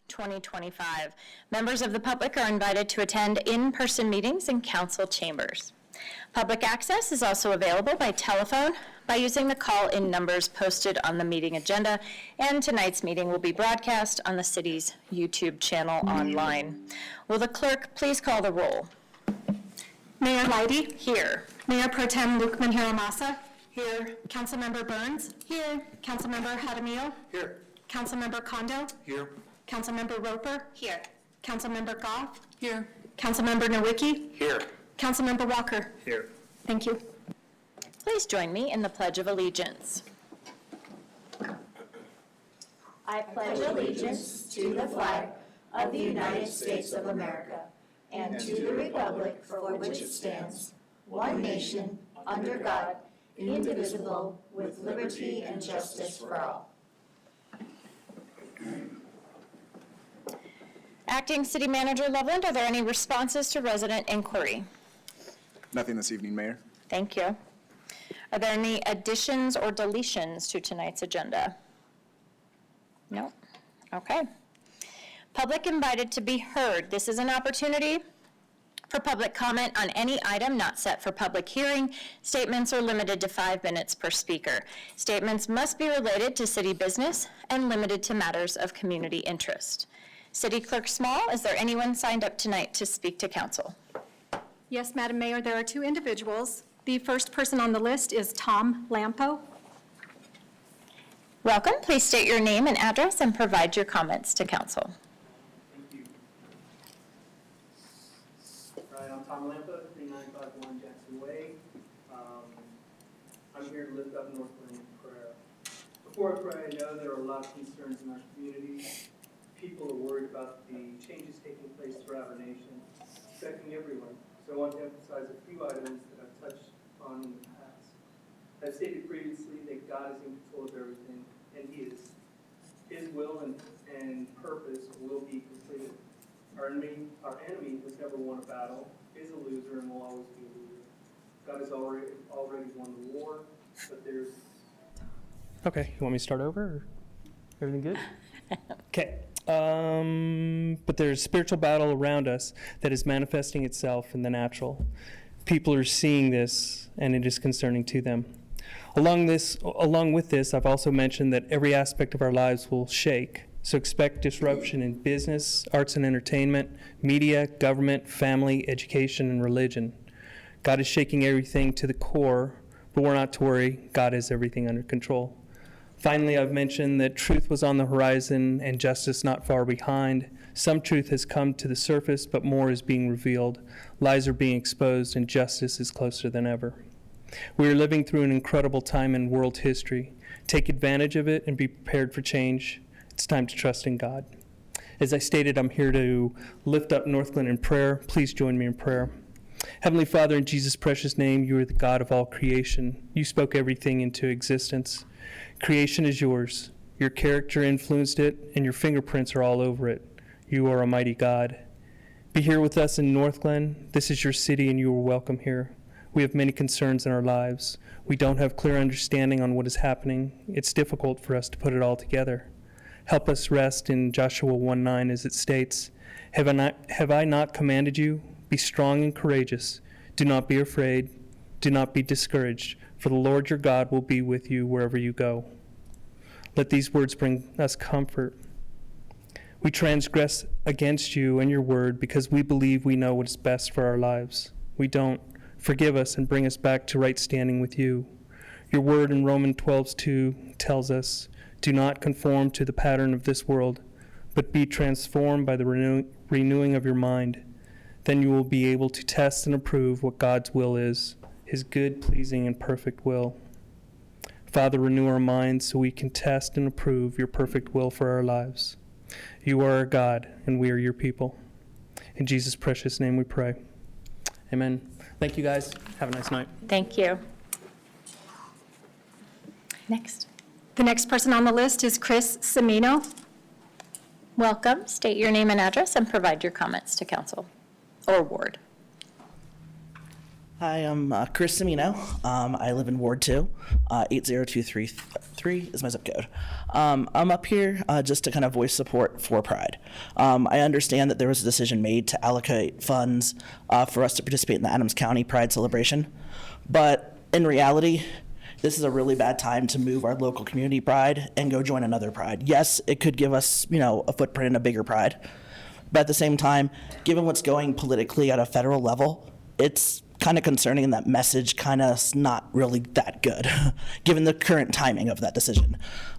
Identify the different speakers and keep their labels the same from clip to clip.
Speaker 1: 2025. Members of the public are invited to attend in-person meetings in council chambers. Public access is also available by telephone by using the call-in numbers posted on the meeting agenda, and tonight's meeting will be broadcast on the city's YouTube channel online. Will the clerk please call the roll?
Speaker 2: Mayor Leidy?
Speaker 1: Here.
Speaker 2: Mayor Pro Tem Lukman Hiramasa? Here. Councilmember Burns? Here. Councilmember Hadamio?
Speaker 3: Here.
Speaker 2: Councilmember Kondo?
Speaker 3: Here.
Speaker 2: Councilmember Roper?
Speaker 1: Here.
Speaker 2: Councilmember Goff?
Speaker 3: Here.
Speaker 2: Councilmember Nowicki?
Speaker 3: Here.
Speaker 2: Councilmember Walker?
Speaker 3: Here.
Speaker 2: Thank you.
Speaker 1: Please join me in the Pledge of Allegiance.
Speaker 4: I pledge allegiance to the flag of the United States of America and to the republic for which it stands, one nation, under God, indivisible, with liberty and justice for all.
Speaker 1: Acting City Manager Loveland, are there any responses to resident inquiry?
Speaker 3: Nothing this evening, Mayor.
Speaker 1: Thank you. Are there any additions or deletions to tonight's agenda? No? Okay. Public invited to be heard. This is an opportunity for public comment on any item not set for public hearing. Statements are limited to 5 minutes per speaker. Statements must be related to city business and limited to matters of community interest. City Clerk Small, is there anyone signed up tonight to speak to council?
Speaker 2: Yes, Madam Mayor, there are two individuals. The first person on the list is Tom Lampo.
Speaker 1: Welcome. Please state your name and address and provide your comments to council.
Speaker 5: Thank you. Right, I'm Tom Lampa, 3951 Jackson Way. I'm here to lift up Northglenn in prayer. Before I pray, I know there are a lot of concerns in our community. People are worried about the changes taking place throughout our nation, affecting everyone. So I want to emphasize a few items that I've touched on in the past. I've stated previously that God is in control of everything, and He is. His will and purpose will be completed. Our enemy has never won a battle, is a loser, and will always be a loser. God has already won the war, but there's...
Speaker 6: Okay, you want me to start over? Or everything good? Okay. But there's a spiritual battle around us that is manifesting itself in the natural. People are seeing this, and it is concerning to them. Along with this, I've also mentioned that every aspect of our lives will shake. So expect disruption in business, arts and entertainment, media, government, family, education, and religion. God is shaking everything to the core, but we're not to worry. God has everything under control. Finally, I've mentioned that truth was on the horizon and justice not far behind. Some truth has come to the surface, but more is being revealed. Lies are being exposed, and justice is closer than ever. We are living through an incredible time in world history. Take advantage of it and be prepared for change. It's time to trust in God. As I stated, I'm here to lift up Northglenn in prayer. Please join me in prayer. Heavenly Father, in Jesus' precious name, you are the God of all creation. You spoke everything into existence. Creation is yours. Your character influenced it, and your fingerprints are all over it. You are a mighty God. Be here with us in Northglenn. This is your city, and you are welcome here. We have many concerns in our lives. We don't have clear understanding on what is happening. It's difficult for us to put it all together. Help us rest in Joshua 1:9 as it states, Have I not commanded you? Be strong and courageous. Do not be afraid. Do not be discouraged, for the Lord your God will be with you wherever you go. Let these words bring us comfort. We transgress against you and your word because we believe we know what is best for our lives. We don't. Forgive us and bring us back to right standing with you. Your word in Romans 12:2 tells us, do not conform to the pattern of this world, but be transformed by the renewing of your mind. Then you will be able to test and approve what God's will is, his good, pleasing, and perfect will. Father, renew our minds so we can test and approve your perfect will for our lives. You are our God, and we are your people. In Jesus' precious name we pray. Amen. Thank you, guys. Have a nice night.
Speaker 1: Thank you. Next.
Speaker 2: The next person on the list is Chris Cimino.
Speaker 1: Welcome. State your name and address and provide your comments to council or ward.
Speaker 7: Hi, I'm Chris Semino. I live in Ward 2. 80233 is my zip code. I'm up here just to kind of voice support for Pride. I understand that there was a decision made to allocate funds for us to participate in the Adams County Pride celebration, but in reality, this is a really bad time to move our local community pride and go join another pride. Yes, it could give us, a footprint in a bigger pride, but at the same time, given what's going politically at a federal level, it's kind of concerning, that message kind of not really that good, given the current timing of that decision.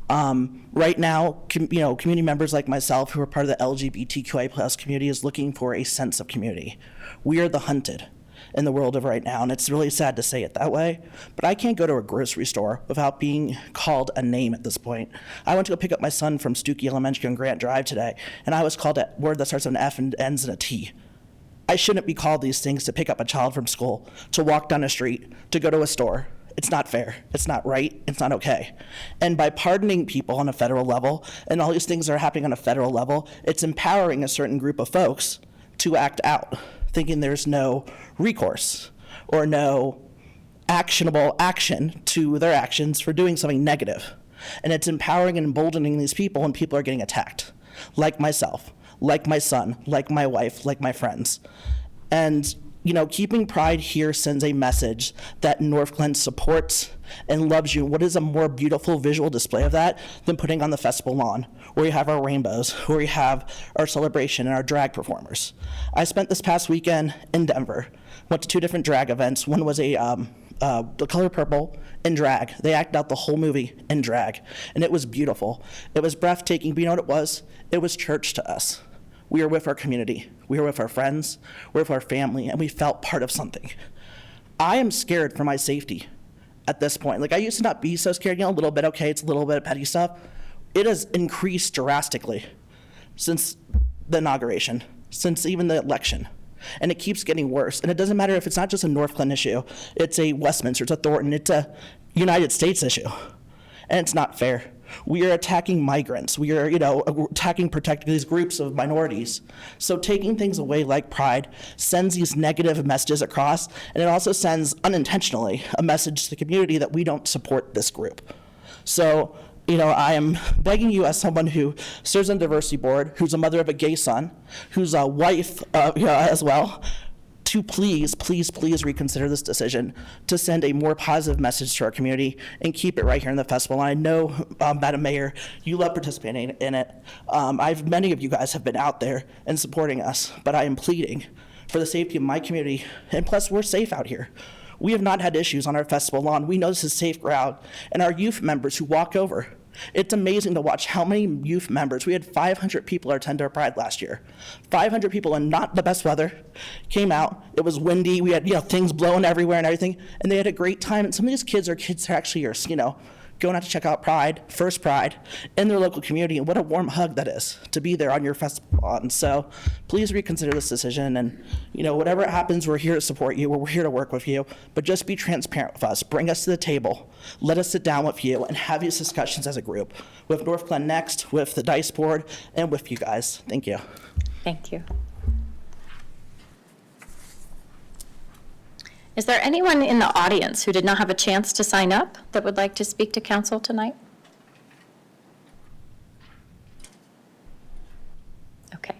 Speaker 7: Right now, community members like myself who are part of the LGBTQI+ community is looking for a sense of community. We are the hunted in the world of right now, and it's really sad to say it that way, but I can't go to a grocery store without being called a name at this point. I went to go pick up my son from Stookie Elementary on Grant Drive today, and I was called a word that starts with an F and ends in a T. I shouldn't be called these things to pick up a child from school, to walk down a street, to go to a store. It's not fair. It's not right. It's not okay. And by pardoning people on a federal level, and all these things that are happening on a federal level, it's empowering a certain group of folks to act out, thinking there's no recourse or no actionable action to their actions for doing something negative. And it's empowering and emboldening these people, and people are getting attacked, like myself, like my son, like my wife, like my friends. And, keeping Pride here sends a message that Northglenn supports and loves you. What is a more beautiful visual display of that than putting on the festival lawn, where you have our rainbows, where we have our celebration and our drag performers. I spent this past weekend in Denver, went to 2 different drag events. One was The Color Purple in drag. They acted out the whole movie in drag, and it was beautiful. It was breathtaking, but you know what it was? It was church to us. We were with our community. We were with our friends. We were with our family, and we felt part of something. I am scared for my safety at this point. I used to not be so scared, a little bit, okay, it's a little bit of petty stuff. It has increased drastically since the inauguration, since even the election. And it keeps getting worse. And it doesn't matter if it's not just a Northglenn issue, it's a Westminster, it's a Thornton, it's a United States issue. And it's not fair. We are attacking migrants. We are, protecting these groups of minorities. So taking things away like Pride sends these negative messages across, and it also sends unintentionally a message to the community that we don't support this group. So, I am begging you, as someone who serves on the diversity board, who's a mother of a gay son, who's a wife as well, to please, please, please reconsider this decision to send a more positive message to our community and keep it right here in the festival. And I know, Madam Mayor, you love participating in it. Many of you guys have been out there and supporting us, but I am pleading for the safety of my community, and plus we're safe out here. We have not had issues on our festival lawn. We know this is safe ground, and our youth members who walk over. It's amazing to watch how many youth members, we had 500 people attend our Pride last year. 500 people in not the best weather came out. It was windy. We had, things blowing everywhere and everything, and they had a great time. And some of these kids are actually are, going out to check out Pride, first Pride, in their local community. And what a warm hug that is to be there on your festival lawn. So please reconsider this decision. And, whatever happens, we're here to support you. We're here to work with you. But just be transparent with us. Bring us to the table. Let us sit down with you and have these discussions as a group with Northglenn Next, with the Dice Board, and with you guys. Thank you.
Speaker 1: Thank you. Is there anyone in the audience who did not have a chance to sign up that would like to speak to council tonight? Okay.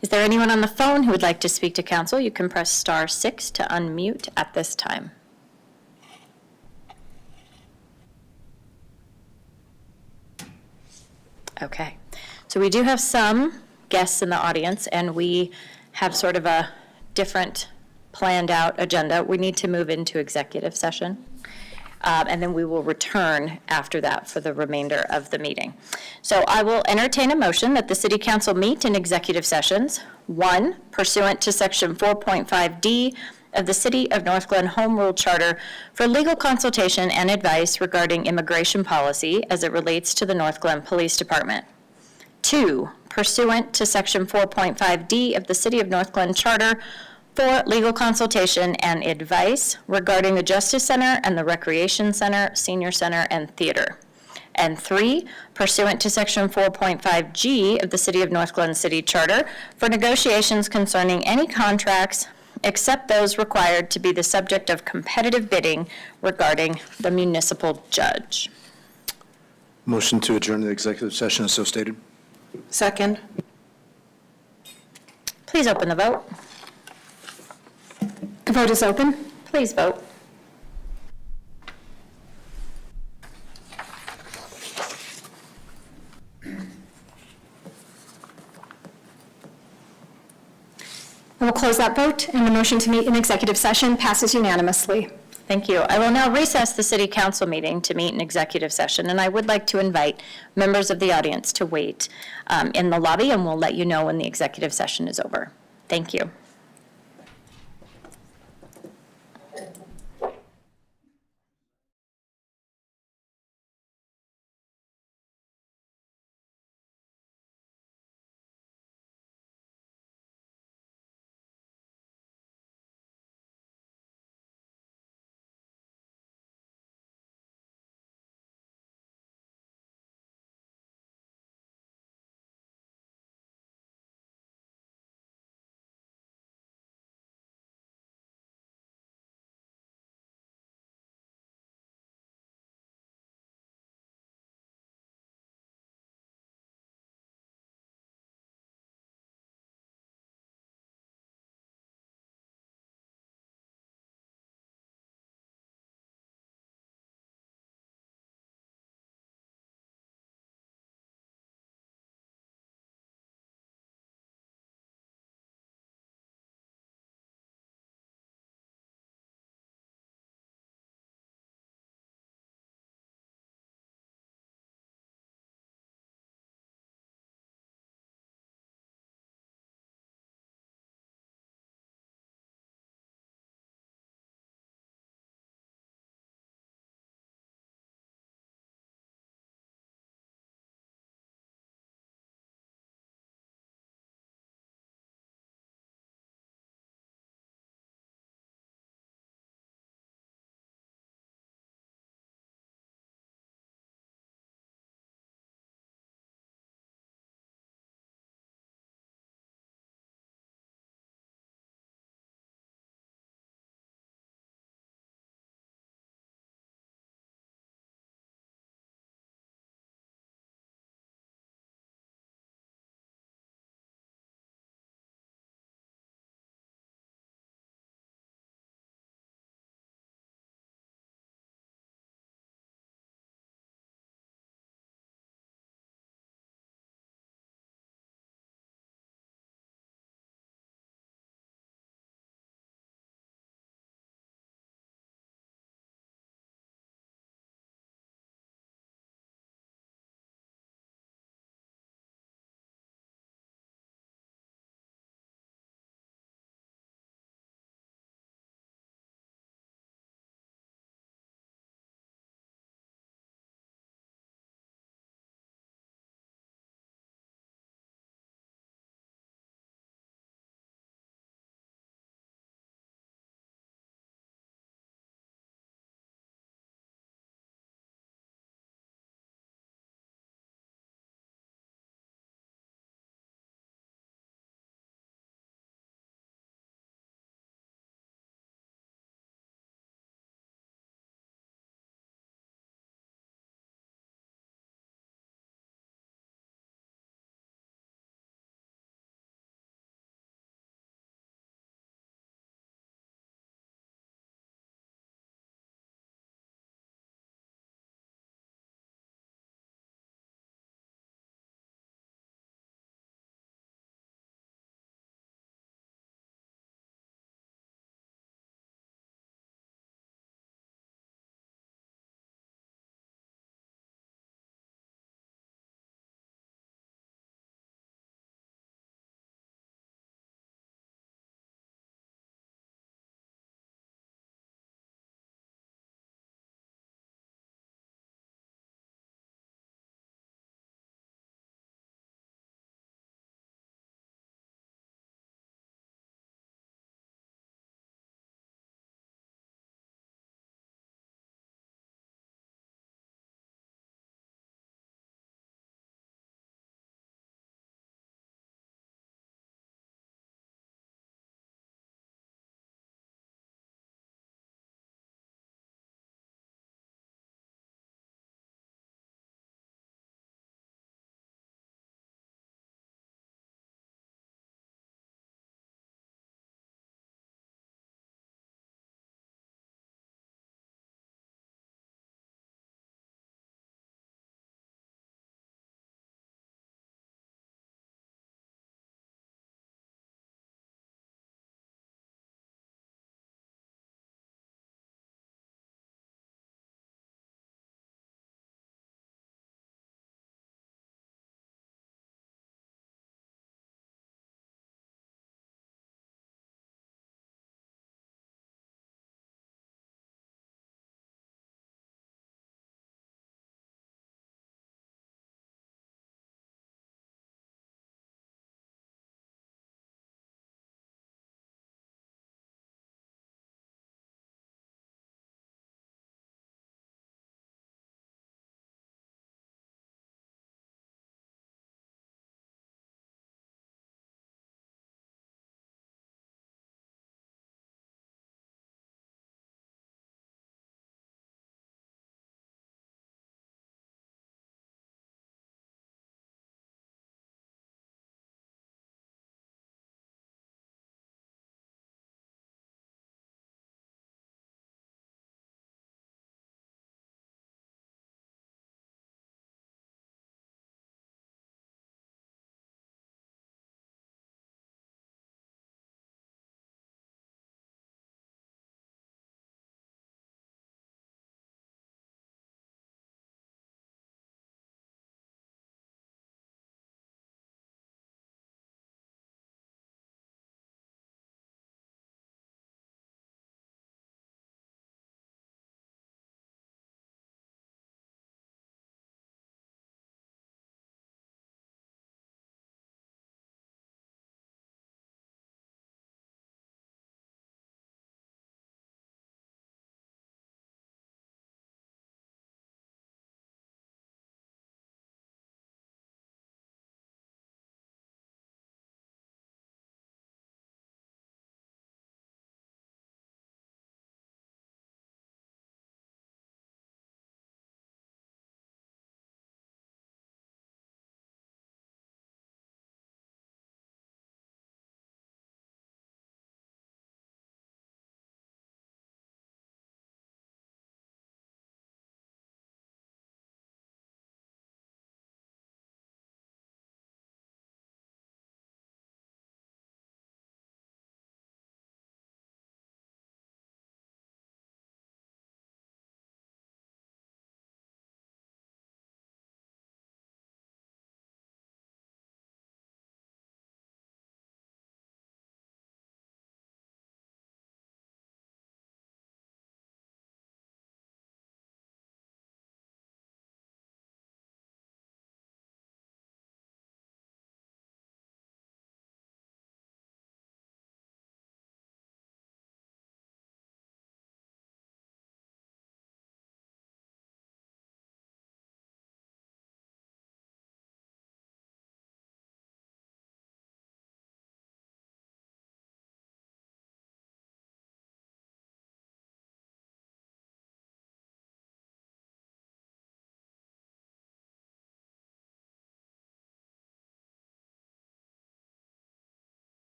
Speaker 1: Is there anyone on the phone who would like to speak to council? You can press *6 to unmute at this time. Okay. So we do have some guests in the audience, and we have sort of a different planned out agenda. We need to move into executive session, and then we will return after that for the remainder of the meeting. So I will entertain a motion that the City Council meet in executive sessions. 1, pursuant to Section 4.5D of the City of Northglenn Home Rule Charter for legal consultation and advice regarding immigration policy as it relates to the Northglenn Police Department. 2, pursuant to Section 4.5D of the City of Northglenn Charter for legal consultation and advice regarding the Justice Center and the Recreation Center, Senior Center, and Theater. And 3, pursuant to Section 4.5G of the City of Northglenn City Charter for negotiations concerning any contracts except those required to be the subject of competitive bidding regarding the municipal judge.
Speaker 3: Motion to adjourn the executive session is so stated.
Speaker 8: Second.
Speaker 1: Please open the vote.
Speaker 2: The vote is open.
Speaker 1: Please vote.
Speaker 2: I will close that vote, and the motion to meet in executive session passes unanimously.
Speaker 1: Thank you. I will now recess the city council meeting to meet in executive session, and I would like to invite members of the audience to wait in the lobby, and we'll let you know when the executive session is over. Thank you.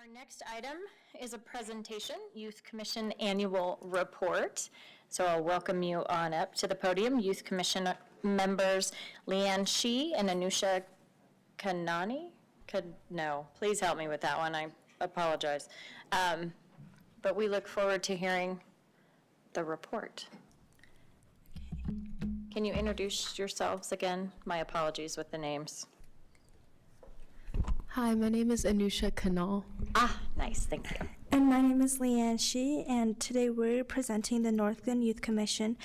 Speaker 1: Our next item is a presentation, Youth Commission Annual Report. So I'll welcome you on up to the podium. Youth Commission members Leanne Shee and Anusha Kanani? No, please help me with that one. I apologize. But we look forward to hearing the report. Can you introduce yourselves again? My apologies with the names.
Speaker 8: Hi, my name is Anusha Kanal.
Speaker 1: Ah, nice, thank you.
Speaker 9: And my name is Leanne Shee, and today we're presenting the Northglenn Youth Commission,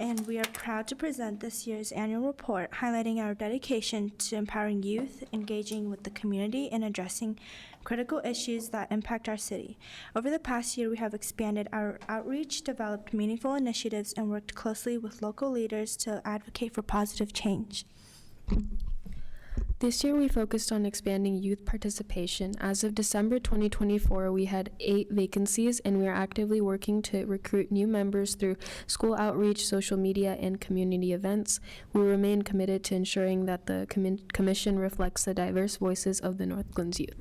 Speaker 9: and we are proud to present this year's annual report highlighting our dedication to empowering youth, engaging with the community, and addressing critical issues that impact our city. Over the past year, we have expanded our outreach, developed meaningful initiatives, and worked closely with local leaders to advocate for positive change.
Speaker 8: This year we focused on expanding youth participation. As of December 2024, we had 8 vacancies, and we are actively working to recruit new members through school outreach, social media, and community events. We remain committed to ensuring that the commission reflects the diverse voices of the Northglenn's youth.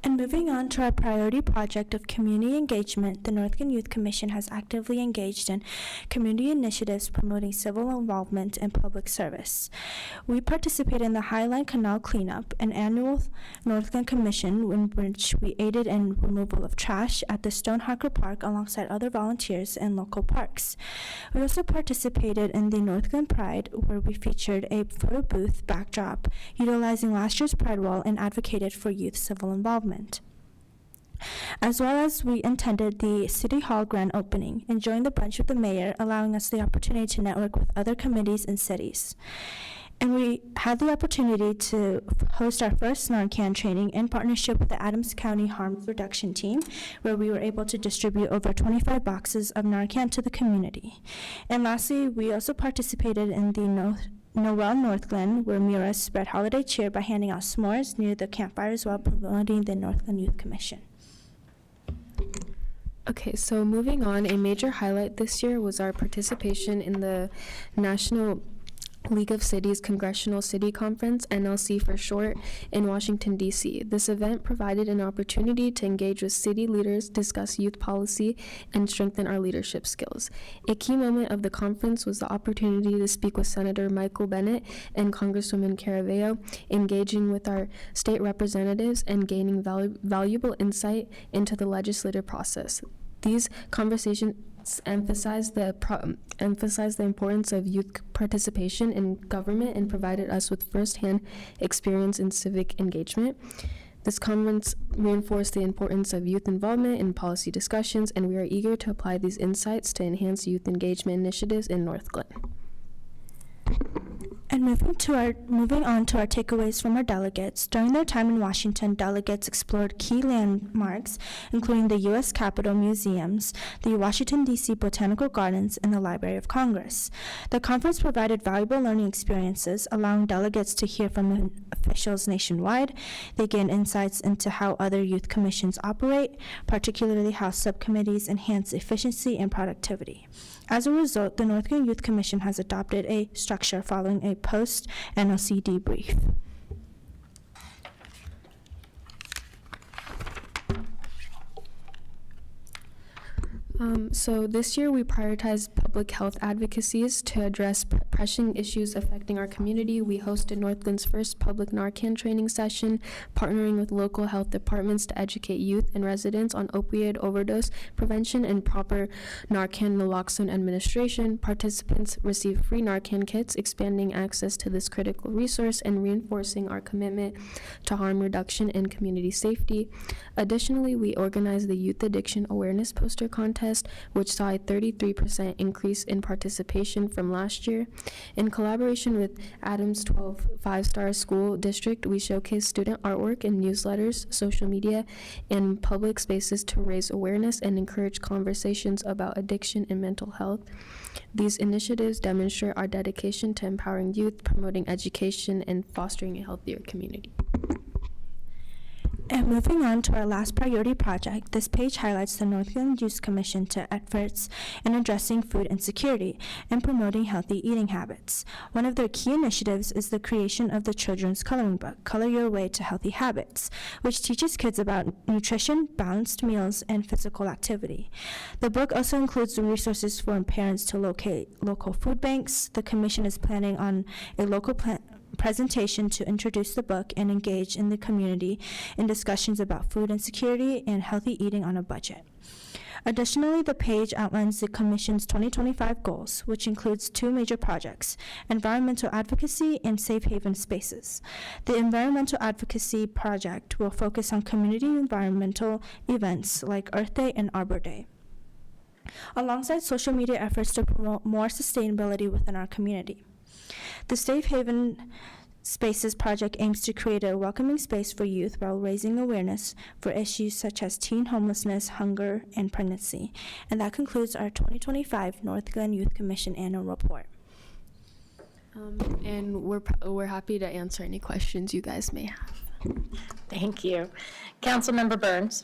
Speaker 9: And moving on to our priority project of community engagement, the Northglenn Youth Commission has actively engaged in community initiatives promoting civil involvement and public service. We participated in the Highline Canal Cleanup, an annual Northglenn Commission in which we aided in removal of trash at the Stonehacker Park alongside other volunteers in local parks. We also participated in the Northglenn Pride, where we featured a photo booth backdrop utilizing last year's Pride Wall and advocated for youth civil involvement. As well as we attended the City Hall grand opening, enjoying the brunch with the mayor, allowing us the opportunity to network with other committees and cities. And we had the opportunity to host our first Narcan training in partnership with the Adams County Harm Reduction Team, where we were able to distribute over 25 boxes of Narcan to the community. And lastly, we also participated in the Noel Northglenn, where Mira spread holiday cheer by handing out s'mores near the campfires while promoting the Northglenn Youth Commission.
Speaker 8: Okay, so moving on, a major highlight this year was our participation in the National League of Cities Congressional City Conference, NLC for short, in Washington, D.C. This event provided an opportunity to engage with city leaders, discuss youth policy, and strengthen our leadership skills. A key moment of the conference was the opportunity to speak with Senator Michael Bennet and Congresswoman Caraveo, engaging with our state representatives and gaining valuable insight into the legislative process. These conversations emphasized the importance of youth participation in government and provided us with firsthand experience in civic engagement. This conference reinforced the importance of youth involvement in policy discussions, and we are eager to apply these insights to enhance youth engagement initiatives in Northglenn.
Speaker 9: And moving on to our takeaways from our delegates. During their time in Washington, delegates explored key landmarks, including the U.S. Capitol museums, the Washington, D.C. Botanical Gardens, and the Library of Congress. The conference provided valuable learning experiences, allowing delegates to hear from officials nationwide. They gained insights into how other youth commissions operate, particularly how subcommittees enhance efficiency and productivity. As a result, the Northglenn Youth Commission has adopted a structure following a post-NLC debrief.
Speaker 8: So this year we prioritized public health advocacies to address pressing issues affecting our community. We hosted Northglenn's first public Narcan training session, partnering with local health departments to educate youth and residents on opioid overdose prevention and proper Narcan naloxone administration. Participants received free Narcan kits, expanding access to this critical resource and reinforcing our commitment to harm reduction and community safety. Additionally, we organized the Youth Addiction Awareness Poster Contest, which saw a 33% increase in participation from last year. In collaboration with Adams 12 5-Star School District, we showcased student artwork in newsletters, social media, and public spaces to raise awareness and encourage conversations about addiction and mental health. These initiatives demonstrate our dedication to empowering youth, promoting education, and fostering a healthier community.
Speaker 9: And moving on to our last priority project, this page highlights the Northglenn Youth Commission to efforts in addressing food insecurity and promoting healthy eating habits. One of their key initiatives is the creation of the children's coloring book, Color Your Way to Healthy Habits, which teaches kids about nutrition, balanced meals, and physical activity. The book also includes resources for parents to locate local food banks. The commission is planning on a local presentation to introduce the book and engage in the community in discussions about food insecurity and healthy eating on a budget. Additionally, the page outlines the Commission's 2025 goals, which includes 2 major projects, environmental advocacy and safe haven spaces. The environmental advocacy project will focus on community environmental events like Earth Day and Arbor Day, alongside social media efforts to promote more sustainability within our community. The Safe Haven Spaces project aims to create a welcoming space for youth while raising awareness for issues such as teen homelessness, hunger, and pregnancy. And that concludes our 2025 Northglenn Youth Commission Annual Report.
Speaker 8: And we're happy to answer any questions you guys may have.
Speaker 1: Thank you. Councilmember Burns.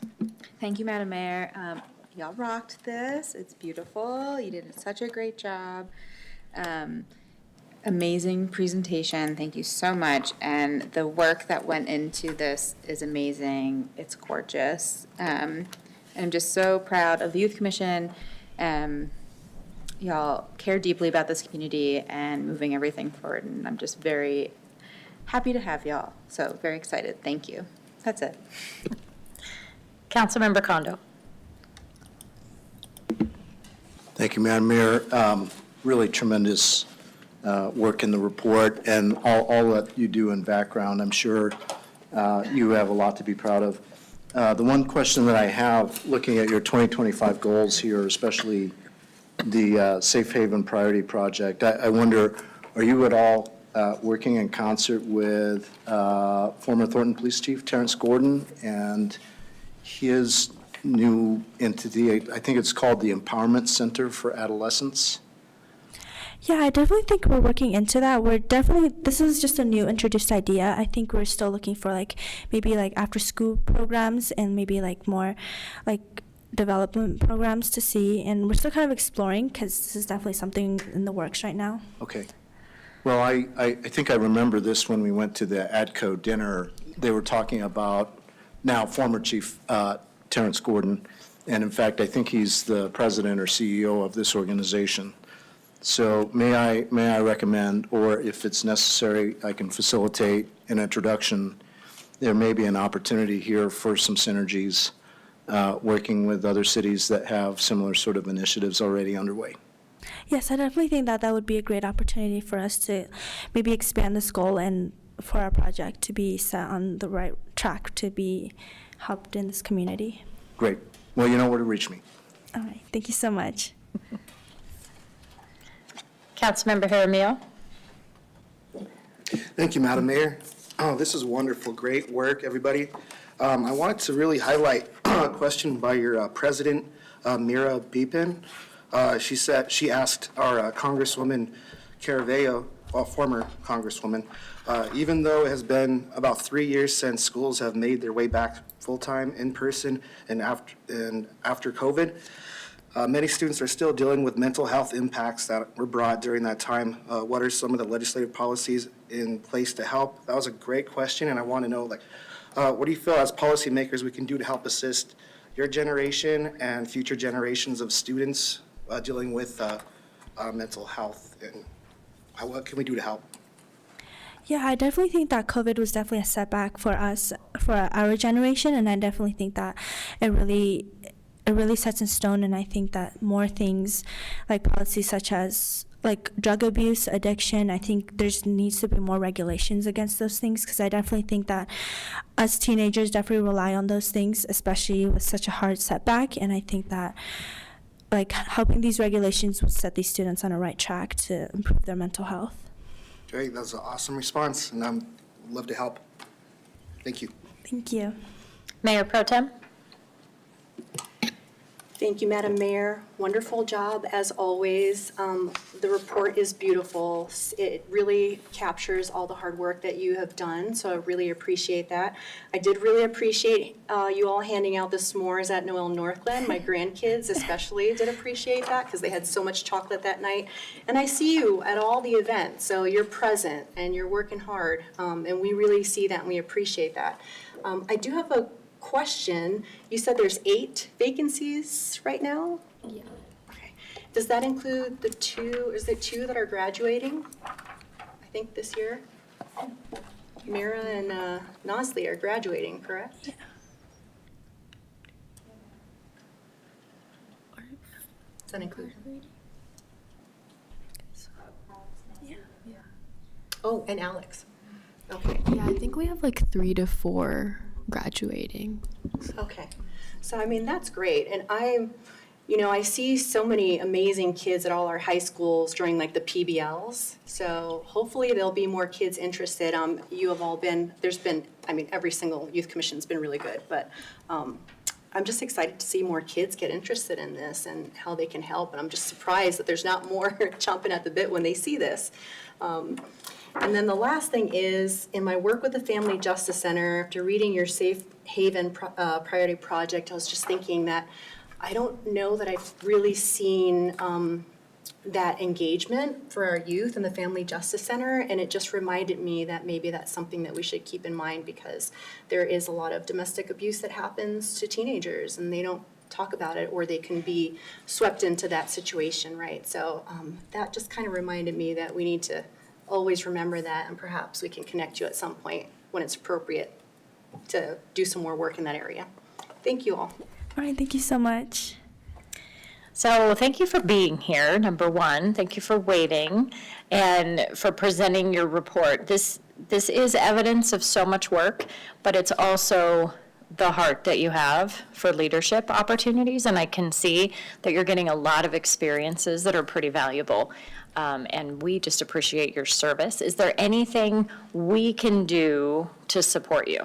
Speaker 10: Thank you, Madam Mayor. Y'all rocked this. It's beautiful. You did such a great job. Amazing presentation. Thank you so much. And the work that went into this is amazing. It's gorgeous. And I'm just so proud of the Youth Commission. Y'all care deeply about this community and moving everything forward. And I'm just very happy to have y'all. So very excited. Thank you. That's it.
Speaker 1: Councilmember Kondo.
Speaker 3: Thank you, Madam Mayor. Really tremendous work in the report and all that you do in background. I'm sure you have a lot to be proud of. The one question that I have, looking at your 2025 goals here, especially the Safe Haven Priority Project, I wonder, are you at all working in concert with former Thornton Police Chief Terrence Gordon and his new entity? I think it's called the Empowerment Center for Adolescents.
Speaker 9: Yeah, I definitely think we're working into that. This is just a new introduced idea. I think we're still looking for maybe after school programs and maybe more development programs to see. And we're still kind of exploring because this is definitely something in the works right now.
Speaker 3: Okay. Well, I think I remember this when we went to the ADCO dinner. They were talking about now former Chief Terrence Gordon. And in fact, I think he's the president or CEO of this organization. So may I recommend, or if it's necessary, I can facilitate an introduction. There may be an opportunity here for some synergies, working with other cities that have similar sort of initiatives already underway.
Speaker 9: Yes, I definitely think that would be a great opportunity for us to maybe expand this goal and for our project to be set on the right track to be helped in this community.
Speaker 3: Great. Well, you know where to reach me.
Speaker 9: All right. Thank you so much.
Speaker 1: Councilmember Jaramillo.
Speaker 11: Thank you, Madam Mayor. Oh, this is wonderful. Great work, everybody. I wanted to really highlight a question by your president, Mira Beepin. She asked our Congresswoman Caraveo, former Congresswoman, even though it has been about 3 years since schools have made their way back full-time in person and after COVID, many students are still dealing with mental health impacts that were brought during that time. What are some of the legislative policies in place to help? That was a great question, and I want to know, what do you feel as policymakers we can do to help assist your generation and future generations of students dealing with mental health, and what can we do to help?
Speaker 9: Yeah, I definitely think that COVID was definitely a setback for us, for our generation, and I definitely think that it really sets in stone. And I think that more things like policies such as drug abuse, addiction, I think needs to be more regulations against those things, because I definitely think that us teenagers definitely rely on those things, especially with such a hard setback. And I think that helping these regulations would set these students on a right track to improve their mental health.
Speaker 11: Great, that's an awesome response, and I'd love to help. Thank you.
Speaker 9: Thank you.
Speaker 1: Mayor Pro Tem.
Speaker 12: Thank you, Madam Mayor. Wonderful job, as always. The report is beautiful. It really captures all the hard work that you have done, so I really appreciate that. I did really appreciate you all handing out the s'mores at Noel Northglenn. My grandkids especially did appreciate that because they had so much chocolate that night. And I see you at all the events, so you're present and you're working hard, and we really see that and we appreciate that. I do have a question. You said there's 8 vacancies right now?
Speaker 8: Yeah.
Speaker 12: Okay. Does that include the 2, is it 2 that are graduating? I think this year? Mira and Nosley are graduating, correct?
Speaker 9: Yeah.
Speaker 12: Does that include?
Speaker 9: Yeah.
Speaker 12: Oh, and Alex. Okay.
Speaker 8: Yeah, I think we have like 3 to 4 graduating.
Speaker 12: Okay, so I mean, that's great, and I see so many amazing kids at all our high schools during like the PBLs, so hopefully there'll be more kids interested. You have all been, every single youth commission's been really good, but I'm just excited to see more kids get interested in this and how they can help, and I'm just surprised that there's not more chomping at the bit when they see this. And then the last thing is, in my work with the Family Justice Center, after reading your Safe Haven Priority Project, I was just thinking that I don't know that I've really seen that engagement for our youth in the Family Justice Center, and it just reminded me that maybe that's something that we should keep in mind because there is a lot of domestic abuse that happens to teenagers, and they don't talk about it, or they can be swept into that situation, right? So that just kind of reminded me that we need to always remember that, and perhaps we can connect you at some point when it's appropriate to do some more work in that area. Thank you all.
Speaker 9: All right, thank you so much.
Speaker 1: So thank you for being here, number one. Thank you for waiting and for presenting your report. This is evidence of so much work, but it's also the heart that you have for leadership opportunities, and I can see that you're getting a lot of experiences that are pretty valuable. And we just appreciate your service. Is there anything we can do to support you?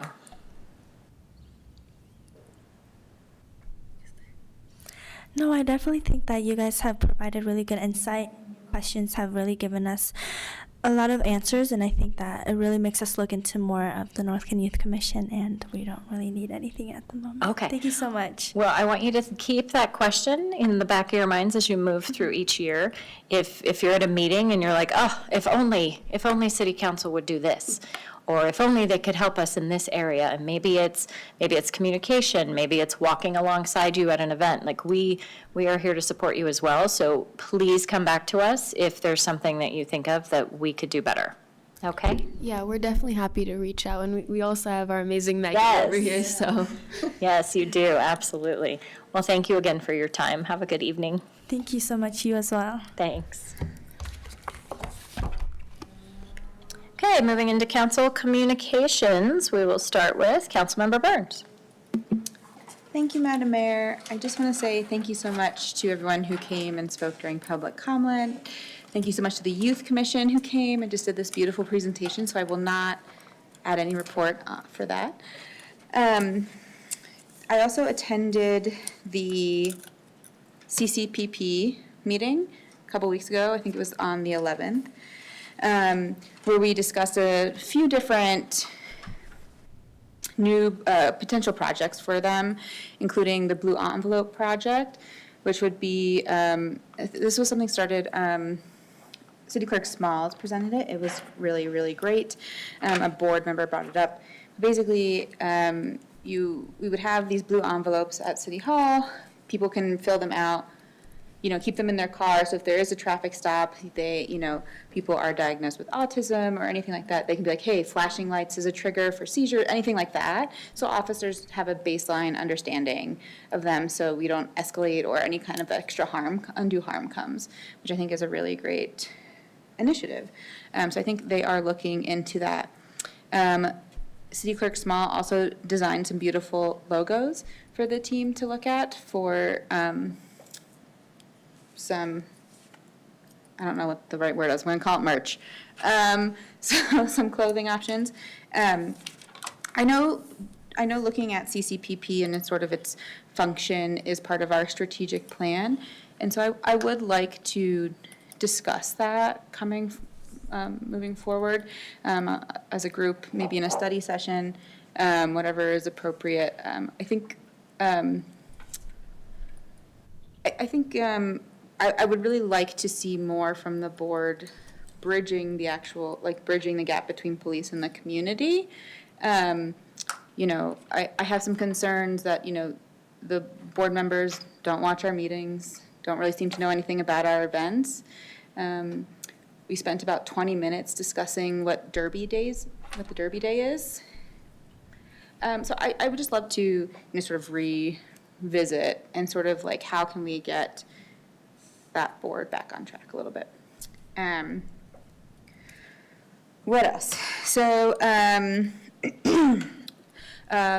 Speaker 9: No, I definitely think that you guys have provided really good insight. Questions have really given us a lot of answers, and I think that it really makes us look into more of the Northglenn Youth Commission, and we don't really need anything at the moment.
Speaker 1: Okay.
Speaker 9: Thank you so much.
Speaker 1: Well, I want you to keep that question in the back of your minds as you move through each year. If you're at a meeting and you're like, oh, if only City Council would do this, or if only they could help us in this area, and maybe it's communication, maybe it's walking alongside you at an event. Like we are here to support you as well, so please come back to us if there's something that you think of that we could do better. Okay?
Speaker 8: Yeah, we're definitely happy to reach out, and we also have our amazing Maggie over here, so.
Speaker 1: Yes, you do, absolutely. Well, thank you again for your time. Have a good evening.
Speaker 9: Thank you so much, you as well.
Speaker 1: Thanks. Okay, moving into council communications, we will start with Councilmember Burns.
Speaker 10: Thank you, Madam Mayor. I just want to say thank you so much to everyone who came and spoke during public comment. Thank you so much to the Youth Commission who came and just did this beautiful presentation, so I will not add any report for that. I also attended the CCPP meeting a couple weeks ago. I think it was on the 11th. Where we discussed a few different new potential projects for them, including the Blue Envelope Project, which would be, this was something started, City Clerk Smalls presented it. It was really, really great. A board member brought it up. Basically, we would have these blue envelopes at City Hall. People can fill them out, keep them in their car, so if there is a traffic stop, people are diagnosed with autism or anything like that, they can be like, hey, flashing lights is a trigger for seizure, anything like that. So officers have a baseline understanding of them, so we don't escalate or any kind of extra undue harm comes, which I think is a really great initiative. So I think they are looking into that. City Clerk Small also designed some beautiful logos for the team to look at for some, I don't know what the right word is, I'm going to call it merch. So some clothing options. I know I know looking at CCPP and it's sort of its function is part of our strategic plan. And so I would like to discuss that moving forward as a group, maybe in a study session, whatever is appropriate. I think I would really like to see more from the board bridging the gap between police and the community. You know, I have some concerns that, you know, the board members don't watch our meetings, don't really seem to know anything about our events. We spent about 20 minutes discussing what the Derby Day is. So I would just love to, you know, sort of revisit and sort of like, how can we get that board back on track a little bit? What else? So,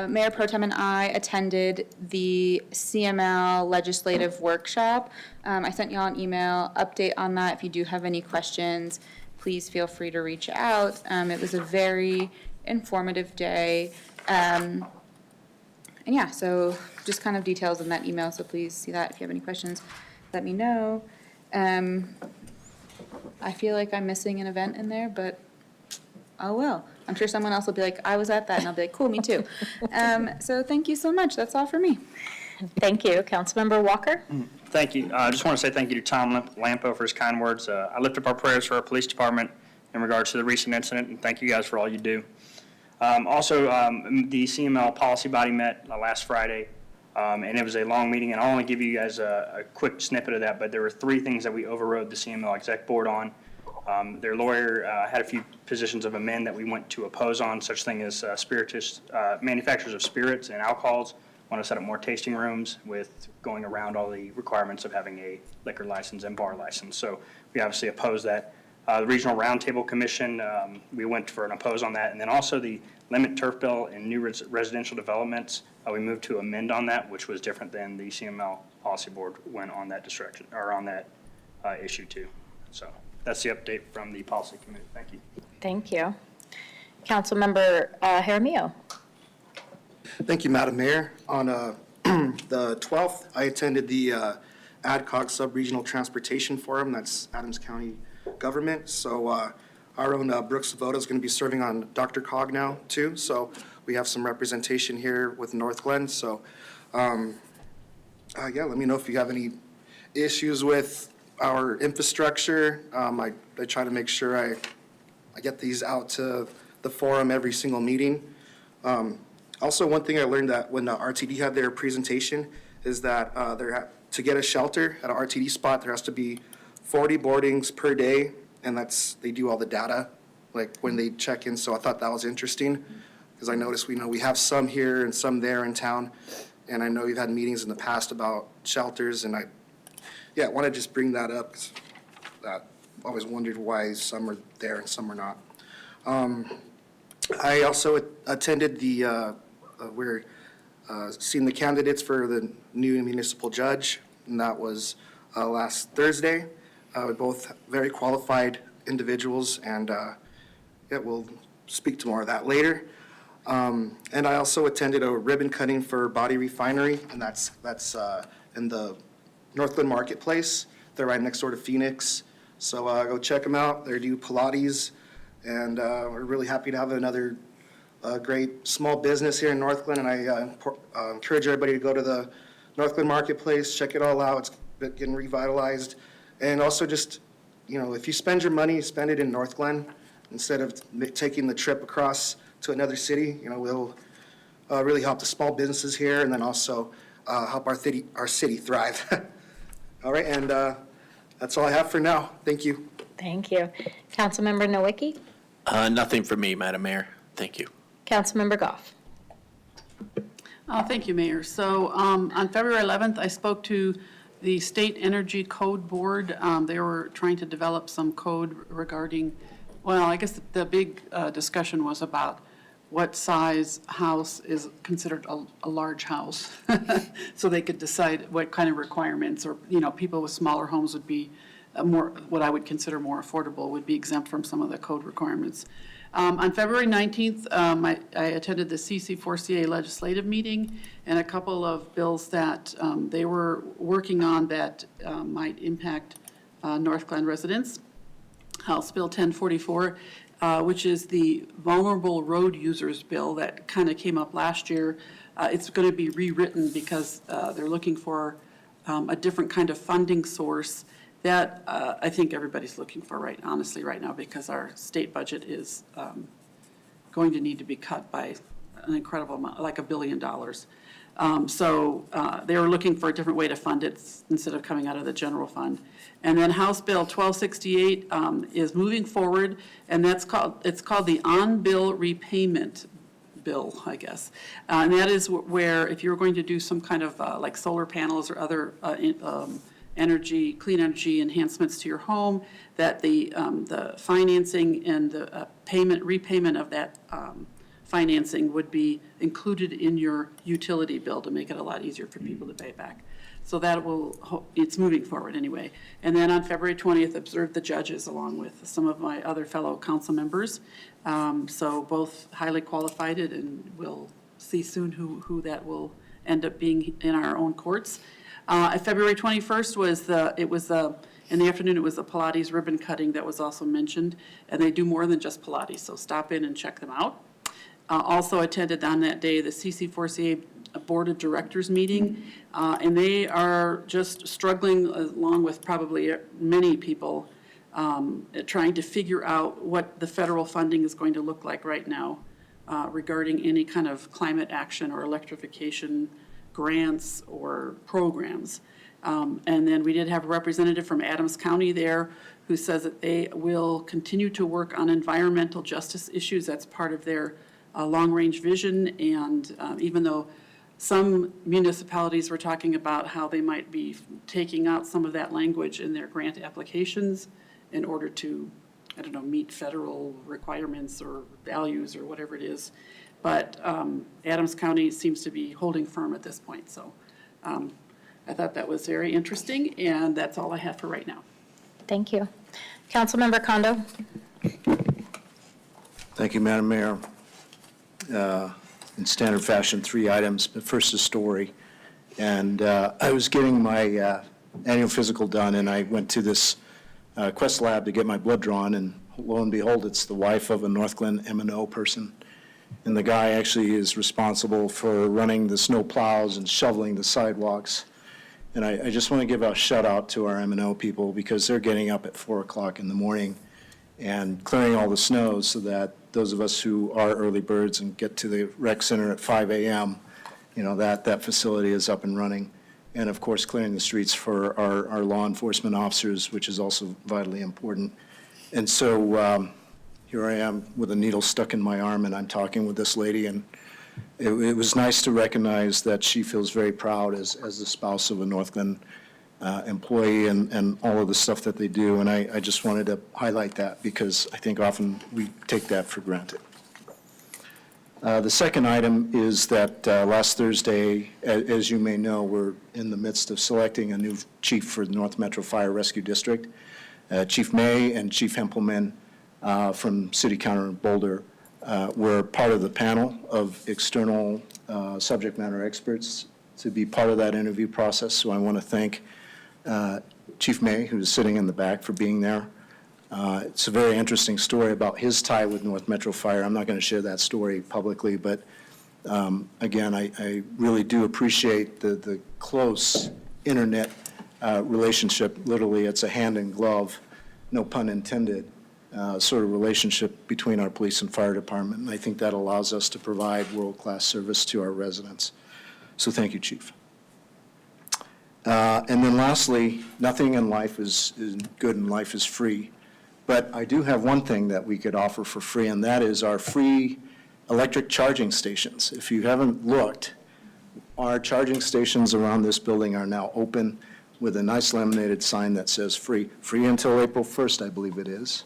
Speaker 10: Mayor Pro Tem and I attended the CML legislative workshop. I sent y'all an email update on that. If you do have any questions, please feel free to reach out. It was a very informative day. And yeah, so just kind of details in that email, so please see that. If you have any questions, let me know. I feel like I'm missing an event in there, but oh well. I'm sure someone else will be like, I was at that, and I'll be like, cool, me too. So thank you so much. That's all for me.
Speaker 1: Thank you. Councilmember Walker?
Speaker 13: Thank you. I just want to say thank you to Tom Lampo for his kind words. I lift up our prayers for our police department in regards to the recent incident, and thank you guys for all you do. Also, the CML policy body met last Friday, and it was a long meeting, and I'll only give you guys a quick snippet of that, but there were 3 things that we overrode the CML exec board on. Their lawyer had a few positions of amend that we went to oppose on, such thing as manufacturers of spirits and alcohols want to set up more tasting rooms with going around all the requirements of having a liquor license and bar license. So we obviously oppose that. The Regional Roundtable Commission, we went for an oppose on that. And then also the limit turf bill in new residential developments, we moved to amend on that, which was different than the CML policy board went on that direction, or on that issue too. So that's the update from the policy committee. Thank you.
Speaker 1: Thank you. Councilmember Jaramillo?
Speaker 11: Thank you, Madam Mayor. On the 12th, I attended the ADCOG Sub-Regional Transportation Forum. That's Adams County government. So our own Brooks Svoboda is going to be serving on Dr. Cog now too. So we have some representation here with Northglenn. So yeah, let me know if you have any issues with our infrastructure. I try to make sure I get these out to the forum every single meeting. Also, one thing I learned that when the RTD had their presentation is that to get a shelter at an RTD spot, there has to be 40 boardings per day, and they do all the data, like when they check in. So I thought that was interesting, because I noticed we have some here and some there in town, and I know you've had meetings in the past about shelters, and I want to just bring that up, 'cause I always wondered why some are there and some are not. I also attended we're seeing the candidates for the new municipal judge, and that was last Thursday. Both very qualified individuals, and we'll speak to more of that later. And I also attended a ribbon cutting for Body Refinery, and that's in the Northglenn Marketplace. They're right next door to Phoenix. So go check them out. They do Pilates, and we're really happy to have another great small business here in Northglenn. And I encourage everybody to go to the Northglenn Marketplace, check it all out. It's getting revitalized. And also just, if you spend your money, spend it in Northglenn instead of taking the trip across to another city. We'll really help the small businesses here, and then also help our city thrive. All right, and that's all I have for now. Thank you.
Speaker 1: Thank you. Councilmember Nowicki?
Speaker 14: Nothing for me, Madam Mayor. Thank you.
Speaker 1: Councilmember Goff?
Speaker 15: Thank you, Mayor. So on February 11th, I spoke to the State Energy Code Board. They were trying to develop some code regarding, I guess the big discussion was about what size house is considered a large house. So they could decide what kind of requirements, or, people with smaller homes would be more, what I would consider more affordable, would be exempt from some of the code requirements. On February 19th, I attended the CC4CA legislative meeting, and a couple of bills that they were working on that might impact Northglenn residents. House Bill 1044, which is the vulnerable road users bill that kind of came up last year. It's going to be rewritten because they're looking for a different kind of funding source that I think everybody's looking for honestly right now, because our state budget is going to need to be cut by an incredible amount, like $1 billion. So they were looking for a different way to fund it instead of coming out of the general fund. And then House Bill 1268 is moving forward, and it's called the on-bill repayment bill, I guess. And that is where if you're going to do some kind of like solar panels or other clean energy enhancements to your home, that the financing and the repayment of that financing would be included in your utility bill to make it a lot easier for people to pay back. So that it's moving forward anyway. And then on February 20th, observed the judges along with some of my other fellow council members. So both highly qualified, and we'll see soon who that will end up being in our own courts. February 21st in the afternoon, it was the Pilates ribbon cutting that was also mentioned, and they do more than just Pilates, so stop in and check them out. Also attended on that day the CC4CA Board of Directors meeting, and they are just struggling along with probably many people trying to figure out what the federal funding is going to look like right now regarding any kind of climate action or electrification grants or programs. And then we did have a representative from Adams County there who says that they will continue to work on environmental justice issues. That's part of their long-range vision, and even though some municipalities were talking about how they might be taking out some of that language in their grant applications in order to, I don't know, meet federal requirements or values or whatever it is. But Adams County seems to be holding firm at this point. So I thought that was very interesting, and that's all I have for right now.
Speaker 1: Thank you. Councilmember Kondo.
Speaker 3: Thank you, Madam Mayor. In standard fashion, 3 items, but first a story. And I was getting my annual physical done, and I went to this Quest Lab to get my blood drawn, and lo and behold, it's the wife of a Northglenn M&O person. And the guy actually is responsible for running the snow plows and shoveling the sidewalks. And I just want to give a shout out to our M&O people, because they're getting up at 4 o'clock in the morning and clearing all the snow so that those of us who are early birds and get to the rec center at 5 a.m., that facility is up and running. And of course, clearing the streets for our law enforcement officers, which is also vitally important. And so here I am with a needle stuck in my arm, and I'm talking with this lady, and it was nice to recognize that she feels very proud as the spouse of a Northglenn employee and all of the stuff that they do. And I just wanted to highlight that, because I think often we take that for granted. The second item is that last Thursday, as you may know, we're in the midst of selecting a new chief for the North Metro Fire Rescue District. Chief May and Chief Hempelman from City County Boulder were part of the panel of external subject matter experts to be part of that interview process. So I want to thank Chief May, who's sitting in the back, for being there. It's a very interesting story about his tie with North Metro Fire. I'm not going to share that story publicly, but again, I really do appreciate the close internet relationship. Literally, it's a hand in glove, no pun intended, sort of relationship between our police and fire department. And I think that allows us to provide world-class service to our residents. So thank you, Chief. And then lastly, nothing in life is good and life is free. But I do have one thing that we could offer for free, and that is our free electric charging stations. If you haven't looked, our charging stations around this building are now open with a nice laminated sign that says free until April 1st, I believe it is.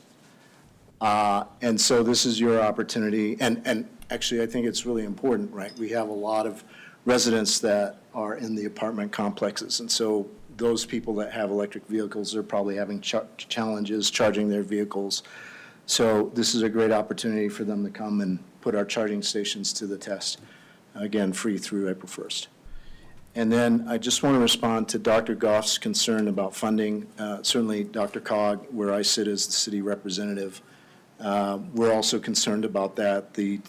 Speaker 3: And so this is your opportunity. And actually, I think it's really important, right? We have a lot of residents that are in the apartment complexes. And so those people that have electric vehicles are probably having challenges charging their vehicles. So this is a great opportunity for them to come and put our charging stations to the test. Again, free through April 1st. And then I just want to respond to Dr. Goff's concern about funding. Certainly, Dr. Cog, where I sit as the city representative, we're also concerned about that, the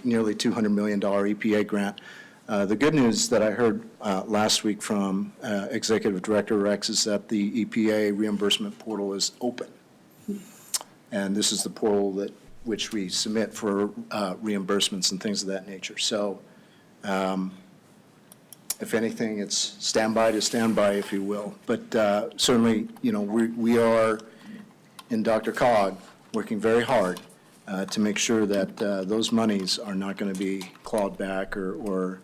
Speaker 3: nearly $200 million EPA grant. The good news that I heard last week from Executive Director Rex is that the EPA reimbursement portal is open. And this is the portal which we submit for reimbursements and things of that nature. So if anything, it's standby to standby, if you will. But certainly, we are, in Dr. Cog, working very hard to make sure that those monies are not going to be clawed back or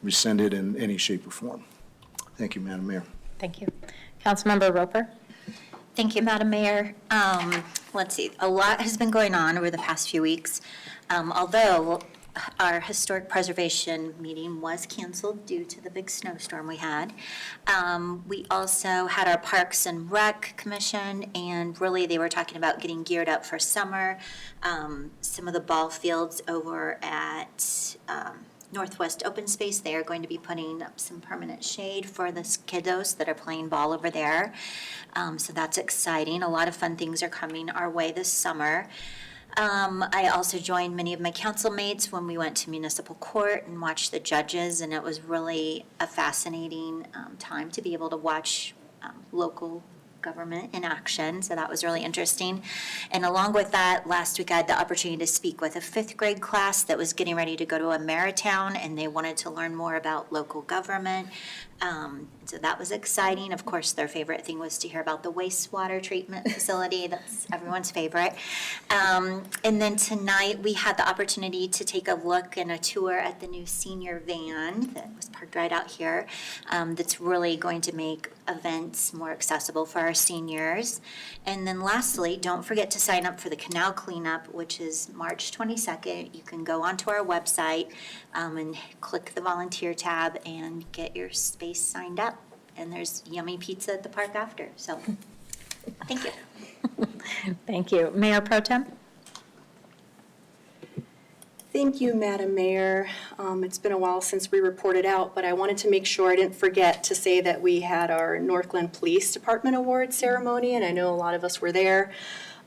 Speaker 3: rescinded in any shape or form. Thank you, Madam Mayor.
Speaker 1: Thank you. Councilmember Roper?
Speaker 4: Thank you, Madam Mayor. Let's see, a lot has been going on over the past few weeks. Although our historic preservation meeting was canceled due to the big snowstorm we had. We also had our Parks and Rec Commission, and really they were talking about getting geared up for summer. Some of the ball fields over at Northwest Open Space, they are going to be putting up some permanent shade for the kiddos that are playing ball over there. So that's exciting. A lot of fun things are coming our way this summer. I also joined many of my council mates when we went to municipal court and watched the judges, and it was really a fascinating time to be able to watch local government in action, so that was really interesting. And along with that, last week I had the opportunity to speak with a 5th grade class that was getting ready to go to Ameritown, and they wanted to learn more about local government. So that was exciting. Of course, their favorite thing was to hear about the wastewater treatment facility. That's everyone's favorite. And then tonight, we had the opportunity to take a look and a tour at the new senior van that was parked right out here. That's really going to make events more accessible for our seniors. And then lastly, don't forget to sign up for the canal cleanup, which is March 22nd. You can go onto our website and click the volunteer tab and get your space signed up. And there's yummy pizza at the park after. So, thank you.
Speaker 1: Thank you. Mayor Pro Tem?
Speaker 12: Thank you, Madam Mayor. It's been a while since we reported out, but I wanted to make sure I didn't forget to say that we had our Northglenn Police Department Award ceremony, and I know a lot of us were there.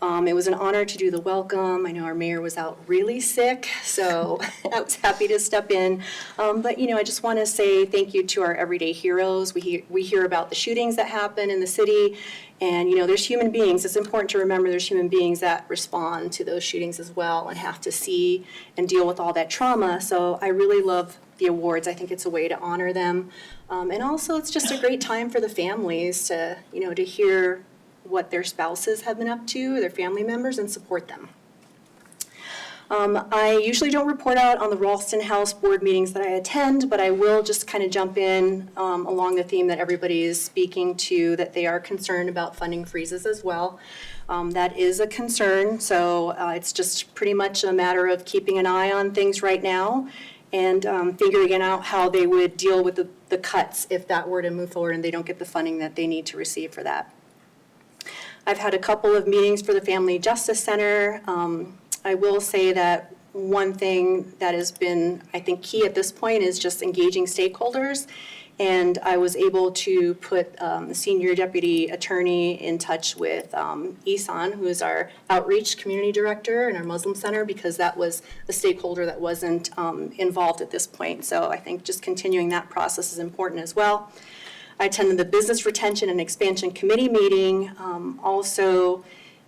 Speaker 12: It was an honor to do the welcome. I know our mayor was out really sick, so I was happy to step in. But, I just want to say thank you to our everyday heroes. We hear about the shootings that happen in the city, and, there's human beings. It's important to remember there's human beings that respond to those shootings as well and have to see and deal with all that trauma. So I really love the awards. I think it's a way to honor them. And also, it's just a great time for the families to, to hear what their spouses have been up to, their family members, and support them. I usually don't report out on the Ralston House board meetings that I attend, but I will just kind of jump in along the theme that everybody is speaking to, that they are concerned about funding freezes as well. That is a concern, so it's just pretty much a matter of keeping an eye on things right now and figuring out how they would deal with the cuts if that were to move forward and they don't get the funding that they need to receive for that. I've had a couple of meetings for the Family Justice Center. I will say that one thing that has been, I think, key at this point is just engaging stakeholders. And I was able to put the senior deputy attorney in touch with Isan, who is our outreach community director in our Muslim Center, because that was a stakeholder that wasn't involved at this point. So I think just continuing that process is important as well. I attended the Business Retention and Expansion Committee meeting. Also,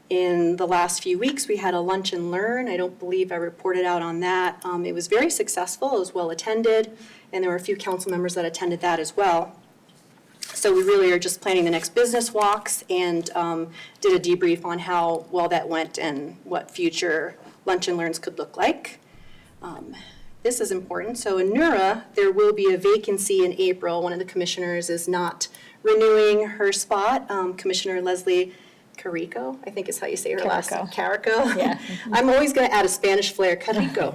Speaker 12: in the last few weeks, we had a lunch and learn. I don't believe I reported out on that. It was very successful. It was well attended, and there were a few council members that attended that as well. So we really are just planning the next business walks and did a debrief on how well that went and what future lunch and learns could look like. This is important. So in NURA, there will be a vacancy in April. One of the commissioners is not renewing her spot. Commissioner Leslie Carrico, I think is how you say her last name. Carrico. Yeah. I'm always going to add a Spanish flair, Carrico.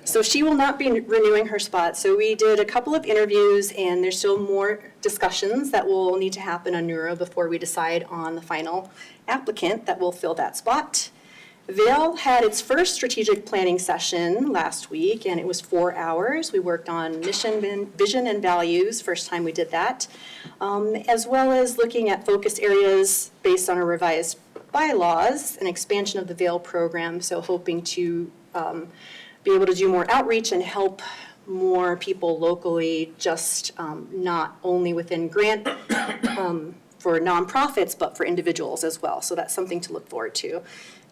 Speaker 12: So she will not be renewing her spot. So we did a couple of interviews, and there's still more discussions that will need to happen on NURA before we decide on the final applicant that will fill that spot. Vail had its first strategic planning session last week, and it was 4 hours. We worked on mission, vision, and values, first time we did that, as well as looking at focus areas based on our revised bylaws and expansion of the Vail program, so hoping to be able to do more outreach and help more people locally, just not only within grant for nonprofits, but for individuals as well. So that's something to look forward to.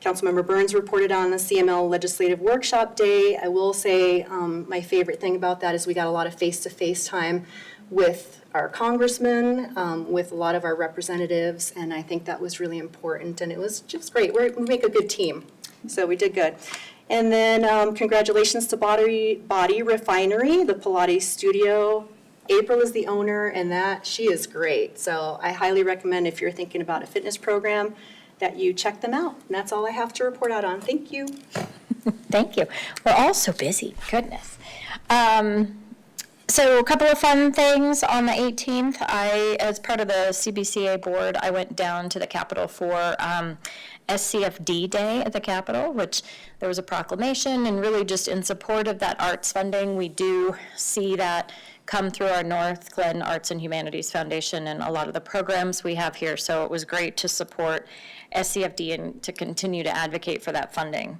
Speaker 12: Councilmember Burns reported on the CML Legislative Workshop Day. I will say my favorite thing about that is we got a lot of face-to-face time with our congressmen, with a lot of our representatives, and I think that was really important, and it was just great. We make a good team, so we did good. And then congratulations to Body Refinery, the Pilates studio. April is the owner, and she is great. So I highly recommend, if you're thinking about a fitness program, that you check them out. And that's all I have to report out on. Thank you.
Speaker 1: Thank you. We're all so busy, goodness. So a couple of fun things on the 18th. As part of the CBCA board, I went down to the Capitol for SCFD Day at the Capitol, which there was a proclamation, and really just in support of that arts funding. We do see that come through our Northglenn Arts and Humanities Foundation and a lot of the programs we have here. So it was great to support SCFD and to continue to advocate for that funding.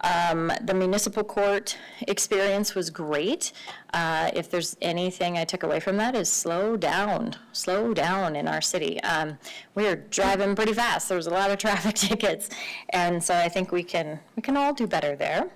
Speaker 1: The municipal court experience was great. If there's anything I took away from that is slow down in our city. We were driving pretty fast. There was a lot of traffic tickets, and so I think we can all do better there.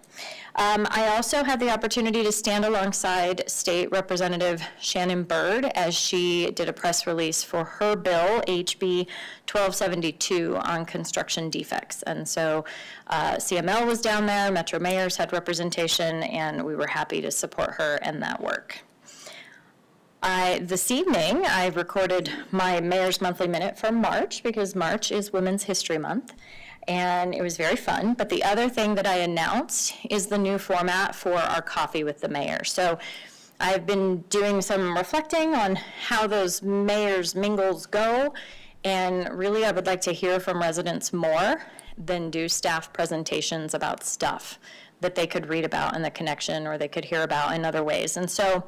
Speaker 1: I also had the opportunity to stand alongside State Representative Shannon Byrd as she did a press release for her bill, HB 1272, on construction defects. And so CML was down there, Metro Mayors had representation, and we were happy to support her in that work. This evening, I recorded my Mayor's Monthly Minute for March, because March is Women's History Month. And it was very fun. But the other thing that I announced is the new format for our Coffee with the Mayor. So I've been doing some reflecting on how those mayors mingles go, and really I would like to hear from residents more than do staff presentations about stuff that they could read about in the connection or they could hear about in other ways. And so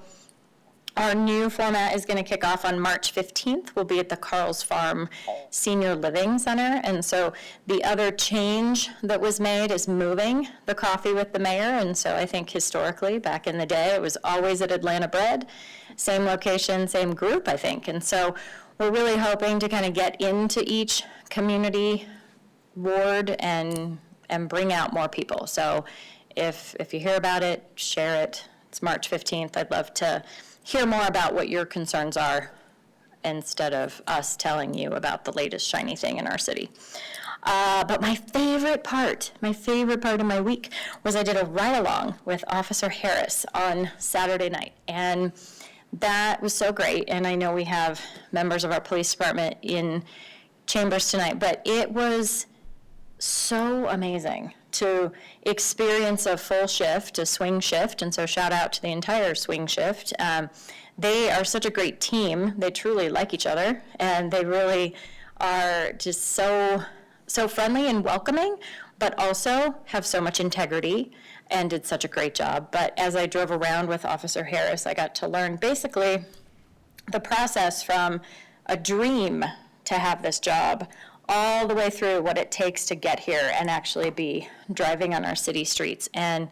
Speaker 1: our new format is going to kick off on March 15th. We'll be at the Carl's Farm Senior Living Center. And so the other change that was made is moving the Coffee with the Mayor. And so I think historically, back in the day, it was always at Atlanta Bread, same location, same group, I think. And so we're really hoping to kind of get into each community ward and bring out more people. So if you hear about it, share it. It's March 15th. I'd love to hear more about what your concerns are instead of us telling you about the latest shiny thing in our city. But my favorite part of my week was I did a ride-along with Officer Harris on Saturday night. And that was so great. And I know we have members of our police department in chambers tonight, but it was so amazing to experience a full shift, a swing shift, and so shout out to the entire swing shift. They are such a great team. They truly like each other, and they really are just so friendly and welcoming, but also have so much integrity and did such a great job. But as I drove around with Officer Harris, I got to learn basically the process from a dream to have this job all the way through what it takes to get here and actually be driving on our city streets. And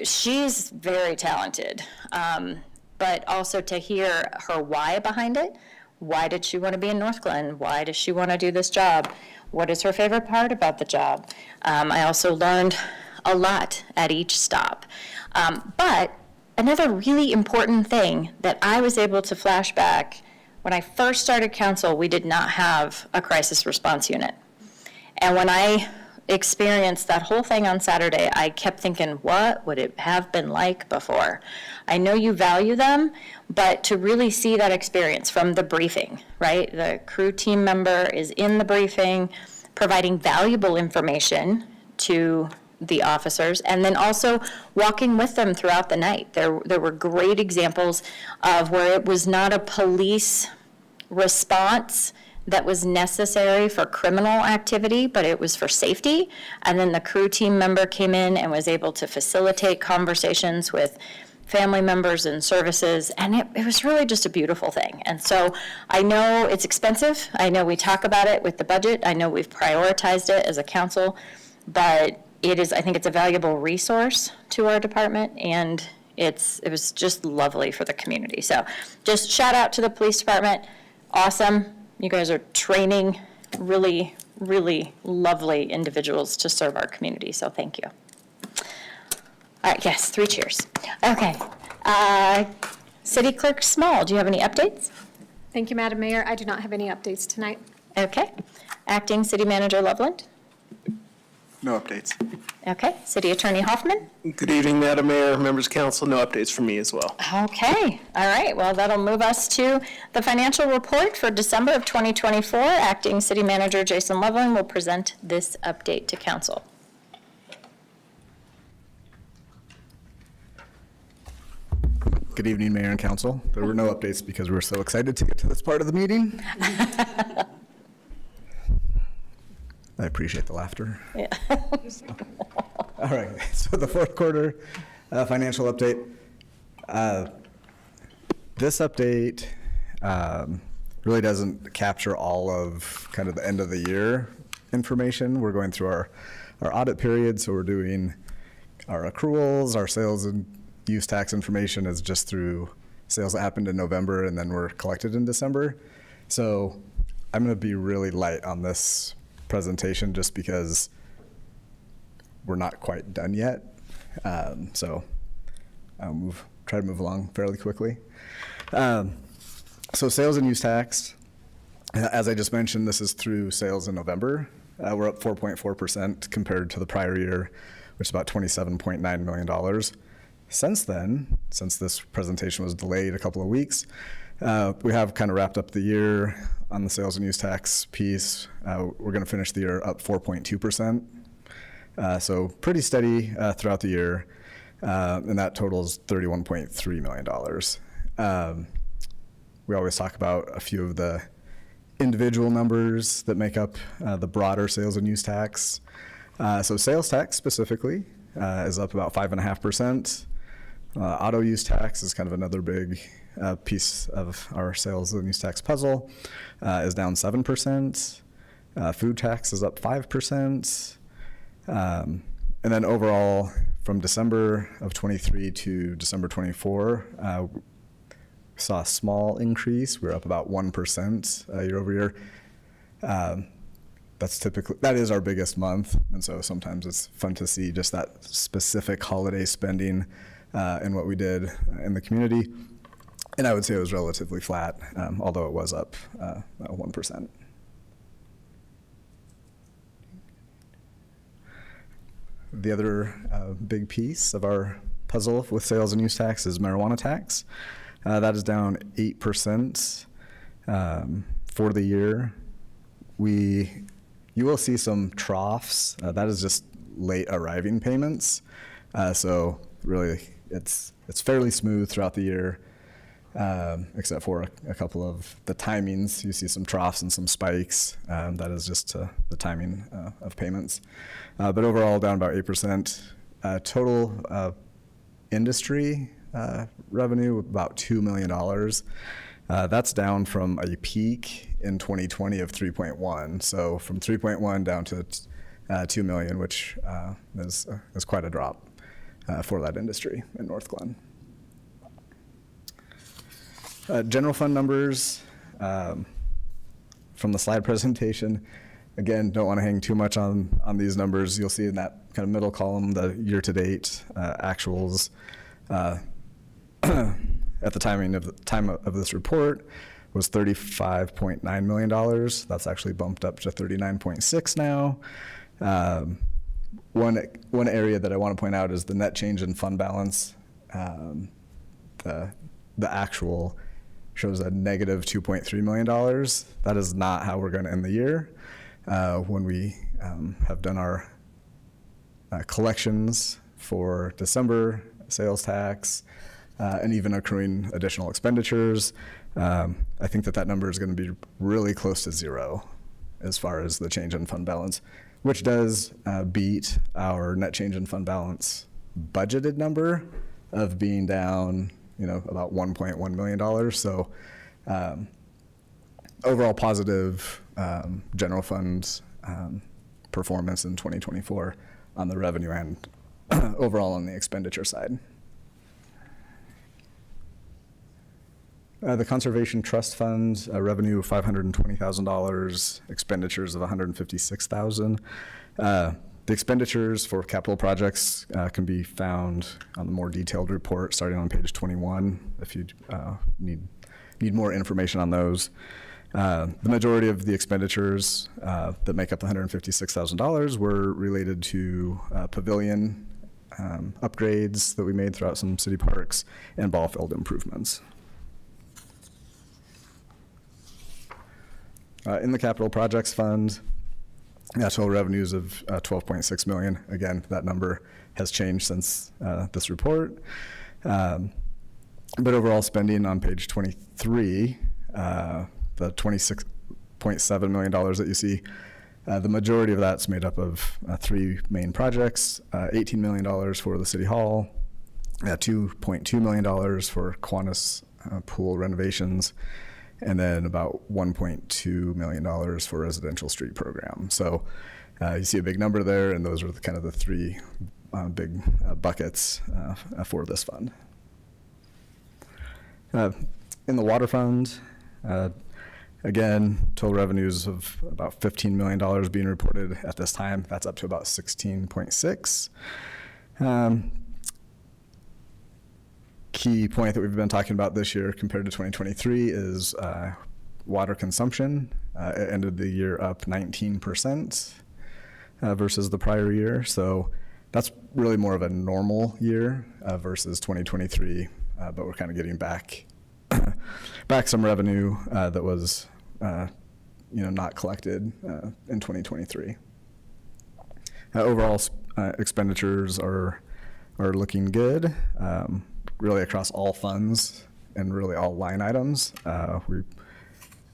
Speaker 1: she's very talented, but also to hear her why behind it. Why did she want to be in Northglenn? Why does she want to do this job? What is her favorite part about the job? I also learned a lot at each stop. But another really important thing that I was able to flash back, when I first started council, we did not have a crisis response unit. And when I experienced that whole thing on Saturday, I kept thinking, what would it have been like before? I know you value them, but to really see that experience from the briefing, right? The crew team member is in the briefing, providing valuable information to the officers, and then also walking with them throughout the night. There were great examples of where it was not a police response that was necessary for criminal activity, but it was for safety. And then the crew team member came in and was able to facilitate conversations with family members and services, and it was really just a beautiful thing. And so I know it's expensive. I know we talk about it with the budget. I know we've prioritized it as a council, but I think it's a valuable resource to our department, and it was just lovely for the community. So just shout out to the police department. Awesome. You guys are training really, really lovely individuals to serve our community, so thank you. All right, yes, 3 cheers. Okay. City Clerk Small, do you have any updates?
Speaker 2: Thank you, Madam Mayor. I do not have any updates tonight.
Speaker 1: Okay. Acting City Manager Loveland?
Speaker 16: No updates.
Speaker 1: Okay. City Attorney Hoffman?
Speaker 16: Good evening, Madam Mayor, members of council. No updates from me as well.
Speaker 1: Okay. All right. Well, that'll move us to the financial report for December of 2024. Acting City Manager Jason Loveland will present this update to council.
Speaker 17: Good evening, Mayor and Council. There were no updates because we were so excited to get to this part of the meeting. I appreciate the laughter.
Speaker 1: Yeah.
Speaker 17: All right, so the fourth quarter financial update. This update really doesn't capture all of kind of the end of the year information. We're going through our audit period, so we're doing our accruals, our sales and use tax information is just through sales that happened in November and then were collected in December. So I'm going to be really light on this presentation just because we're not quite done yet. So I'll try to move along fairly quickly. So sales and use tax, as I just mentioned, this is through sales in November. We're up 4.4% compared to the prior year, which is about $27.9 million. Since then, since this presentation was delayed a couple of weeks, we have kind of wrapped up the year on the sales and use tax piece. We're going to finish the year up 4.2%. So pretty steady throughout the year, and that totals $31.3 million. We always talk about a few of the individual numbers that make up the broader sales and use tax. So sales tax specifically is up about 5.5%. Auto use tax is kind of another big piece of our sales and use tax puzzle, is down 7%. Food tax is up 5%. And then overall, from December of 23 to December 24, we saw a small increase. We're up about 1% year over year. That is our biggest month, and so sometimes it's fun to see just that specific holiday spending and what we did in the community. And I would say it was relatively flat, although it was up 1%. The other big piece of our puzzle with sales and use tax is marijuana tax. That is down 8% for the year. You will see some troughs. That is just late arriving payments. So really, it's fairly smooth throughout the year, except for a couple of the timings. You see some troughs and some spikes. That is just the timing of payments. But overall, down about 8%. Total industry revenue, about $2 million. That's down from a peak in 2020 of 3.1. So from 3.1 down to 2 million, which is quite a drop for that industry in Northglenn. General fund numbers from the slide presentation. Again, don't want to hang too much on these numbers. You'll see in that kind of middle column the year-to-date actuals. At the time of this report was $35.9 million. That's actually bumped up to 39.6 now. One area that I want to point out is the net change in fund balance. The actual shows a negative $2.3 million. That is not how we're going to end the year. When we have done our collections for December, sales tax, and even accruing additional expenditures. I think that number is going to be really close to zero as far as the change in fund balance, which does beat our net change in fund balance budgeted number of being down, about $1.1 million. So overall positive general funds performance in 2024 on the revenue and overall on the expenditure side. The Conservation Trust Fund, revenue of $520,000, expenditures of $156,000. The expenditures for capital projects can be found on the more detailed report starting on page 21 if you need more information on those. The majority of the expenditures that make up the $156,000 were related to pavilion upgrades that we made throughout some city parks and ball field improvements. In the capital projects fund, total revenues of $12.6 million. Again, that number has changed since this report. But overall spending on page 23, the $26.7 million that you see, the majority of that's made up of three main projects, $18 million for the City Hall, $2.2 million for Kiwanis pool renovations, and then about $1.2 million for residential street program. So you see a big number there, and those are kind of the three big buckets for this fund. In the water fund, again, total revenues of about $15 million being reported at this time. That's up to about 16.6. Key point that we've been talking about this year compared to 2023 is water consumption. It ended the year up 19% versus the prior year. So that's really more of a normal year versus 2023, but we're kind of getting back some revenue that was not collected in 2023. Overall expenditures are looking good. Really across all funds and really all line items. We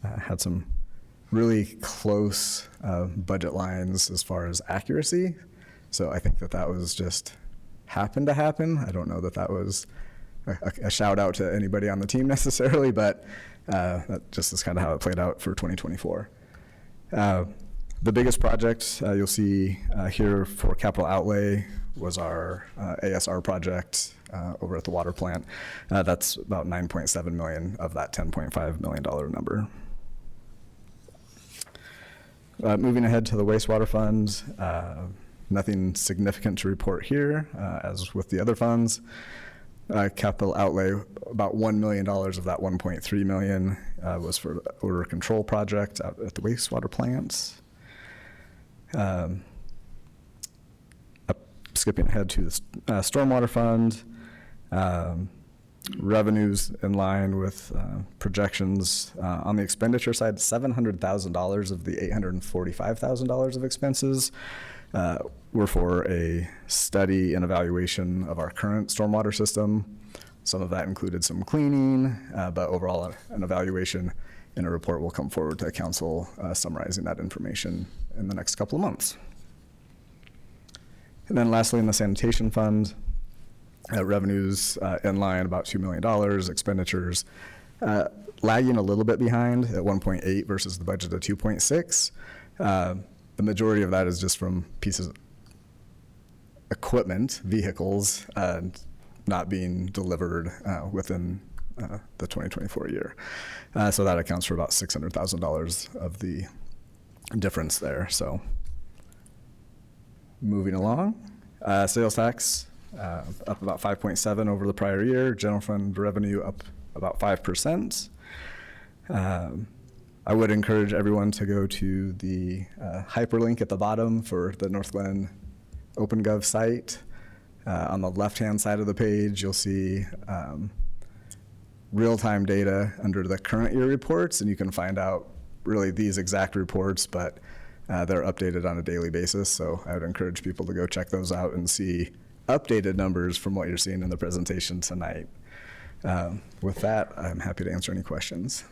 Speaker 17: had some really close budget lines as far as accuracy. So I think that was just happened to happen. I don't know that was a shout out to anybody on the team necessarily, but that just is kind of how it played out for 2024. The biggest project you'll see here for capital outlay was our ASR project over at the water plant. That's about $9.7 million of that $10.5 million number. Moving ahead to the wastewater fund, nothing significant to report here, as with the other funds. Capital outlay, about $1 million of that $1.3 million was for the odor control project out at the wastewater plants. Skipping ahead to the stormwater fund, revenues in line with projections. On the expenditure side, $700,000 of the $845,000 of expenses were for a study and evaluation of our current stormwater system. Some of that included some cleaning, but overall an evaluation, and a report will come forward to council summarizing that information in the next couple of months. And then lastly, in the sanitation fund, revenues in line, about $2 million, expenditures lagging a little bit behind at 1.8 versus the budget of 2.6. The majority of that is just from pieces of equipment, vehicles, not being delivered within the 2024 year. So that accounts for about $600,000 of the difference there. So moving along, sales tax up about 5.7 over the prior year. General fund revenue up about 5%. I would encourage everyone to go to the hyperlink at the bottom for the Northglenn OpenGov site. On the left-hand side of the page, you'll see real-time data under the current year reports, and you can find out really these exact reports, but they're updated on a daily basis. So I would encourage people to go check those out and see updated numbers from what you're seeing in the presentation tonight. With that, I'm happy to answer any questions.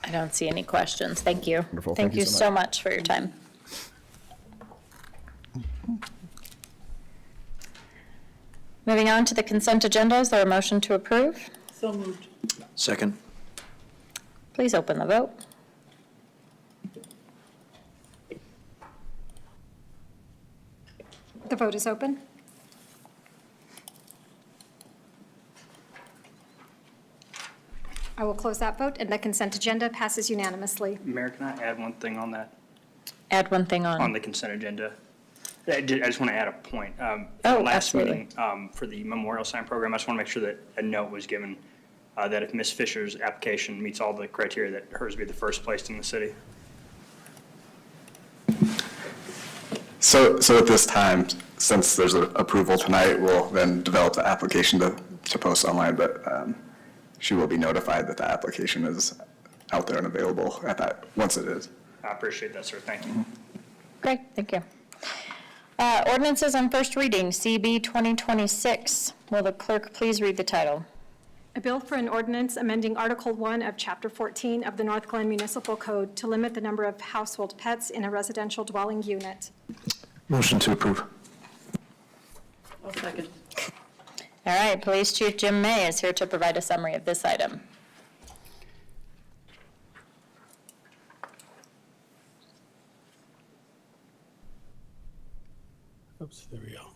Speaker 1: I don't see any questions. Thank you.
Speaker 17: Wonderful.
Speaker 1: Thank you so much for your time. Moving on to the consent agenda, is there a motion to approve?
Speaker 15: So moved.
Speaker 14: Second.
Speaker 1: Please open the vote.
Speaker 2: The vote is open. I will close that vote, and the consent agenda passes unanimously.
Speaker 13: Mayor, can I add one thing on that,
Speaker 1: Add one thing
Speaker 13: on
Speaker 1: on.
Speaker 13: the consent agenda? I just want to add a point.
Speaker 1: Oh,
Speaker 13: Last
Speaker 1: absolutely.
Speaker 13: meeting, for the memorial sign program, I just want to make sure that a note was given that if Ms. Fisher's application meets all the criteria, that hers be the first placed in the city.
Speaker 17: So at this time, since there's an approval tonight, we'll then develop the application to post online, but she will be notified that the application is out there and available at that, once it is.
Speaker 13: I appreciate that, sir. Thank you.
Speaker 1: Great, thank you. Ordinances on first reading, CB 2026. Will the clerk please read the title?
Speaker 2: A bill for an ordinance amending Article 1 of Chapter 14 of the Northglenn Municipal Code to limit the number of household pets in a residential dwelling unit.
Speaker 11: Motion to approve.
Speaker 15: I'll second.
Speaker 1: All right, Police Chief Jim May is here to provide a summary of this item.
Speaker 18: Oops, there we go.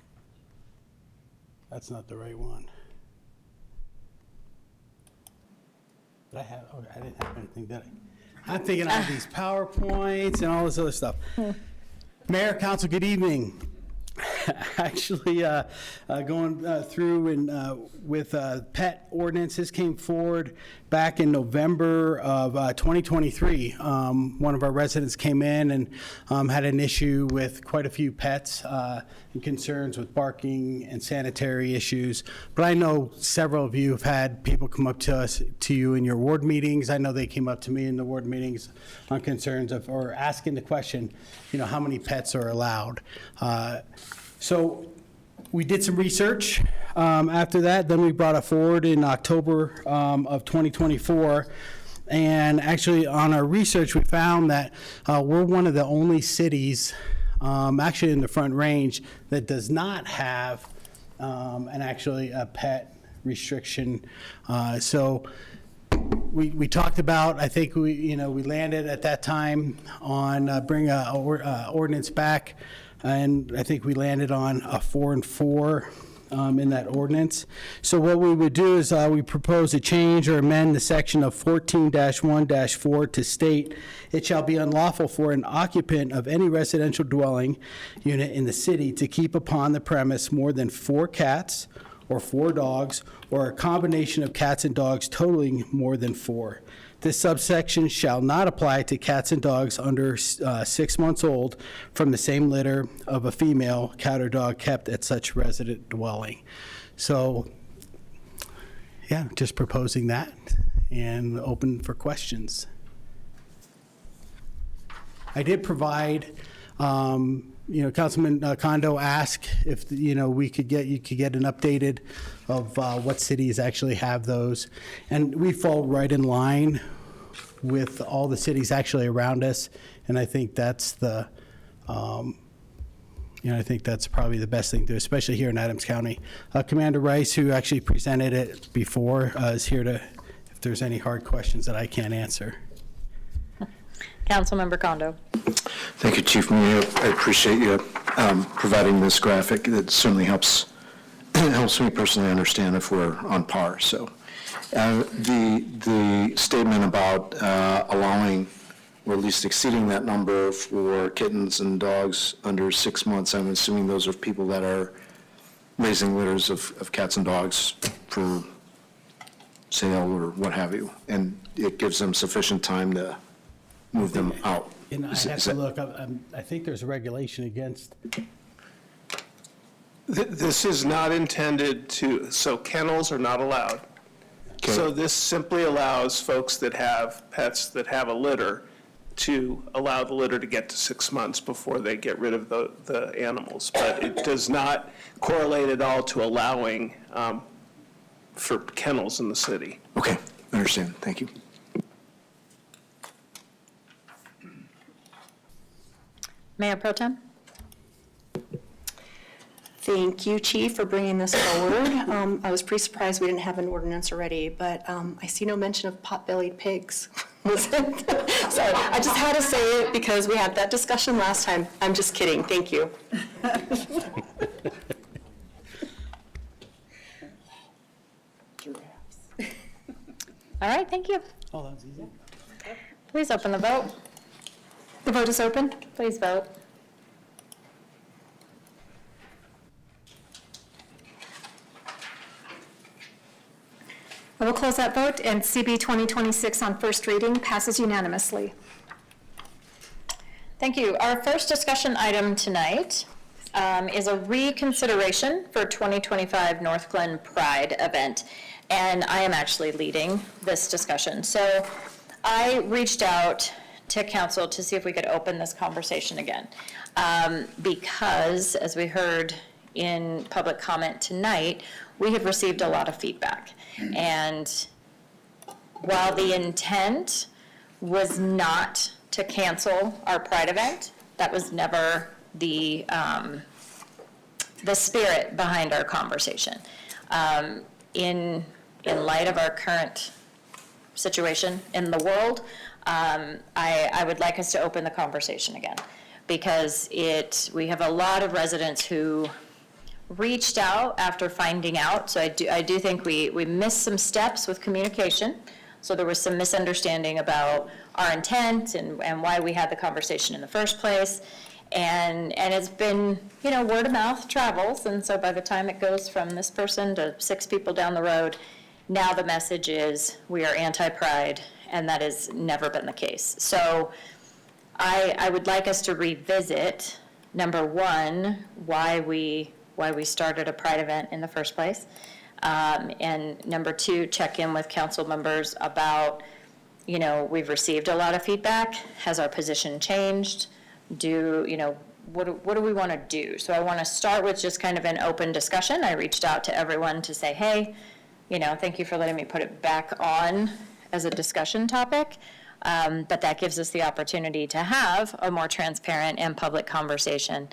Speaker 18: That's not the right one. Did I have, oh, I didn't have anything, did I? I'm thinking of these PowerPoints and all this other stuff. Mayor, council, good evening. Actually, going through and with pet ordinances came forward back in November of 2023. One of our residents came in and had an issue with quite a few pets and concerns with barking and sanitary issues. But I know several of you have had people come up to you in your ward meetings. I know they came up to me in the ward meetings on concerns of, or asking the question, how many pets are allowed. So we did some research after that. Then we brought it forward in October of 2024. And actually on our research, we found that we're one of the only cities, actually in the Front Range, that does not have a pet restriction. So we talked about, I think we landed at that time on bring a ordinance back. And I think we landed on a 4 and 4 in that ordinance. So what we would do is we propose to change or amend the section of 14-1-4 to state, it shall be unlawful for an occupant of any residential dwelling unit in the city to keep upon the premise more than 4 cats or 4 dogs or a combination of cats and dogs totaling more than 4. This subsection shall not apply to cats and dogs under 6 months old from the same litter of a female cat or dog kept at such resident dwelling. So, yeah, just proposing that and open for questions. I did provide, Councilman Kondo asked if, you could get an updated of what cities actually have those. And we fall right in line with all the cities actually around us. And I think that's I think that's probably the best thing to do, especially here in Adams County. Commander Rice, who actually presented it before, is here to, if there's any hard questions that I can't answer.
Speaker 1: Councilmember Kondo.
Speaker 3: Thank you, Chief Mayor. I appreciate you providing this graphic. It certainly helps me personally understand if we're on par. So the statement about allowing or at least exceeding that number for kittens and dogs under 6 months, I'm assuming those are people that are raising litters of cats and dogs for sale or what have you, and it gives them sufficient time to move them out.
Speaker 18: And I have to look, I think there's a regulation against.
Speaker 16: This is not intended to, so kennels are not allowed. So this simply allows folks that have pets that have a litter to allow the litter to get to 6 months before they get rid of the animals. But it does not correlate at all to allowing for kennels in the city.
Speaker 3: Okay, understand. Thank you.
Speaker 1: Mayor Pro Tem?
Speaker 12: Thank you, Chief, for bringing this forward. I was pretty surprised we didn't have an ordinance already, but I see no mention of pot-bellied pigs. So I just had to say it because we had that discussion last time. I'm just kidding. Thank you.
Speaker 1: All right, thank you.
Speaker 18: Oh, that's easy.
Speaker 1: Please open the vote.
Speaker 2: The vote is open.
Speaker 1: Please vote.
Speaker 2: I will close that vote, and CB 2026 on first reading passes unanimously.
Speaker 1: Thank you. Our first discussion item tonight is a reconsideration for 2025 Northglenn Pride event, and I am actually leading this discussion. So I reached out to council to see if we could open this conversation again, because as we heard in public comment tonight, we have received a lot of feedback. And while the intent was not to cancel our Pride event, that was never the spirit behind our conversation. In light of our current situation in the world, I would like us to open the conversation again, because we have a lot of residents who reached out after finding out. So I do think we missed some steps with communication. So there was some misunderstanding about our intent and why we had the conversation in the first place. And it's been, word of mouth travels. And so by the time it goes from this person to 6 people down the road, now the message is we are anti-Pride, and that has never been the case. So I would like us to revisit, number one, why we started a Pride event in the first place. And number two, check in with council members about, we've received a lot of feedback. Has our position changed? What do we want to do? So I want to start with just kind of an open discussion. I reached out to everyone to say, hey, thank you for letting me put it back on as a discussion topic. But that gives us the opportunity to have a more transparent and public conversation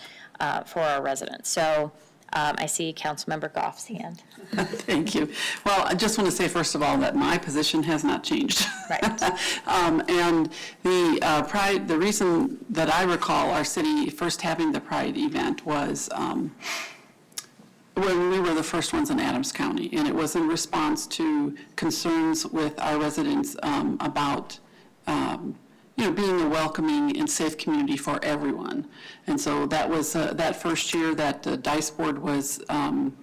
Speaker 1: for our residents. So I see Councilmember Goff's hand.
Speaker 15: Thank you. Well, I just want to say, first of all, that my position has not changed.
Speaker 1: Right.
Speaker 15: And the Pride, the reason that I recall our city first having the Pride event was when we were the first ones in Adams County, and it was in response to concerns with our residents about being a welcoming and safe community for everyone. And so that was that first year that the DICE board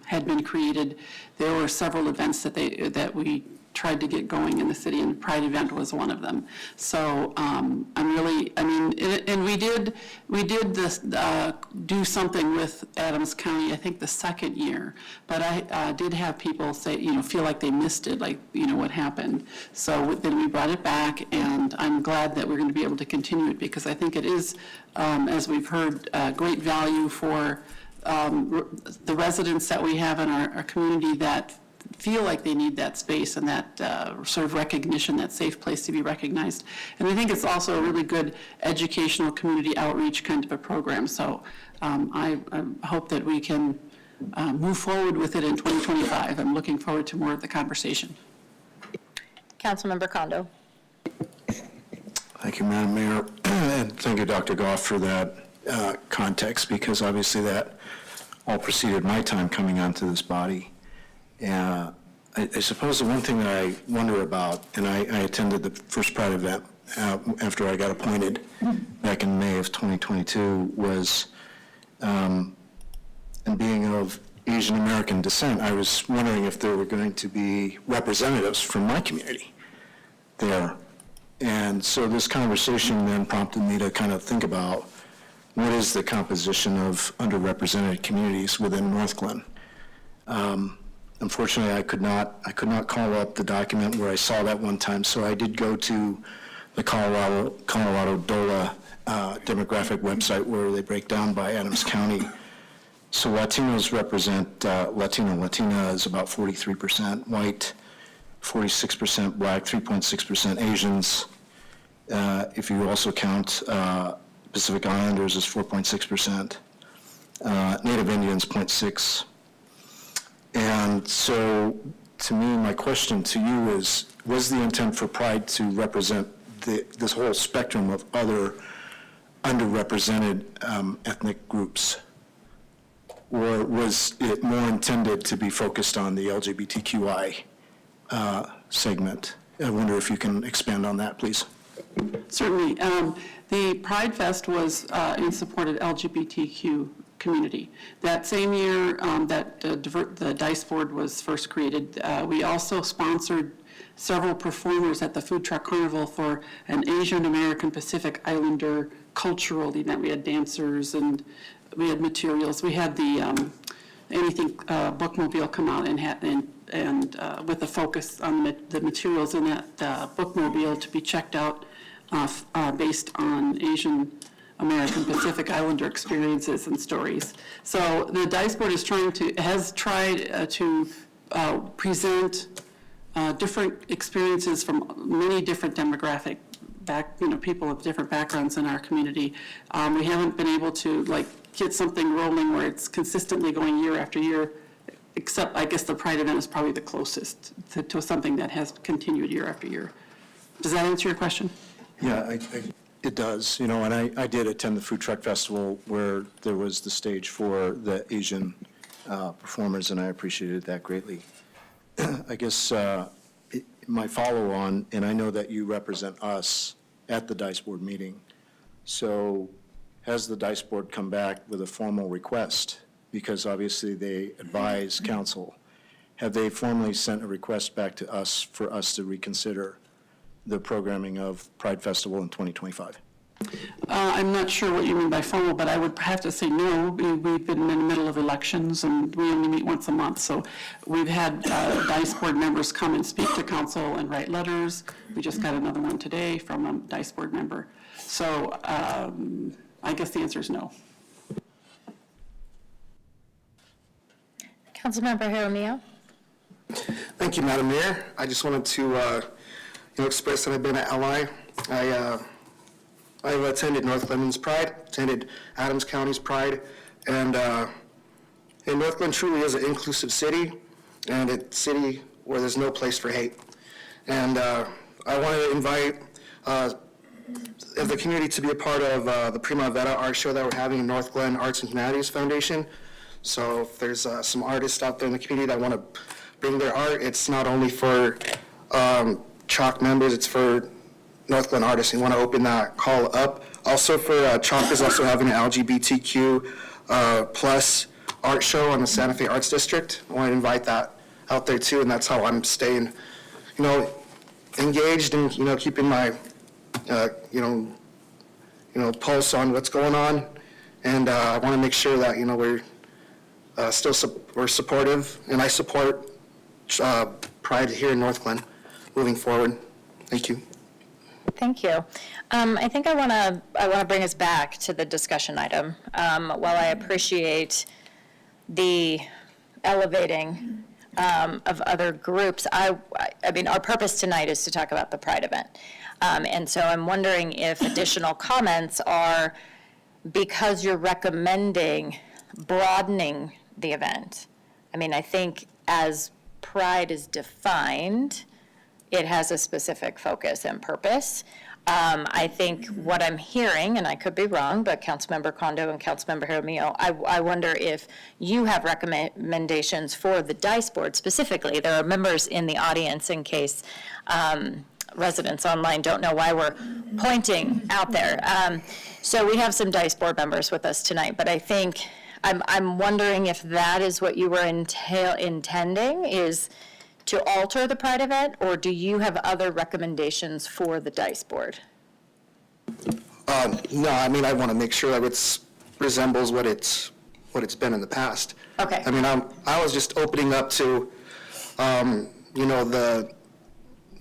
Speaker 15: had been created. There were several events that we tried to get going in the city, and the Pride event was one of them. So and we did this, do something with Adams County, I think the second year, but I did have people say, feel like they missed it, like, what happened. So then we brought it back, and I'm glad that we're going to be able to continue it, because I think it is, as we've heard, great value for the residents that we have in our community that feel like they need that space and that sort of recognition, that safe place to be recognized. And I think it's also a really good educational community outreach kind of a program. So I hope that we can move forward with it in 2025. I'm looking forward to more of the conversation.
Speaker 1: Councilmember Kondo.
Speaker 3: Thank you, Madam Mayor, and thank you, Dr. Goff, for that context, because obviously that all preceded my time coming onto this body. I suppose the one thing that I wonder about, and I attended the first Pride event after I got appointed back in May of 2022, was, and being of Asian American descent, I was wondering if there were going to be representatives from my community there. And so this conversation then prompted me to kind of think about what is the composition of underrepresented communities within Northglenn. Unfortunately, I could not call up the document where I saw that one time, so I did go to the Colorado DOLA demographic website where they break down by Adams County. So Latinos represent, Latina is about 43%, white 46%, black 3.6%, Asians. If you also count Pacific Islanders is 4.6%, Native Indians 0.6%. And so, to me, my question to you is, was the intent for Pride to represent this whole spectrum of other underrepresented ethnic groups? Or was it more intended to be focused on the LGBTQI segment? I wonder if you can expand on that, please.
Speaker 15: Certainly. The Pride Fest was in support of LGBTQ community. That same year that the Dice Board was first created, we also sponsored several performers at the Food Truck Carnival for an Asian American Pacific Islander cultural event. We had dancers and we had materials. We had the Anything bookmobile come out and with a focus on the materials in that bookmobile to be checked out based on Asian American Pacific Islander experiences and stories. So the Dice Board has tried to present different experiences from many different demographic people of different backgrounds in our community. We haven't been able to get something rolling where it's consistently going year after year, except I guess the Pride event is probably the closest to something that has continued year after year. Does that answer your question?
Speaker 3: Yeah, it does, and I did attend the Food Truck Festival where there was the stage for the Asian performers, and I appreciated that greatly. I guess my follow-on, and I know that you represent us at the Dice Board meeting, so has the Dice Board come back with a formal request? Because obviously they advise council. Have they formally sent a request back to us for us to reconsider the programming of Pride Festival in 2025?
Speaker 15: I'm not sure what you mean by formal, but I would have to say no. We've been in the middle of elections, and we only meet once a month. So we've had Dice Board members come and speak to council and write letters. We just got another one today from a Dice Board member. So I guess the answer is no.
Speaker 1: Councilmember Jaramillo.
Speaker 11: Thank you, Madam Mayor. I just wanted to express that I've been an ally. I've attended Northglenn's Pride, attended Adams County's Pride, and Northglenn truly is an inclusive city, and a city where there's no place for hate. And I wanted to invite the community to be a part of the Primavera art show that we're having in Northglenn Arts and Humanities Foundation. So if there's some artists out there in the community that want to bring their art, it's not only for Chalk members, it's for Northglenn artists. We want to open that call up. Also for Chalk is also having an LGBTQ plus art show on the Santa Fe Arts District. I want to invite that out there too, and that's how I'm staying, engaged and keeping my pulse on what's going on. And I want to make sure that we're we're supportive, and I support Pride here in Northglenn moving forward. Thank you.
Speaker 1: Thank you. I think I want to bring us back to the discussion item. While I appreciate the elevating of other groups, I mean, our purpose tonight is to talk about the Pride event. And so I'm wondering if additional comments are because you're recommending broadening the event. I mean, I think as Pride is defined, it has a specific focus and purpose. I think what I'm hearing, and I could be wrong, but Councilmember Kondo and Councilmember Jaramillo, I wonder if you have recommendations for the Dice Board specifically. There are members in the audience in case residents online don't know why we're pointing out there. So we have some Dice Board members with us tonight, but I think I'm wondering if that is what you were intending, is to alter the Pride event, or do you have other recommendations for the Dice Board?
Speaker 11: No, I mean, I want to make sure that it resembles what it's been in the past.
Speaker 1: Okay.
Speaker 11: I mean, I was just opening up to,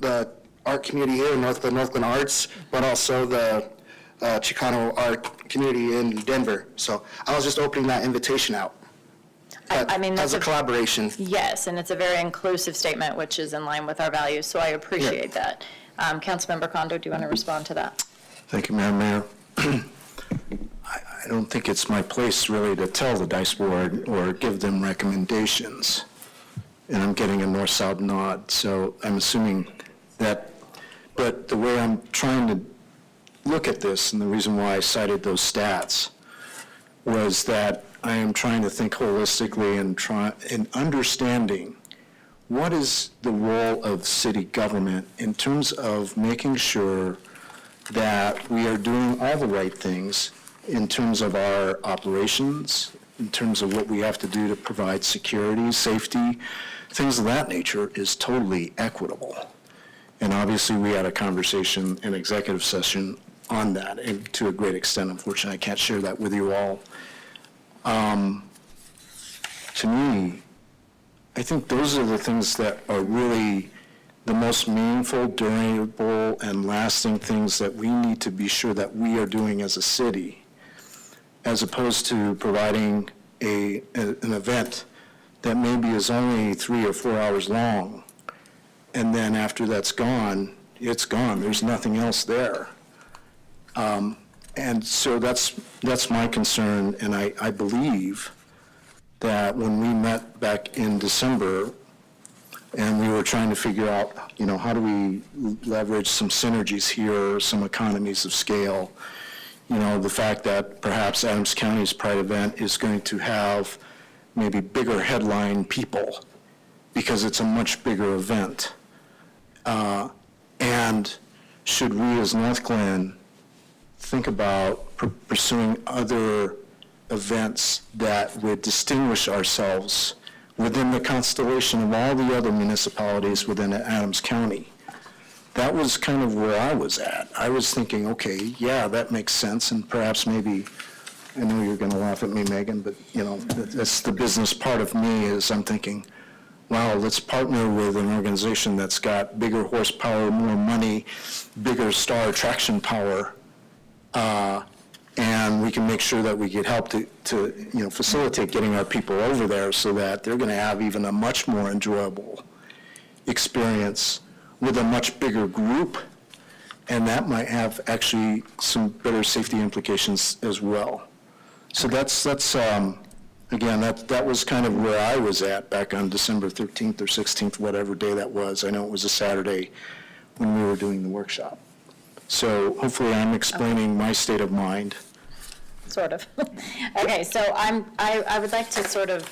Speaker 11: the art community here in Northglenn Arts, but also the Chicano art community in Denver. So I was just opening that invitation out.
Speaker 1: I mean,
Speaker 11: As
Speaker 1: that's
Speaker 11: a collaboration.
Speaker 1: Yes, and it's a very inclusive statement, which is in line with our values, so I appreciate that. Councilmember Kondo, do you want to respond to that?
Speaker 3: Thank you, Madam Mayor. I don't think it's my place really to tell the Dice Board or give them recommendations. And I'm getting a north-south nod, so I'm assuming that, but the way I'm trying to look at this, and the reason why I cited those stats, was that I am trying to think holistically and understanding what is the role of city government in terms of making sure that we are doing all the right things in terms of our operations, in terms of what we have to do to provide security, safety, things of that nature is totally equitable. And obviously, we had a conversation in executive session on that, and to a great extent, unfortunately, I can't share that with you all. To me, I think those are the things that are really the most meaningful, durable, and lasting things that we need to be sure that we are doing as a city, as opposed to providing an event that maybe is only 3 or 4 hours long, and then after that's gone, it's gone. There's nothing else there. And so that's my concern, and I believe that when we met back in December, and we were trying to figure out, how do we leverage some synergies here, some economies of scale, the fact that perhaps Adams County's Pride event is going to have maybe bigger headline people because it's a much bigger event. And should we as Northglenn think about pursuing other events that would distinguish ourselves within the constellation of all the other municipalities within Adams County? That was kind of where I was at. I was thinking, okay, yeah, that makes sense, and perhaps maybe, I know you're going to laugh at me, Megan, but, that's the business part of me is I'm thinking, wow, let's partner with an organization that's got bigger horsepower, more money, bigger star attraction power, and we can make sure that we get help to facilitate getting our people over there so that they're going to have even a much more enjoyable experience with a much bigger group, and that might have actually some better safety implications as well. So that's again, that was kind of where I was at back on December 13th or 16th, whatever day that was. I know it was a Saturday when we were doing the workshop. So hopefully I'm explaining my state of mind.
Speaker 1: Sort of. Okay, so I would like to sort of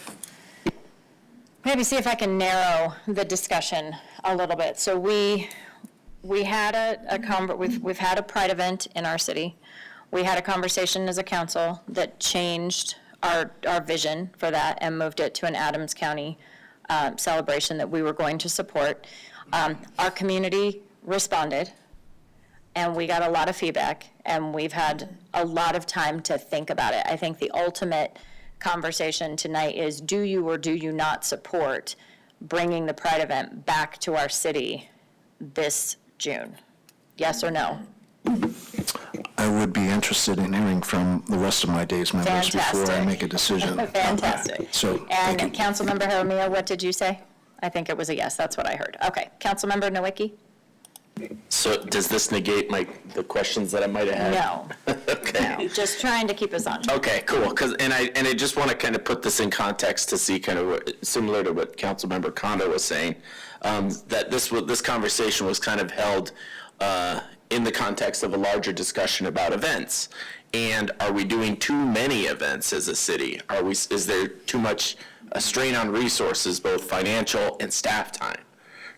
Speaker 1: maybe see if I can narrow the discussion a little bit. So we had we've had a Pride event in our city. We had a conversation as a council that changed our vision for that and moved it to an Adams County celebration that we were going to support. Our community responded, and we got a lot of feedback, and we've had a lot of time to think about it. I think the ultimate conversation tonight is, do you or do you not support bringing the Pride event back to our city this June? Yes or no?
Speaker 3: I would be interested in hearing from the rest of my day's members before I make a decision.
Speaker 1: Fantastic.
Speaker 3: So,
Speaker 1: and
Speaker 3: thank you.
Speaker 1: Councilmember Jaramillo, what did you say? I think it was a yes, that's what I heard. Okay, Councilmember Nowicki?
Speaker 14: So does this negate the questions that I might have had?
Speaker 1: No.
Speaker 14: Okay.
Speaker 1: No, just trying to keep us on.
Speaker 14: Okay, cool. And I just want to kind of put this in context to see kind of similar to what Councilmember Kondo was saying, that this conversation was kind of held in the context of a larger discussion about events. And are we doing too many events as a city? Is there too much a strain on resources, both financial and staff time?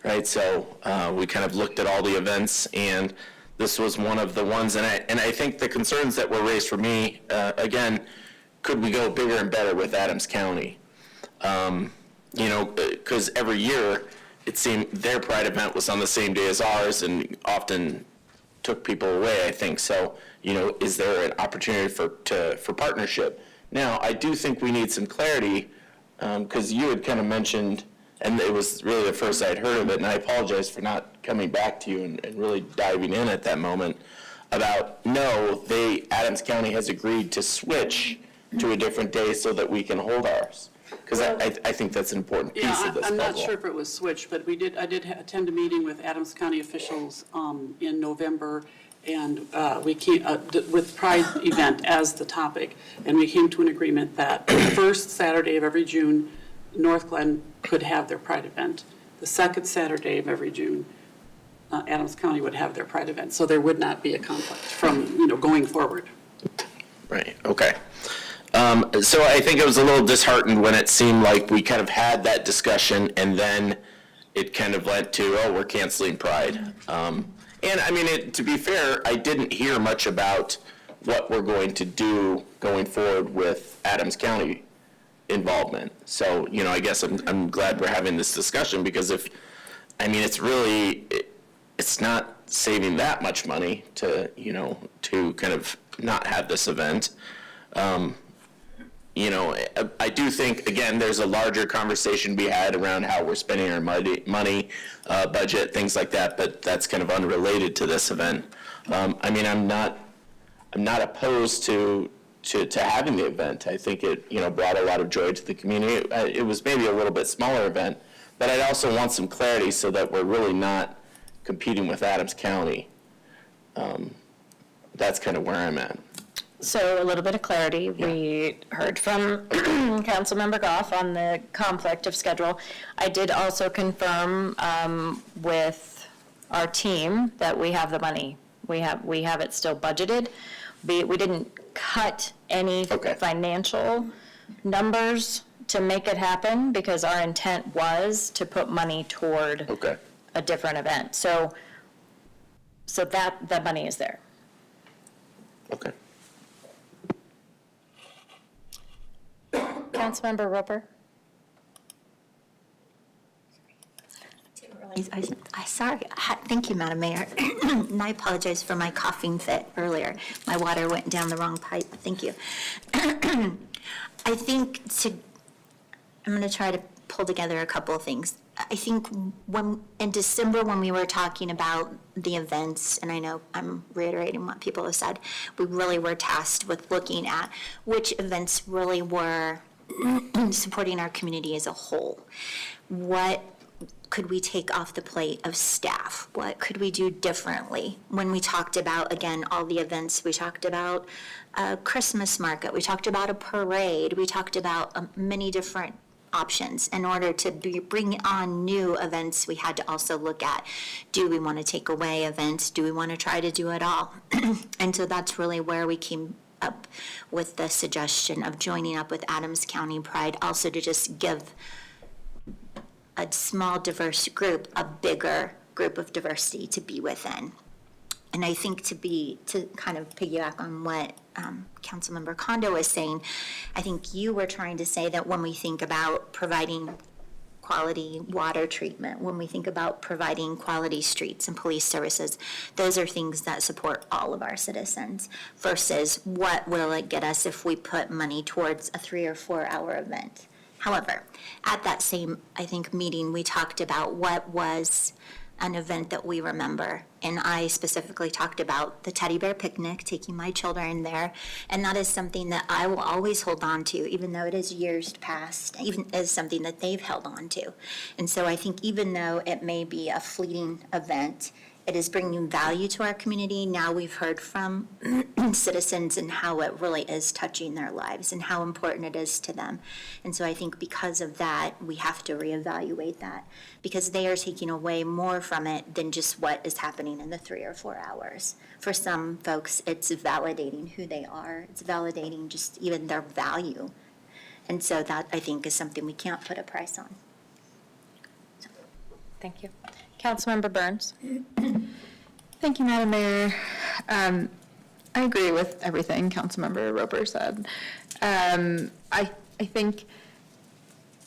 Speaker 14: Right, so we kind of looked at all the events, and this was one of the ones. And I think the concerns that were raised for me, again, could we go bigger and better with Adams County? Because every year it seemed their Pride event was on the same day as ours, and often took people away. I think so. Is there an opportunity for partnership? Now, I do think we need some clarity, because you had kind of mentioned and it was really the first I'd heard of it, and I apologize for not coming back to you and really diving in at that moment about, no, Adams County has agreed to switch to a different day so that we can hold ours. Because I think that's an important piece of this puzzle.
Speaker 15: I'm not sure if it was switched, but I did attend a meeting with Adams County officials in November, and we came, with Pride event as the topic, and we came to an agreement that the first Saturday of every June, Northglenn could have their Pride event. The second Saturday of every June, Adams County would have their Pride event, so there would not be a conflict from, going forward.
Speaker 14: Right, okay. So I think I was a little disheartened when it seemed like we kind of had that discussion and then it kind of led to, oh, we're canceling Pride. And I mean, to be fair, I didn't hear much about what we're going to do going forward with Adams County involvement. So, I guess I'm glad we're having this discussion because it's not saving that much money to kind of not have this event. I do think, again, there's a larger conversation we had around how we're spending our money, budget, things like that, but that's kind of unrelated to this event. I'm not opposed to having the event. I think it, brought a lot of joy to the community. It was maybe a little bit smaller event, but I'd also want some clarity so that we're really not competing with Adams County. That's kind of where I'm at.
Speaker 1: So a little bit of clarity. We heard from Councilmember Goff on the conflict of schedule. I did also confirm with our team that we have the money. We have it still budgeted. We didn't cut any financial numbers to make it happen because our intent was to put money toward a different event. So that money is there.
Speaker 14: Okay.
Speaker 1: Councilmember Roper?
Speaker 4: Sorry. Thank you, Madam Mayor. And I apologize for my coughing fit earlier. My water went down the wrong pipe. Thank you. I think I'm going to try to pull together a couple of things. I think in December when we were talking about the events, and I know I'm reiterating what people have said, we really were tasked with looking at which events really were supporting our community as a whole. What could we take off the plate of staff? What could we do differently? When we talked about, again, all the events, we talked about a Christmas market, we talked about a parade, we talked about many different options. In order to bring on new events, we had to also look at, do we want to take away events? Do we want to try to do it all? And so that's really where we came up with the suggestion of joining up with Adams County Pride, also to just give a small diverse group a bigger group of diversity to be within. And I think to kind of piggyback on what Councilmember Kondo was saying, I think you were trying to say that when we think about providing quality water treatment, when we think about providing quality streets and police services, those are things that support all of our citizens versus what will it get us if we put money towards a 3 or 4 hour event. However, at that same, I think, meeting, we talked about what was an event that we remember. And I specifically talked about the teddy bear picnic, taking my children there. And that is something that I will always hold on to, even though it is years past, even as something that they've held on to. And so I think even though it may be a fleeting event, it is bringing value to our community. Now we've heard from citizens and how it really is touching their lives and how important it is to them. And so I think because of that, we have to reevaluate that because they are taking away more from it than just what is happening in the 3 or 4 hours. For some folks, it's validating who they are. It's validating just even their value. And so that, I think, is something we can't put a price on.
Speaker 1: Thank you. Councilmember Burns?
Speaker 10: Thank you, Madam Mayor. I agree with everything Councilmember Roper said. I think,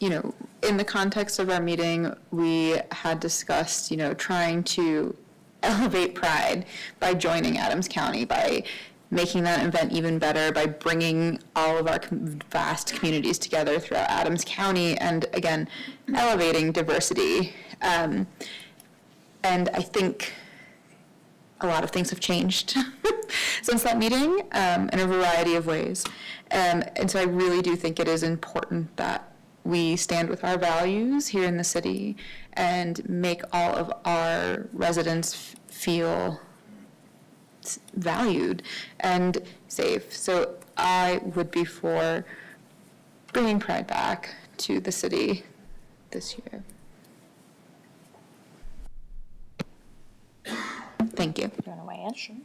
Speaker 10: in the context of our meeting, we had discussed, trying to elevate Pride by joining Adams County, by making that event even better by bringing all of our vast communities together throughout Adams County and, again, elevating diversity. And I think a lot of things have changed since that meeting in a variety of ways. And so I really do think it is important that we stand with our values here in the city and make all of our residents feel valued and safe. So I would be for bringing Pride back to the city this year. Thank you.
Speaker 1: Do you want to weigh in? Sure.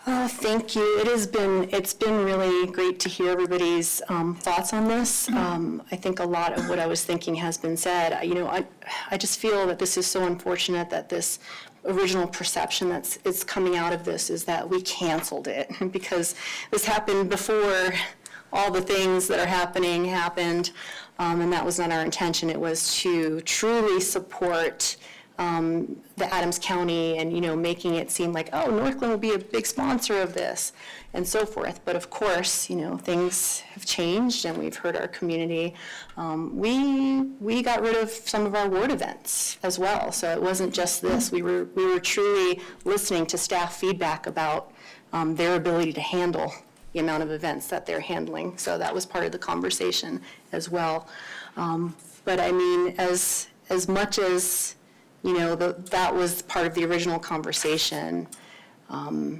Speaker 12: Thank you. It's been really great to hear everybody's thoughts on this. I think a lot of what I was thinking has been said. I just feel that this is so unfortunate that this original perception it's coming out of this is that we canceled it because this happened before all the things that are happening happened, and that was not our intention. It was to truly support the Adams County and, making it seem like, oh, Northglenn will be a big sponsor of this and so forth. But of course, things have changed and we've hurt our community. We got rid of some of our ward events as well. So it wasn't just this. We were truly listening to staff feedback about their ability to handle the amount of events that they're handling. So that was part of the conversation as well. But I mean, as much as that was part of the original conversation. I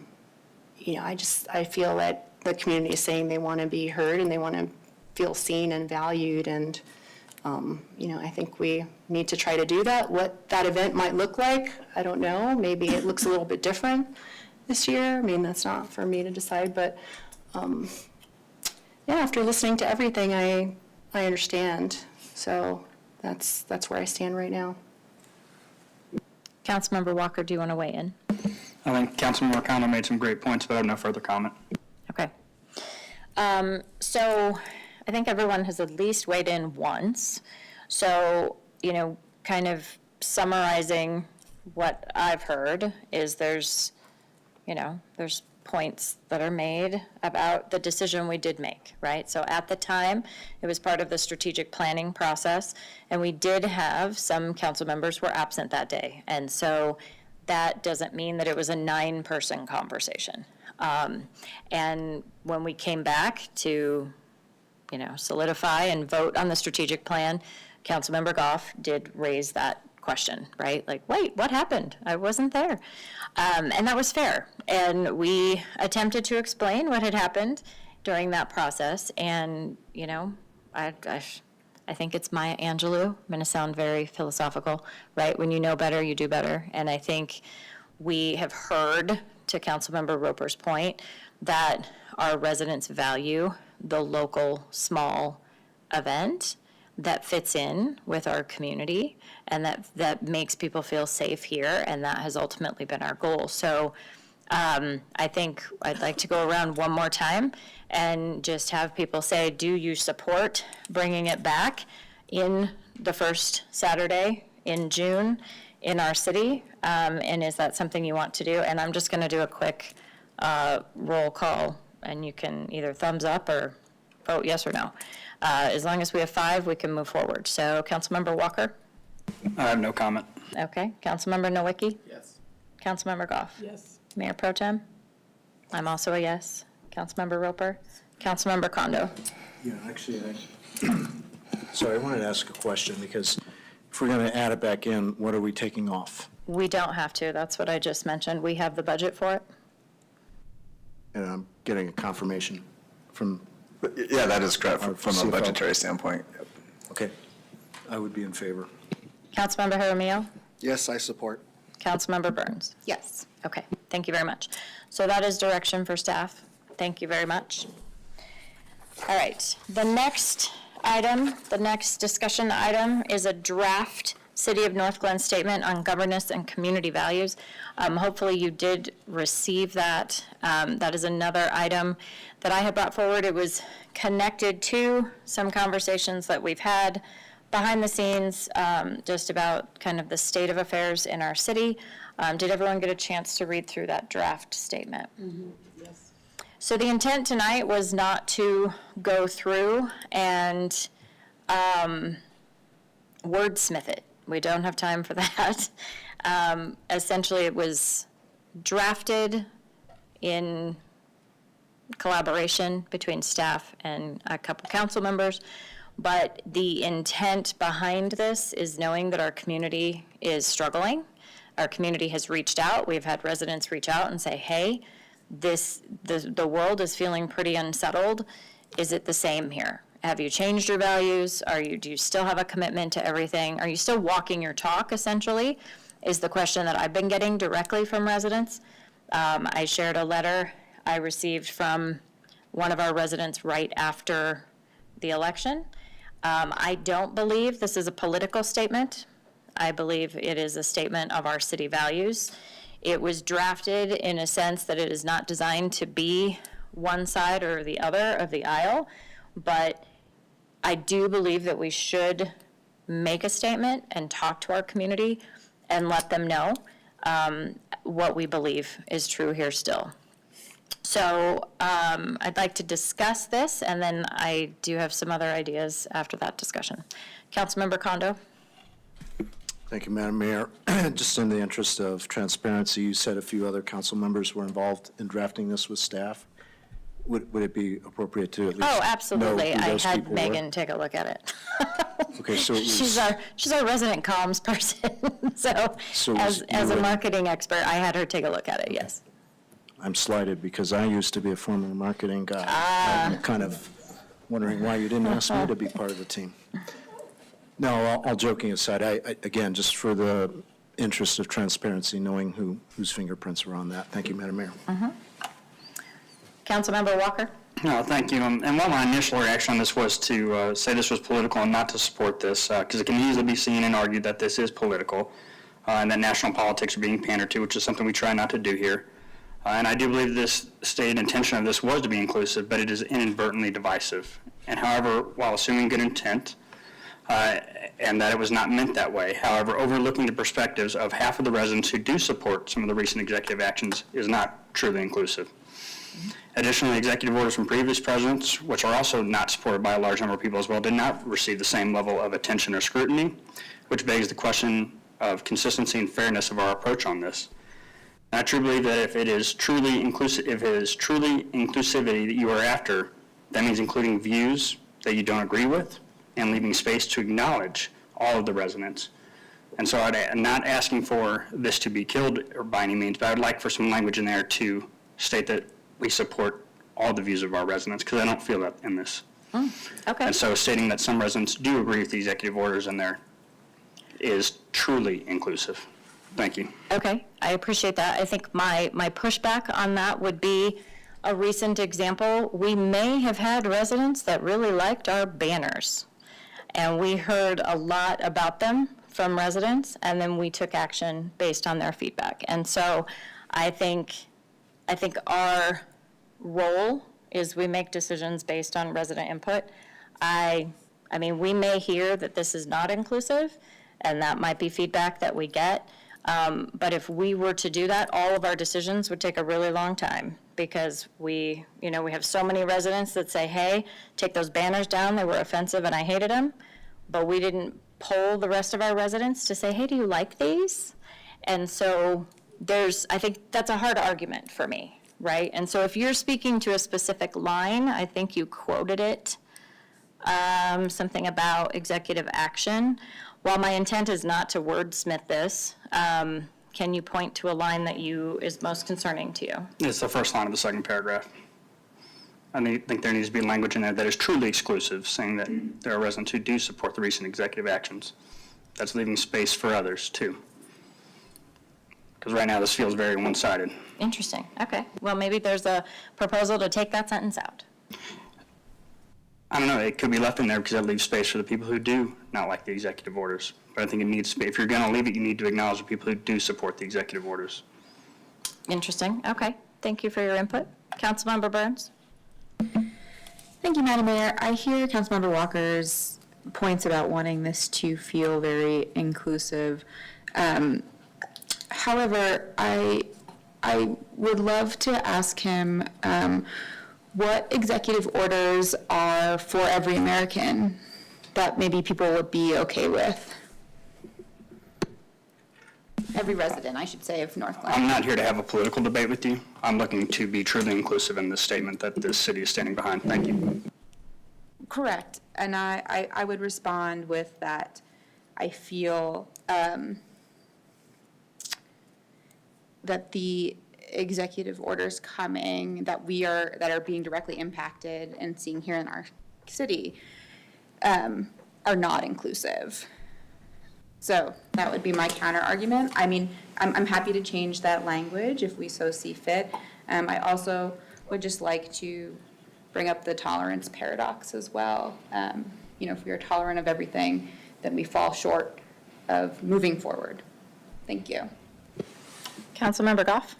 Speaker 12: feel that the community is saying they want to be heard and they want to feel seen and valued, and I think we need to try to do that. What that event might look like, I don't know. Maybe it looks a little bit different this year. I mean, that's not for me to decide, but after listening to everything, I understand. So that's where I stand right now.
Speaker 1: Councilmember Walker, do you want to weigh in?
Speaker 13: I think Councilmember O'Connell made some great points, but I have no further comment.
Speaker 1: Okay. So I think everyone has at least weighed in once. So, kind of summarizing what I've heard is there's points that are made about the decision we did make, right? So at the time, it was part of the strategic planning process, and we did have some council members were absent that day. And so that doesn't mean that it was a 9-person conversation. And when we came back to, solidify and vote on the strategic plan, Councilmember Goff did raise that question, right? Like, wait, what happened? I wasn't there. And that was fair. And we attempted to explain what had happened during that process. And, I think it's Maya Angelou. I'm going to sound very philosophical, right? When you know better, you do better. And I think we have heard, to Councilmember Roper's point, that our residents value the local small event that fits in with our community and that makes people feel safe here, and that has ultimately been our goal. So I think I'd like to go around one more time and just have people say, do you support bringing it back in the first Saturday in June in our city? And is that something you want to do? And I'm just going to do a quick roll call, and you can either thumbs up or vote yes or no. As long as we have 5, we can move forward. So Councilmember Walker?
Speaker 13: I have no comment.
Speaker 1: Okay. Councilmember Nowicki?
Speaker 16: Yes.
Speaker 1: Councilmember Goff?
Speaker 15: Yes.
Speaker 1: Mayor Pro Tem? I'm also a yes. Councilmember Roper? Councilmember Kondo?
Speaker 3: Yeah, actually, sorry, I wanted to ask a question, because if we're going to add it back in, what are we taking off?
Speaker 1: We don't have to. That's what I just mentioned. We have the budget for it.
Speaker 3: And I'm getting a confirmation from,
Speaker 17: Yeah, that is correct from a
Speaker 3: CFO.
Speaker 17: budgetary standpoint.
Speaker 3: okay, I would be in favor.
Speaker 1: Councilmember Jaramillo?
Speaker 11: Yes, I support.
Speaker 1: Councilmember Burns? Yes. Okay, thank you very much. So that is direction for staff. Thank you very much. All right, the next item, the next discussion item is a draft City of Northglenn Statement on Governance and Community Values. Hopefully you did receive that. That is another item that I had brought forward. It was connected to some conversations that we've had behind the scenes, just about kind of the state of affairs in our city. Did everyone get a chance to read through that draft statement?
Speaker 15: Yes.
Speaker 1: So the intent tonight was not to go through and wordsmith it. We don't have time for that. Essentially, it was drafted in collaboration between staff and a couple council members. But the intent behind this is knowing that our community is struggling. Our community has reached out. We've had residents reach out and say, hey, the world is feeling pretty unsettled. Is it the same here? Have you changed your values? Do you still have a commitment to everything? Are you still walking your talk, essentially, is the question that I've been getting directly from residents. I shared a letter I received from one of our residents right after the election. I don't believe this is a political statement. I believe it is a statement of our city values. It was drafted in a sense that it is not designed to be one side or the other of the aisle, but I do believe that we should make a statement and talk to our community and let them know what we believe is true here still. So I'd like to discuss this, and then I do have some other ideas after that discussion. Councilmember Kondo.
Speaker 3: Thank you, Madam Mayor. Just in the interest of transparency, you said a few other council members were involved in drafting this with staff. Would it be appropriate to at least
Speaker 1: Oh,
Speaker 3: know
Speaker 1: absolutely.
Speaker 3: who
Speaker 1: I
Speaker 3: those
Speaker 1: had
Speaker 3: people were?
Speaker 1: Megan take a look at it.
Speaker 3: Okay, so it was,
Speaker 1: She's our resident comms person. So
Speaker 3: was
Speaker 1: as
Speaker 3: you
Speaker 1: a
Speaker 3: and-
Speaker 1: marketing expert, I had her take a look at it, yes.
Speaker 3: I'm slighted because I used to be a former marketing guy. I'm kind of wondering why you didn't ask me to be part of the team. No, all joking aside, I again, just for the interest of transparency, knowing whose fingerprints were on that. Thank you, Madam Mayor.
Speaker 1: Councilmember Walker.
Speaker 13: No, thank you. And while my initial reaction on this was to say this was political and not to support this, because it can easily be seen and argued that this is political and that national politics are being pandered to, which is something we try not to do here. And I do believe this stated intention of this was to be inclusive, but it is inadvertently divisive. And however, while assuming good intent, and that it was not meant that way, however, overlooking the perspectives of half of the residents who do support some of the recent executive actions is not truly inclusive. Additionally, executive orders from previous presidents, which are also not supported by a large number of people as well, did not receive the same level of attention or scrutiny, which begs the question of consistency and fairness of our approach on this. And I truly believe that if it is truly inclusive, if it is truly inclusivity that you are after, that means including views that you don't agree with and leaving space to acknowledge all of the residents. And so I'm not asking for this to be killed or by any means, but I would like for some language in there to state that we support all the views of our residents, because I don't feel that in this.
Speaker 1: Okay.
Speaker 13: And so stating that some residents do agree with the executive orders in there is truly inclusive. Thank you.
Speaker 1: Okay, I appreciate that. I think my pushback on that would be a recent example. We may have had residents that really liked our banners, and we heard a lot about them from residents, and then we took action based on their feedback. And so I think our role is we make decisions based on resident input. I mean, we may hear that this is not inclusive, and that might be feedback that we get. But if we were to do that, all of our decisions would take a really long time, because we have so many residents that say, hey, take those banners down, they were offensive and I hated them. But we didn't poll the rest of our residents to say, hey, do you like these? And so I think that's a hard argument for me, right? And so if you're speaking to a specific line, I think you quoted it, something about executive action. While my intent is not to wordsmith this, can you point to a line that is most concerning to you?
Speaker 13: It's the first line of the second paragraph. I think there needs to be language in there that is truly exclusive, saying that there are residents who do support the recent executive actions. That's leaving space for others, too. Because right now, this feels very one-sided.
Speaker 1: Interesting, okay. Well, maybe there's a proposal to take that sentence out.
Speaker 13: I don't know, it could be left in there because that leaves space for the people who do not like the executive orders. But I think it needs to be, if you're going to leave it, you need to acknowledge the people who do support the executive orders.
Speaker 1: Interesting, okay. Thank you for your input. Councilmember Burns?
Speaker 10: Thank you, Madam Mayor. I hear Councilmember Walker's points about wanting this to feel very inclusive. However, I would love to ask him what executive orders are for every American that maybe people would be okay with. Every resident, I should say, of Northglenn.
Speaker 13: I'm not here to have a political debate with you. I'm looking to be truly inclusive in this statement that this city is standing behind. Thank you.
Speaker 10: Correct. And I would respond with that I feel that the executive orders coming that are being directly impacted and seeing here in our city are not inclusive. So that would be my counter argument. I mean, I'm happy to change that language if we so see fit. I also would just like to bring up the tolerance paradox as well. If we are tolerant of everything, then we fall short of moving forward. Thank you.
Speaker 1: Councilmember Goff?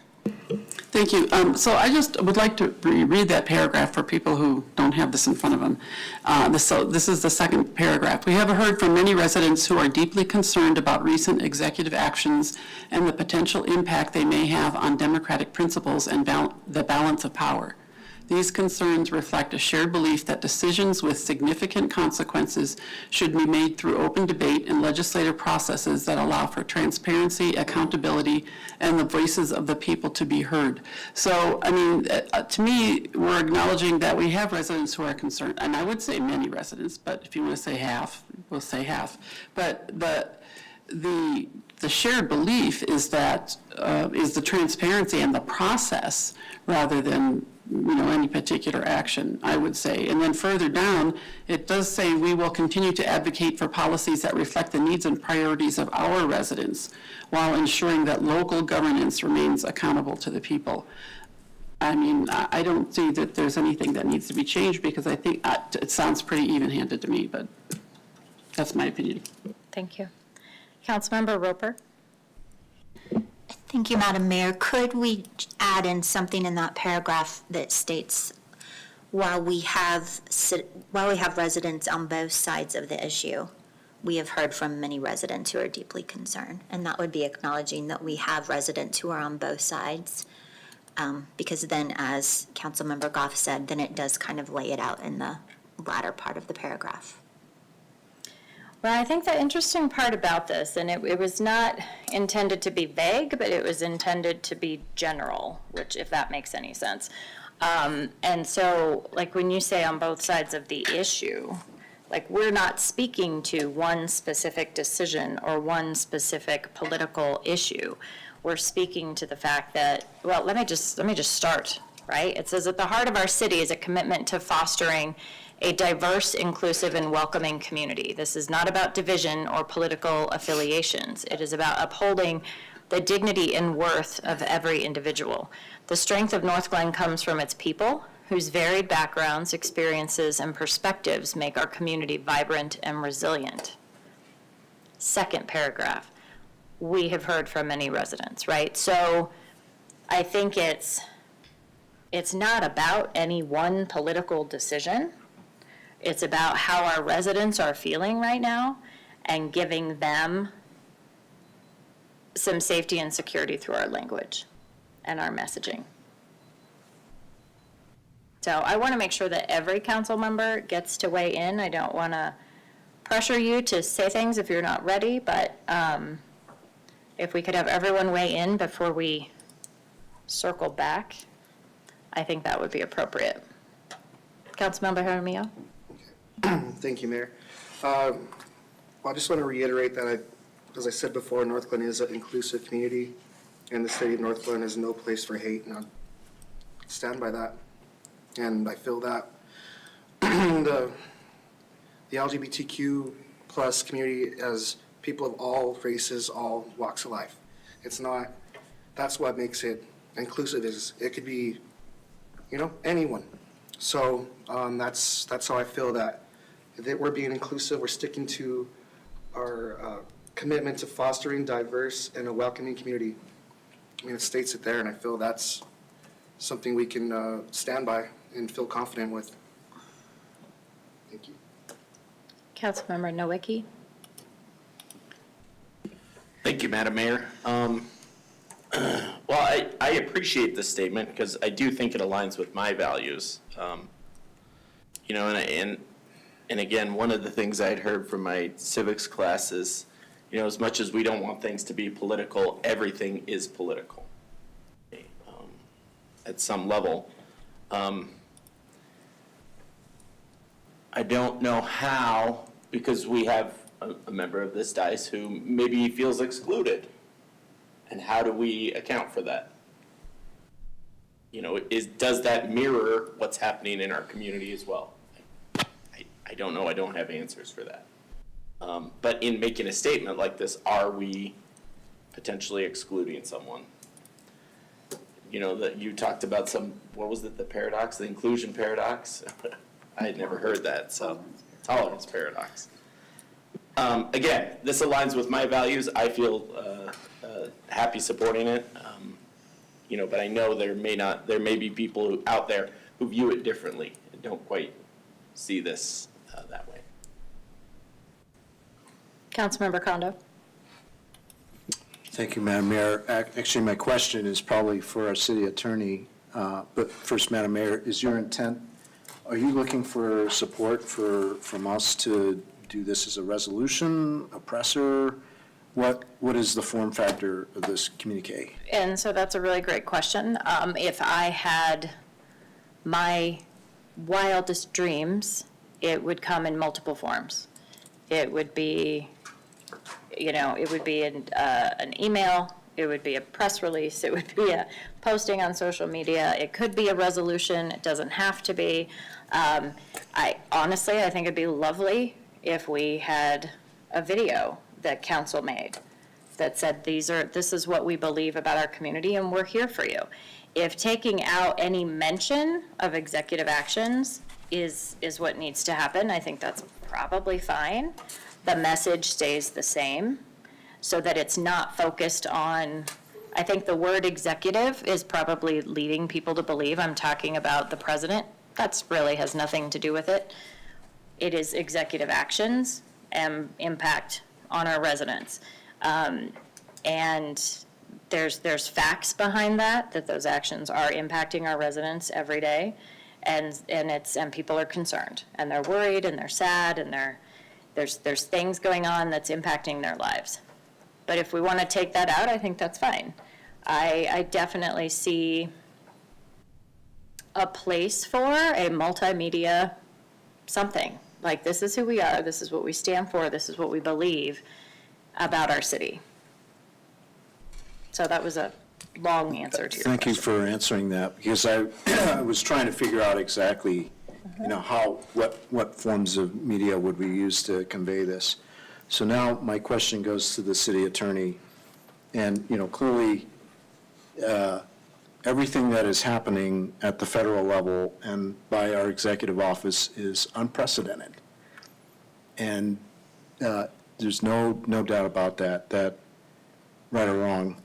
Speaker 15: Thank you. So I just would like to reread that paragraph for people who don't have this in front of them. This is the second paragraph. We have heard from many residents who are deeply concerned about recent executive actions and the potential impact they may have on democratic principles and the balance of power. These concerns reflect a shared belief that decisions with significant consequences should be made through open debate and legislative processes that allow for transparency, accountability, and the voices of the people to be heard. So, I mean, to me, we're acknowledging that we have residents who are concerned, and I would say many residents, but if you want to say half, we'll say half. But the shared belief is that is the transparency and the process rather than any particular action, I would say. And then further down, it does say we will continue to advocate for policies that reflect the needs and priorities of our residents while ensuring that local governance remains accountable to the people. I mean, I don't see that there's anything that needs to be changed because I think it sounds pretty even-handed to me, but that's my opinion.
Speaker 1: Thank you. Councilmember Roper?
Speaker 4: Thank you, Madam Mayor. Could we add in something in that paragraph that states, while we have residents on both sides of the issue, we have heard from many residents who are deeply concerned, and that would be acknowledging that we have residents who are on both sides, because then, as Councilmember Goff said, then it does kind of lay it out in the latter part of the paragraph.
Speaker 1: Well, I think the interesting part about this, and it was not intended to be vague, but it was intended to be general, which, if that makes any sense. And so, like, when you say on both sides of the issue, like, we're not speaking to one specific decision or one specific political issue. We're speaking to the fact that, well, let me just start, right? It says, at the heart of our city is a commitment to fostering a diverse, inclusive, and welcoming community. This is not about division or political affiliations. It is about upholding the dignity and worth of every individual. The strength of Northglenn comes from its people, whose varied backgrounds, experiences, and perspectives make our community vibrant and resilient. Second paragraph, we have heard from many residents, right? So I think it's not about any one political decision. It's about how our residents are feeling right now and giving them some safety and security through our language and our messaging. So I want to make sure that every council member gets to weigh in. I don't want to pressure you to say things if you're not ready, but if we could have everyone weigh in before we circle back, I think that would be appropriate. Councilmember Jaramillo?
Speaker 11: Thank you, Mayor. I just want to reiterate that, as I said before, Northglenn is an inclusive community, and the city of Northglenn is no place for hate, and I stand by that. And I feel that the LGBTQ plus community as people of all races, all walks of life. It's not, that's what makes it inclusive, is it could be, anyone. So that's how I feel that we're being inclusive, we're sticking to our commitment to fostering diverse and a welcoming community. I mean, it states it there, and I feel that's something we can stand by and feel confident with. Thank you.
Speaker 1: Councilmember Nowicki?
Speaker 14: Thank you, Madam Mayor. Well, I appreciate this statement because I do think it aligns with my values. You know, and again, one of the things I'd heard from my civics class is, you know, as much as we don't want things to be political, everything is political at some level. I don't know how, because we have a member of this dais who maybe feels excluded. And how do we account for that? You know, does that mirror what's happening in our community as well? I don't know. I don't have answers for that. But in making a statement like this, are we potentially excluding someone? You know, that you talked about what was it, the paradox, the inclusion paradox? I had never heard that, so tolerance paradox. Again, this aligns with my values. I feel happy supporting it. You know, but I know there may be people out there who view it differently and don't quite see this that way.
Speaker 1: Councilmember Kondo.
Speaker 3: Thank you, Madam Mayor. Actually, my question is probably for our city attorney, but first, Madam Mayor, is your intent, are you looking for support from us to do this as a resolution, a presser? What is the form factor of this communique?
Speaker 1: And so that's a really great question. If I had my wildest dreams, it would come in multiple forms. It would be, you know, it would be an email, it would be a press release, it would be a posting on social media, it could be a resolution, it doesn't have to be. I think it'd be lovely if we had a video that council made that said, this is what we believe about our community and we're here for you. If taking out any mention of executive actions is what needs to happen, I think that's probably fine. The message stays the same so that it's not focused on, I think the word executive is probably leading people to believe I'm talking about the president. That's really has nothing to do with it. It is executive actions and impact on our residents. And there's facts behind that those actions are impacting our residents every day. And people are concerned and they're worried and they're sad and there's things going on that's impacting their lives. But if we want to take that out, I think that's fine. I definitely see a place for a multimedia something. Like, this is who we are, this is what we stand for, this is what we believe about our city. So that was a long answer to your question.
Speaker 3: Thank you for answering that, because I was trying to figure out exactly, you know, what forms of media would we use to convey this. So now my question goes to the city attorney, and, you know, clearly everything that is happening at the federal level and by our executive office is unprecedented. And there's no doubt about that right or wrong,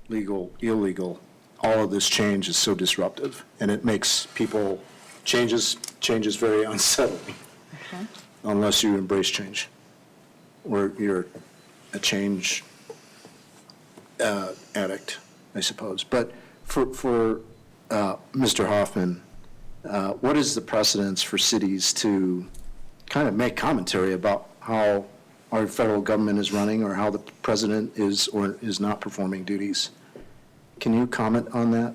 Speaker 3: legal, illegal, all of this change is so disruptive, and it makes people, change is very unsettling, unless you embrace change, or you're a change addict, I suppose. But for Mr. Hoffman, what is the precedence for cities to kind of make commentary about how our federal government is running or how the president is or is not performing duties? Can you comment on that?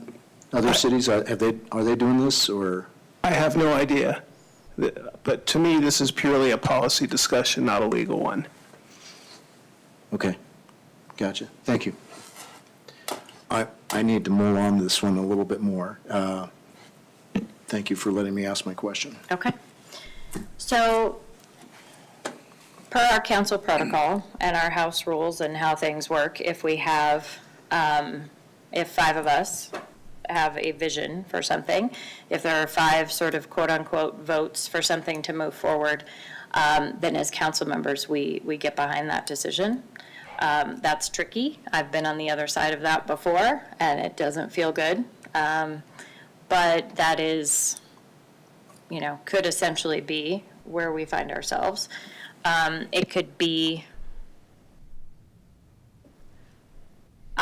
Speaker 3: Other cities, are they doing this, or?
Speaker 16: I have no idea. But to me, this is purely a policy discussion, not a legal one.
Speaker 3: Okay, gotcha. Thank you. I need to mull on this one a little bit more. Thank you for letting me ask my question.
Speaker 1: Okay. So, per our council protocol and our house rules and how things work, if we have, if 5 of us have a vision for something, if there are 5 sort of quote-unquote votes for something to move forward, then as council members, we get behind that decision. That's tricky. I've been on the other side of that before, and it doesn't feel good. But that is, you know, could essentially be where we find ourselves. It could be,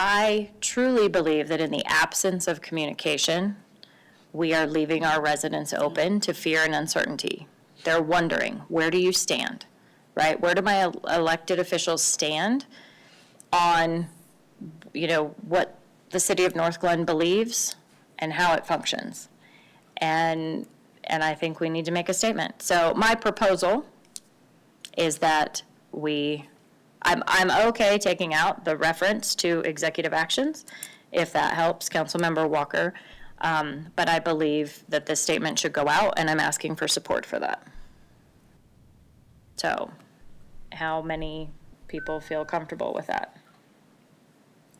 Speaker 1: I truly believe that in the absence of communication, we are leaving our residents open to fear and uncertainty. They're wondering, where do you stand, right? Where do my elected officials stand on, what the city of Northglenn believes and how it functions? And I think we need to make a statement. So my proposal is that I'm okay taking out the reference to executive actions, if that helps, Councilmember Walker. But I believe that this statement should go out, and I'm asking for support for that. So, how many people feel comfortable with that?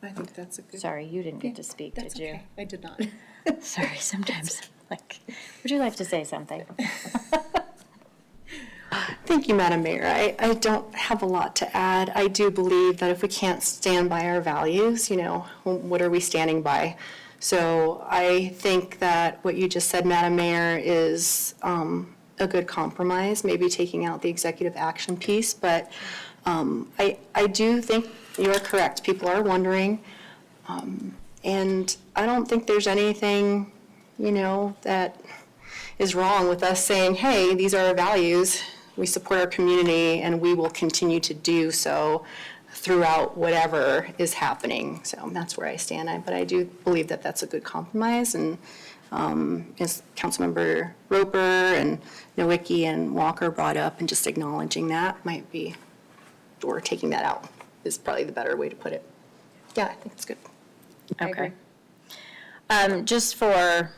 Speaker 10: I think that's a good.
Speaker 1: Sorry, you didn't get to speak, did you?
Speaker 10: Okay. I did not.
Speaker 1: Sorry, sometimes, would you like to say something?
Speaker 12: Thank you, Madam Mayor. I don't have a lot to add. I do believe that if we can't stand by our values, what are we standing by? So I think that what you just said, Madam Mayor, is a good compromise, maybe taking out the executive action piece. But I do think you are correct. People are wondering. And I don't think there's anything, that is wrong with us saying, hey, these are our values. We support our community, and we will continue to do so throughout whatever is happening. So that's where I stand. But I do believe that that's a good compromise. And as Councilmember Roper and Nowicki and Walker brought up, and just acknowledging that might be, or taking that out is probably the better way to put it. Yeah, I think it's good.
Speaker 1: Okay. Just for,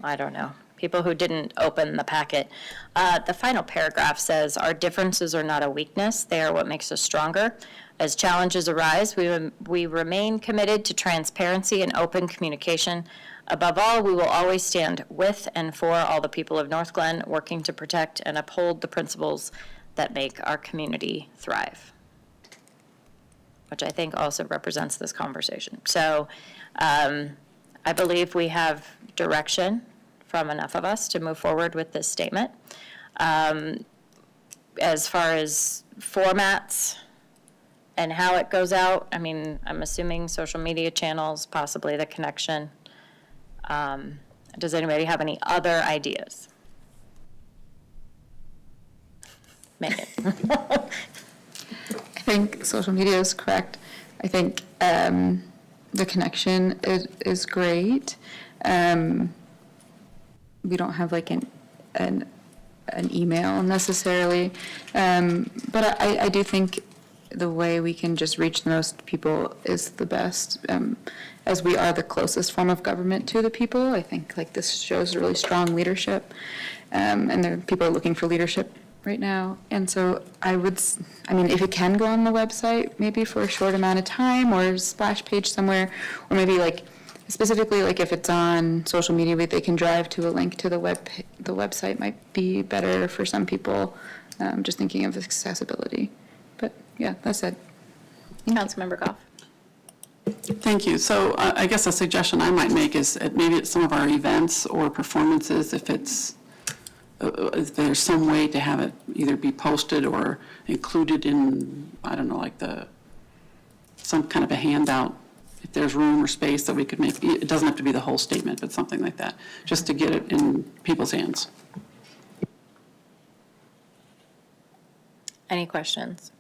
Speaker 1: I don't know, people who didn't open the packet, the final paragraph says, "Our differences are not a weakness, they are what makes us stronger. As challenges arise, we remain committed to transparency and open communication. Above all, we will always stand with and for all the people of Northglenn, working to protect and uphold the principles that make our community thrive," which I think also represents this conversation. So I believe we have direction from enough of us to move forward with this statement. As far as formats and how it goes out, I'm assuming social media channels, possibly the connection. Does anybody have any other ideas? Megan.
Speaker 10: I think social media is correct. I think the connection is great. We don't have like an email necessarily, but I do think the way we can just reach the most people is the best, as we are the closest form of government to the people. I think like this shows really strong leadership, and people are looking for leadership right now. And so if it can go on the website, maybe for a short amount of time, or a splash page somewhere, or maybe like specifically like if it's on social media, they can drive to a link to the website might be better for some people, just thinking of accessibility. But yeah, that's it.
Speaker 1: Councilmember Goff.
Speaker 15: Thank you. So I guess a suggestion I might make is maybe at some of our events or performances, if there's some way to have it either be posted or included in, I don't know, like some kind of a handout, if there's room or space that we could make, it doesn't have to be the whole statement, but something like that, just to get it in people's hands.
Speaker 1: Any questions?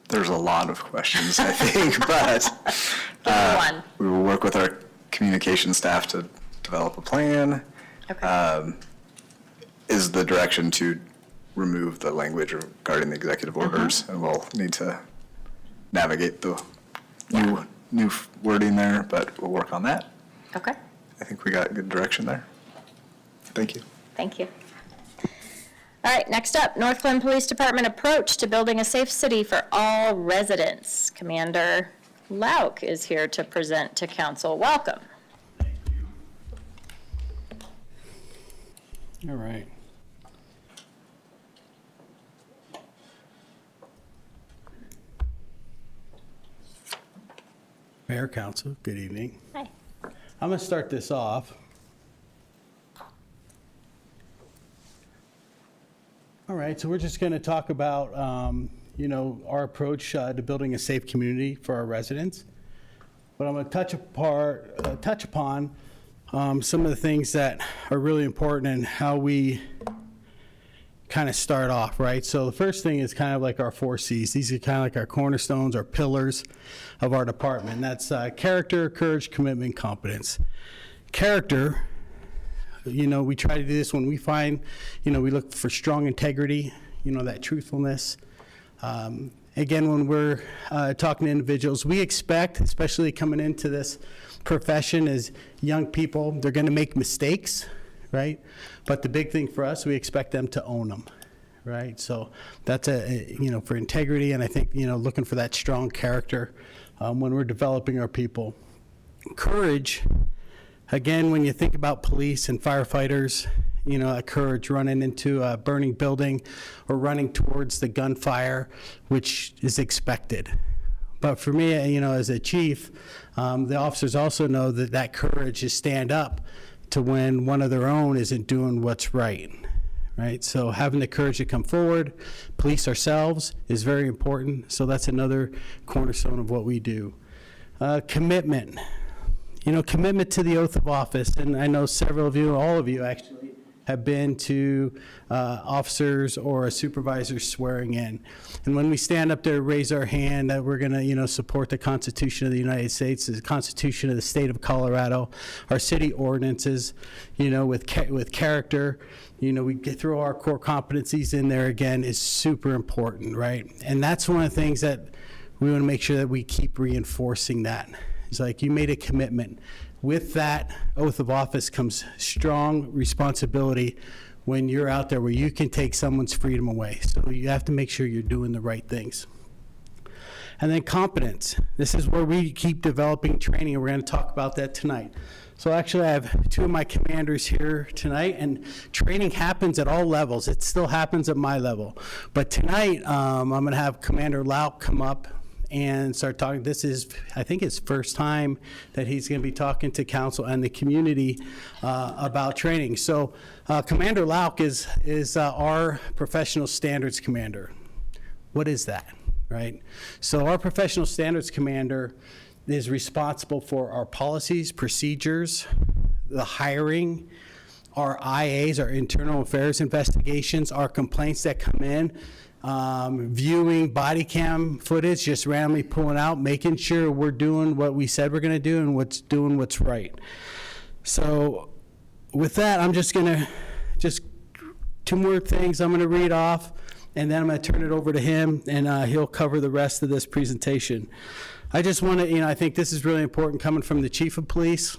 Speaker 17: There's a lot of questions, I think, but
Speaker 1: One.
Speaker 17: we will work with our communication staff to develop a plan.
Speaker 1: Okay.
Speaker 17: Is the direction to remove the language regarding the executive orders, and we'll need to navigate the new wording there, but we'll work on that.
Speaker 1: Okay.
Speaker 17: I think we got good direction there. Thank you.
Speaker 1: Thank you. All right, next up, Northglenn Police Department approach to building a safe city for all residents. Commander Lauk is here to present to council. Welcome.
Speaker 18: All right. Mayor, Council, good evening.
Speaker 1: Hi.
Speaker 18: I'm going to start this off. All right, so we're just going to talk about, our approach to building a safe community for our residents. But I'm going to touch upon some of the things that are really important and how we kind of start off, right? So the first thing is kind of like our 4 C's. These are kind of like our cornerstones, our pillars of our department. That's character, courage, commitment, competence. Character, we try to do this when we find, we look for strong integrity, that truthfulness. Again, when we're talking to individuals, we expect, especially coming into this profession as young people, they're going to make mistakes, right? But the big thing for us, we expect them to own them, right? So that's for integrity, and I think, looking for that strong character when we're developing our people. Courage, again, when you think about police and firefighters, courage, running into a burning building or running towards the gunfire, which is expected. But for me, as a chief, the officers also know that courage is stand up to when one of their own isn't doing what's right, right? So having the courage to come forward, police ourselves, is very important. So that's another cornerstone of what we do. Commitment. Commitment to the oath of office, and I know several of you, all of you actually, have been to officers or a supervisor swearing in. And when we stand up there, raise our hand that we're gonna, support the Constitution of the United States, the Constitution of the State of Colorado, our city ordinances, with character, we get through our core competencies in there again is super important, right? And that's one of the things that we wanna make sure that we keep reinforcing that. It's like you made a commitment. With that oath of office comes strong responsibility when you're out there where you can take someone's freedom away. So you have to make sure you're doing the right things. And then competence. This is where we keep developing training, and we're going to talk about that tonight. So actually I have 2 of my commanders here tonight, and training happens at all levels. It still happens at my level. But tonight I'm going to have Commander Lauk come up and start talking. This is, I think, his first time that he's going to be talking to council and the community about training. So Commander Lauk is our professional standards commander. What is that, right? So our professional standards commander is responsible for our policies, procedures, the hiring, our IAs, our internal affairs investigations, our complaints that come in, viewing body cam footage, just randomly pulling out, making sure we're doing what we said we're going to do and what's right. So with that, I'm just going to, 2 more things I'm going to read off, and then I'm going to turn it over to him, and he'll cover the rest of this presentation. I just want to, I think this is really important coming from the Chief of Police.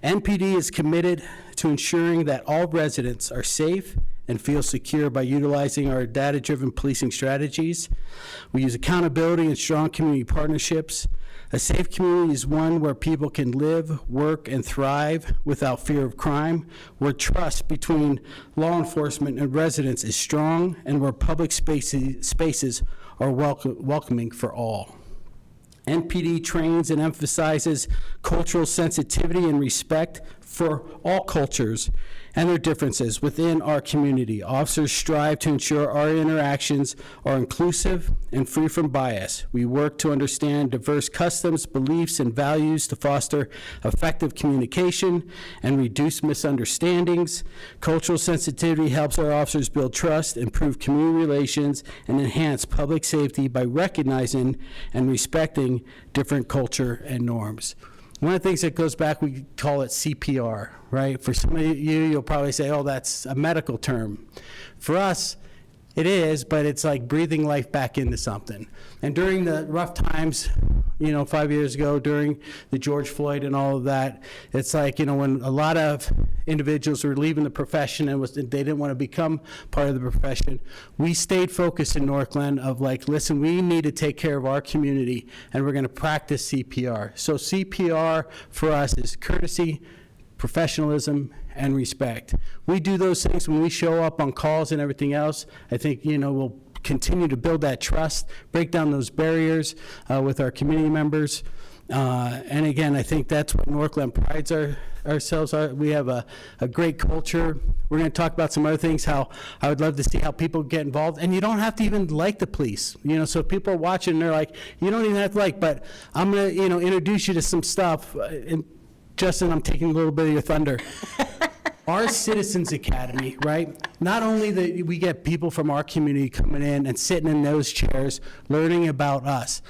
Speaker 18: NPD is committed to ensuring that all residents are safe and feel secure by utilizing our data-driven policing strategies. We use accountability and strong community partnerships. A safe community is one where people can live, work, and thrive without fear of crime, where trust between law enforcement and residents is strong, and where public spaces are welcoming for all. NPD trains and emphasizes cultural sensitivity and respect for all cultures and their differences within our community. Officers strive to ensure our interactions are inclusive and free from bias. We work to understand diverse customs, beliefs, and values to foster effective communication and reduce misunderstandings. Cultural sensitivity helps our officers build trust, improve community relations, and enhance public safety by recognizing and respecting different culture and norms. One of the things that goes back, we call it CPR, right? For some of you, you'll probably say, oh, that's a medical term. For us, it is, but it's like breathing life back into something. And during the rough times, 5 years ago, during the George Floyd and all of that, it's like, when a lot of individuals were leaving the profession and they didn't want to become part of the profession, we stayed focused in Northglenn of like, listen, we need to take care of our community, and we're going to practice CPR. So CPR for us is courtesy, professionalism, and respect. We do those things when we show up on calls and everything else. I think, we'll continue to build that trust, break down those barriers with our community members. And again, I think that's what Northglenn prides ourselves are. We have a great culture. We're going to talk about some other things, how I would love to see how people get involved. And you don't have to even like the police. So if people are watching and they're like, you don't even have to like, but I'm going to, introduce you to some stuff. And Justin, I'm taking a little bit of your thunder. Our Citizens Academy, right? Not only that we get people from our community coming in and sitting in those chairs, learning about us,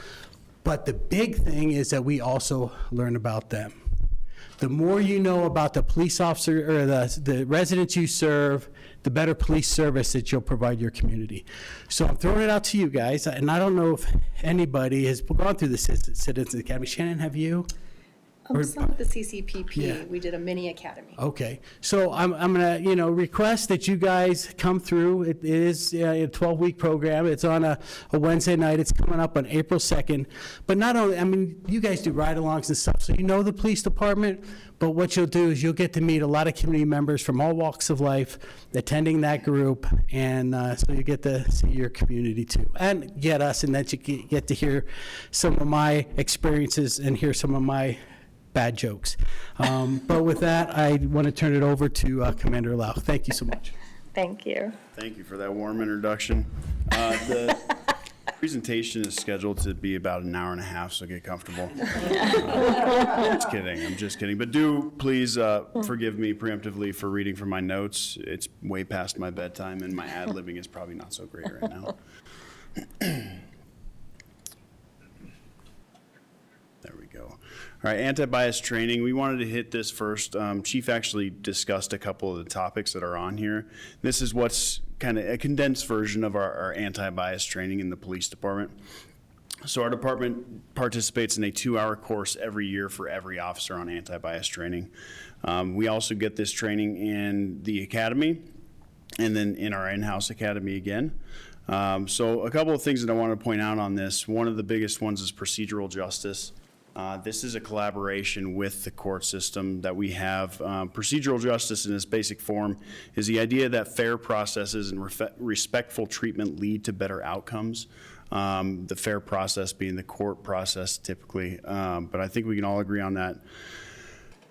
Speaker 18: but the big thing is that we also learn about them. The more you know about the police officer or the residents you serve, the better police service that you'll provide your community. So I'm throwing it out to you guys, and I don't know if anybody has gone through the Citizens Academy. Shannon, have you?
Speaker 12: Some of the CCPP,
Speaker 18: Yeah.
Speaker 12: we did a mini academy.
Speaker 18: Okay, so I'm gonna, request that you guys come through. It is a 12-week program. It's on a Wednesday night. It's coming up on April 2nd. But not only, you guys do ride-alongs and stuff, so you know the police department, but what you'll do is you'll get to meet a lot of community members from all walks of life attending that group, and so you get to see your community too. And get us, and then you get to hear some of my experiences and hear some of my bad jokes. But with that, I want to turn it over to Commander Lau. Thank you so much.
Speaker 1: Thank you.
Speaker 19: Thank you for that warm introduction. The presentation is scheduled to be about an hour and a half, so get comfortable. Just kidding, I'm just kidding. But do please forgive me preemptively for reading from my notes. It's way past my bedtime, and my ad-libbing is probably not so great right now. There we go. All right, anti-bias training. We wanted to hit this first. Chief actually discussed a couple of the topics that are on here. This is what's kind of a condensed version of our anti-bias training in the police department. So our department participates in a 2-hour course every year for every officer on anti-bias training. We also get this training in the academy and then in our in-house academy again. So a couple of things that I want to point out on this. One of the biggest ones is procedural justice. This is a collaboration with the court system that we have. Procedural justice in its basic form is the idea that fair processes and respectful treatment lead to better outcomes. The fair process being the court process typically, but I think we can all agree on that.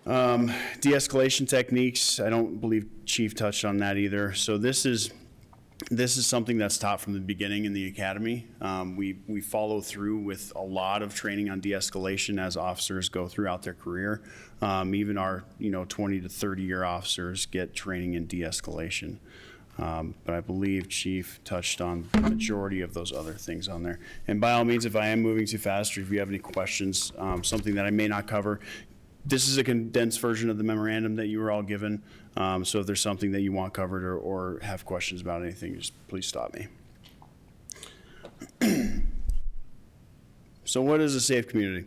Speaker 19: De-escalation techniques, I don't believe Chief touched on that either. So this is something that's taught from the beginning in the academy. We follow through with a lot of training on de-escalation as officers go throughout their career. Even our 20 to 30 year officers get training in de-escalation. But I believe Chief touched on the majority of those other things on there. And by all means, if I am moving too fast or if you have any questions, something that I may not cover, this is a condensed version of the memorandum that you were all given. So if there's something that you want covered or have questions about anything, just please stop me. So what is a safe community?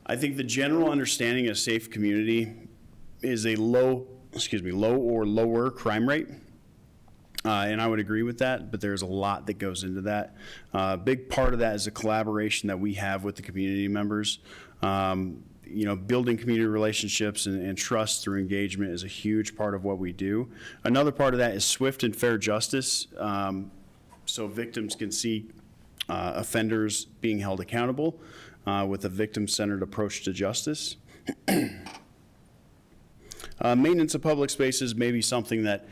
Speaker 19: I think the general understanding of safe community is a low or lower crime rate. And I would agree with that, but there's a lot that goes into that. A big part of that is a collaboration that we have with the community members. Building community relationships and trust through engagement is a huge part of what we do. Another part of that is swift and fair justice, so victims can see offenders being held accountable with a victim-centered approach to justice. Maintenance of public spaces may be something that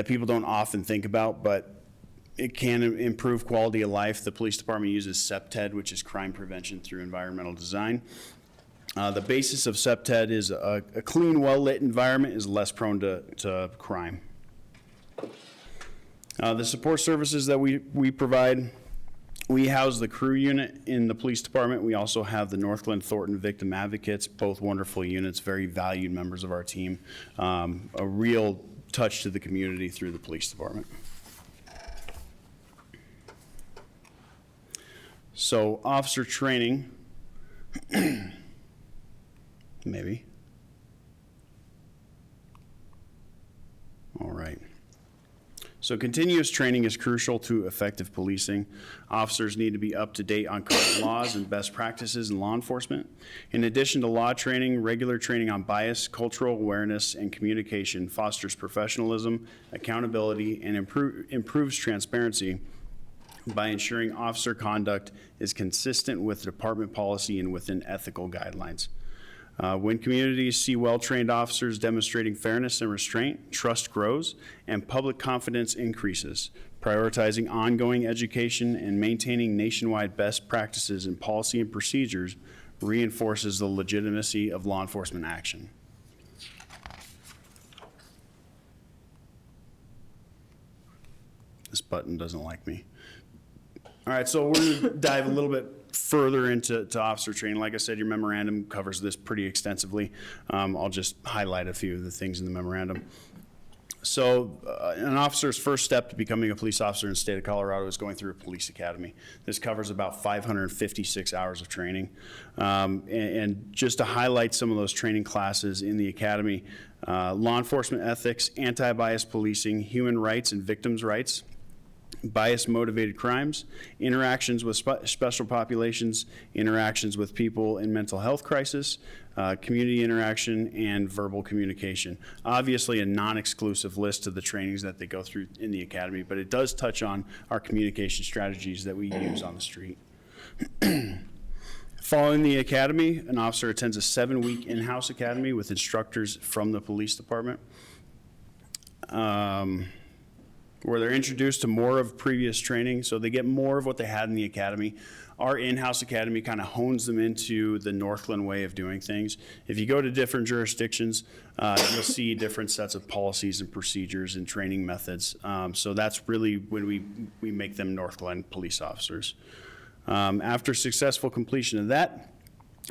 Speaker 19: people don't often think about, but it can improve quality of life. The police department uses CPTED, which is crime prevention through environmental design. The basis of CPTED is a clean, well-lit environment is less prone to crime. The support services that we provide, we house the crew unit in the police department. We also have the Northglenn Thornton Victim Advocates, both wonderful units, very valued members of our team. A real touch to the community through the police department. So officer training. Maybe. All right. So continuous training is crucial to effective policing. Officers need to be up to date on current laws and best practices in law enforcement. In addition to law training, regular training on bias, cultural awareness, and communication fosters professionalism, accountability, and improves transparency by ensuring officer conduct is consistent with department policy and within ethical guidelines. When communities see well-trained officers demonstrating fairness and restraint, trust grows and public confidence increases. Prioritizing ongoing education and maintaining nationwide best practices in policy and procedures reinforces the legitimacy of law enforcement action. This button doesn't like me. All right, so we're going to dive a little bit further into officer training. Like I said, your memorandum covers this pretty extensively. I'll just highlight a few of the things in the memorandum. So an officer's first step to becoming a police officer in the state of Colorado is going through a police academy. This covers about 556 hours of training. And just to highlight some of those training classes in the academy, law enforcement ethics, anti-bias policing, human rights and victims' rights, bias-motivated crimes, interactions with special populations, interactions with people in mental health crisis, community interaction, and verbal communication. Obviously a non-exclusive list of the trainings that they go through in the academy, but it does touch on our communication strategies that we use on the street. Following the academy, an officer attends a 7-week in-house academy with instructors from the police department, where they're introduced to more of previous training, so they get more of what they had in the academy. Our in-house academy kind of hones them into the Northglenn way of doing things. If you go to different jurisdictions, you'll see different sets of policies and procedures and training methods. So that's really when we make them Northglenn police officers. After successful completion of that,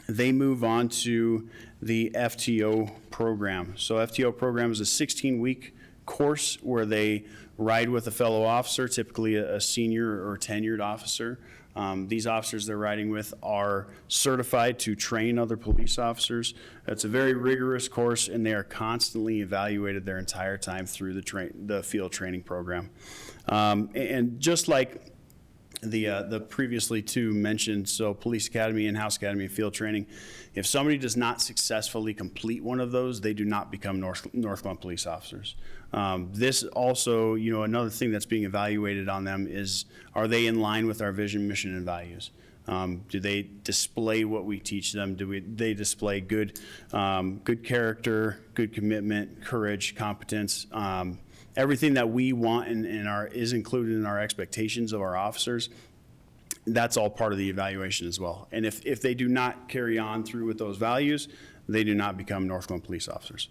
Speaker 19: they move on to the FTO program. So FTO program is a 16-week course where they ride with a fellow officer, typically a senior or tenured officer. These officers they're riding with are certified to train other police officers. It's a very rigorous course, and they are constantly evaluated their entire time through the field training program. And just like the previously two mentioned, so police academy, in-house academy, and field training, if somebody does not successfully complete one of those, they do not become Northglenn police officers. This also, another thing that's being evaluated on them is, are they in line with our vision, mission, and values? Do they display what we teach them? They display good character, good commitment, courage, competence, everything that we want and is included in our expectations of our officers? That's all part of the evaluation as well. And if they do not carry on through with those values, they do not become Northglenn police officers.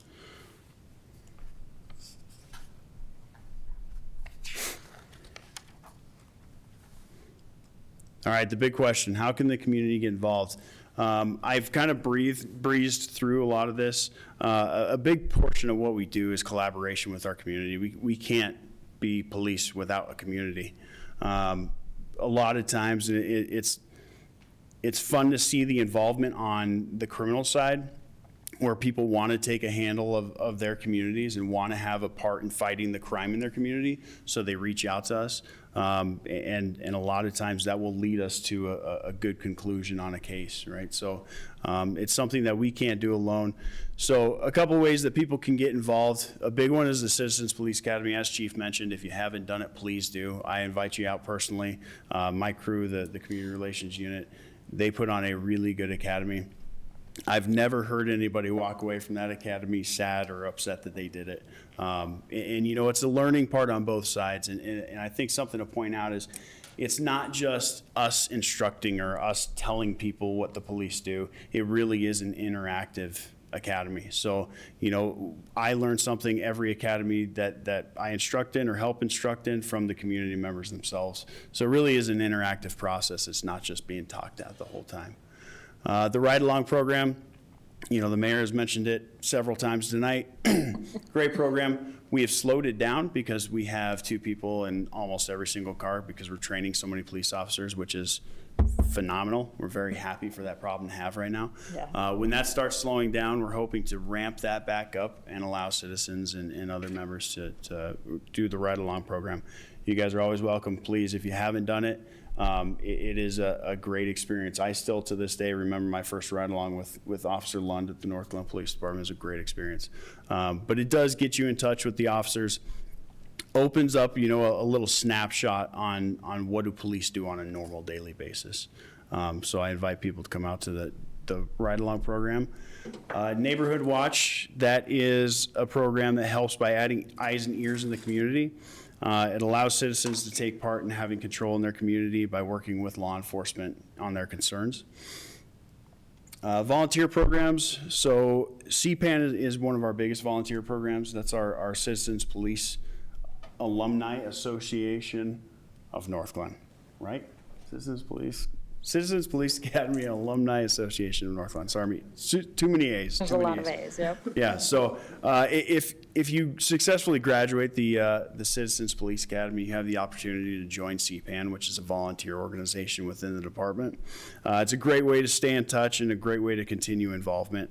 Speaker 19: All right, the big question, how can the community get involved? I've kind of breezed through a lot of this. A big portion of what we do is collaboration with our community. We can't be police without a community. A lot of times it's fun to see the involvement on the criminal side, where people want to take a handle of their communities and want to have a part in fighting the crime in their community, so they reach out to us. And a lot of times that will lead us to a good conclusion on a case, right? So it's something that we can't do alone. So a couple ways that people can get involved. A big one is the Citizens Police Academy, as Chief mentioned. If you haven't done it, please do. I invite you out personally. My crew, the Community Relations Unit, they put on a really good academy. I've never heard anybody walk away from that academy sad or upset that they did it. And it's a learning part on both sides. And I think something to point out is it's not just us instructing or us telling people what the police do. It really is an interactive academy. So, I learn something every academy that I instruct in or help instruct in from the community members themselves. So it really is an interactive process. It's not just being talked at the whole time. The ride-along program, the mayor has mentioned it several times tonight. Great program. We have slowed it down because we have 2 people in almost every single car because we're training so many police officers, which is phenomenal. We're very happy for that problem to have right now. Yeah. When that starts slowing down, we're hoping to ramp that back up and allow citizens and other members to do the ride-along program. You guys are always welcome. Please, if you haven't done it, it is a great experience. I still, to this day, remember my first ride along with Officer Lund at the Northglenn Police Department. It was a great experience. But it does get you in touch with the officers. opens up, you know, a little snapshot on what do police do on a normal daily basis. So I invite people to come out to the ride-along program. Neighborhood Watch, that is a program that helps by adding eyes and ears in the community. It allows citizens to take part in having control in their community by working with law enforcement on their concerns. Volunteer programs, so CPAN is one of our biggest volunteer programs. That's our Citizens Police Alumni Association of Northglenn, right? Citizens Police Academy Alumni Association of Northglenn. Sorry, too many A's.
Speaker 1: There's
Speaker 19: too
Speaker 1: a
Speaker 19: many
Speaker 1: lot of A's, yep.
Speaker 19: Yeah, so if you successfully graduate the Citizens Police Academy, you have the opportunity to join CPAN, which is a volunteer organization within the department. It's a great way to stay in touch and a great way to continue involvement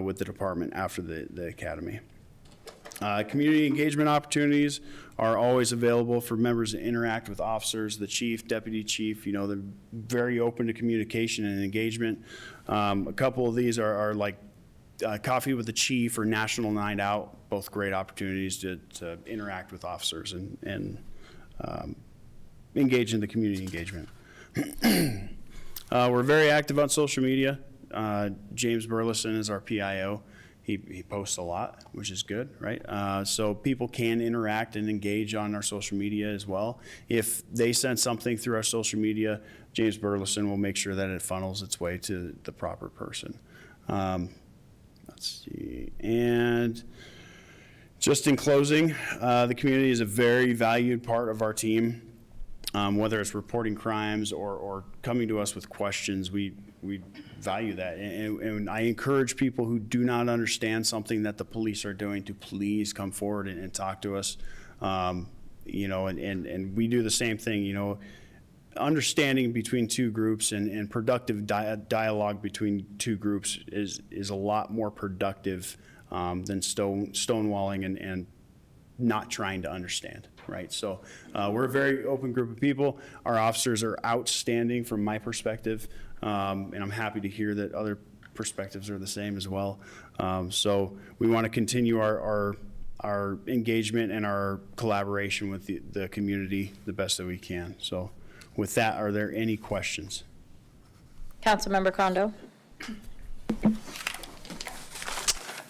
Speaker 19: with the department after the academy. Community engagement opportunities are always available for members to interact with officers, the chief, deputy chief. You know, they're very open to communication and engagement. A couple of these are like Coffee with the Chief or National Night Out, both great opportunities to interact with officers and engage in the community engagement. We're very active on social media. James Burleson is our PIO. He posts a lot, which is good, right? So people can interact and engage on our social media as well. If they send something through our social media, James Burleson will make sure that it funnels its way to the proper person. Let's see. And just in closing, the community is a very valued part of our team. Whether it's reporting crimes or coming to us with questions, we value that. And I encourage people who do not understand something that the police are doing to please come forward and talk to us. You know, and we do the same thing, you know, understanding between two groups and productive dialogue between two groups is a lot more productive than stonewalling and not trying to understand, right? So we're a very open group of people. Our officers are outstanding from my perspective, and I'm happy to hear that other perspectives are the same as well. So we want to continue our engagement and our collaboration with the community the best that we can. So with that, are there any questions?
Speaker 1: Councilmember Kondo.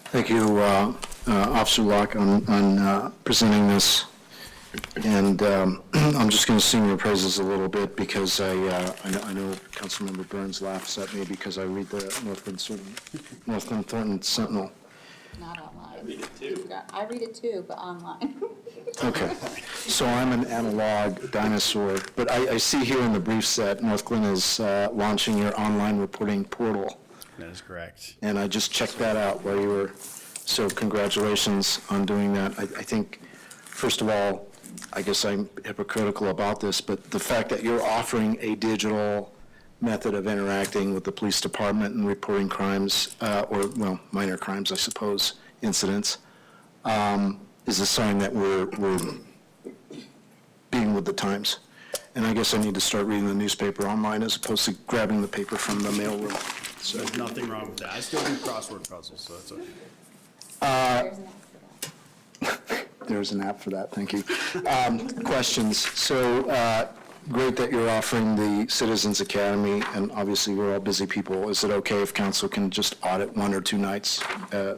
Speaker 3: Thank you, Officer Locke, on presenting this. And I'm just going to sing your praises a little bit because I know Councilmember Burns laughs at me because I read the Northglenn Thornton Sentinel.
Speaker 10: Not online.
Speaker 14: I read it too.
Speaker 10: I read it too, but online.
Speaker 3: Okay, so I'm an analog dinosaur, but I see here in the briefs that Northglenn is launching your online reporting portal.
Speaker 19: That is correct.
Speaker 3: And I just checked that out while you were, so congratulations on doing that. I think, first of all, I guess I'm hypocritical about this, but the fact that you're offering a digital method of interacting with the police department and reporting crimes, or, well, minor crimes, I suppose, incidents, is a sign that we're being with the times. And I guess I need to start reading the newspaper online as opposed to grabbing the paper from the mailroom. So
Speaker 19: There's nothing wrong with that. I still do crossword puzzles, so that's okay.
Speaker 3: There's an app for that, thank you. Questions. So great that you're offering the Citizens Academy, and obviously we're all busy people. Is it okay if council can just audit 1 or 2 nights?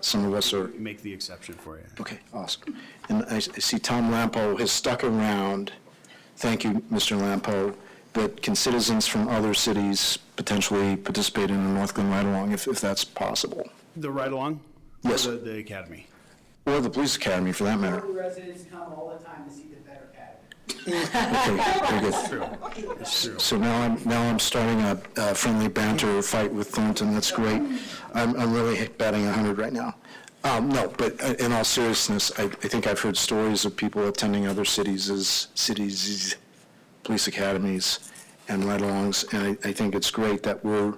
Speaker 3: Some of us are.
Speaker 19: Make the exception for you.
Speaker 3: Okay, awesome. And I see Tom Lampo has stuck around. Thank you, Mr. Lampo. But can citizens from other cities potentially participate in a Northglenn ride-along if that's possible?
Speaker 19: The ride-along?
Speaker 3: Yes.
Speaker 19: Or the academy?
Speaker 3: Or the police academy, for that matter.
Speaker 18: Residents come all the time to see the better academy.
Speaker 3: Okay, very good.
Speaker 19: It's true.
Speaker 3: So now I'm starting a friendly banter fight with Thornton. That's great. I'm really batting 100 right now. No, but in all seriousness, I think I've heard stories of people attending other cities' police academies and ride-alongs, and I think it's great that we're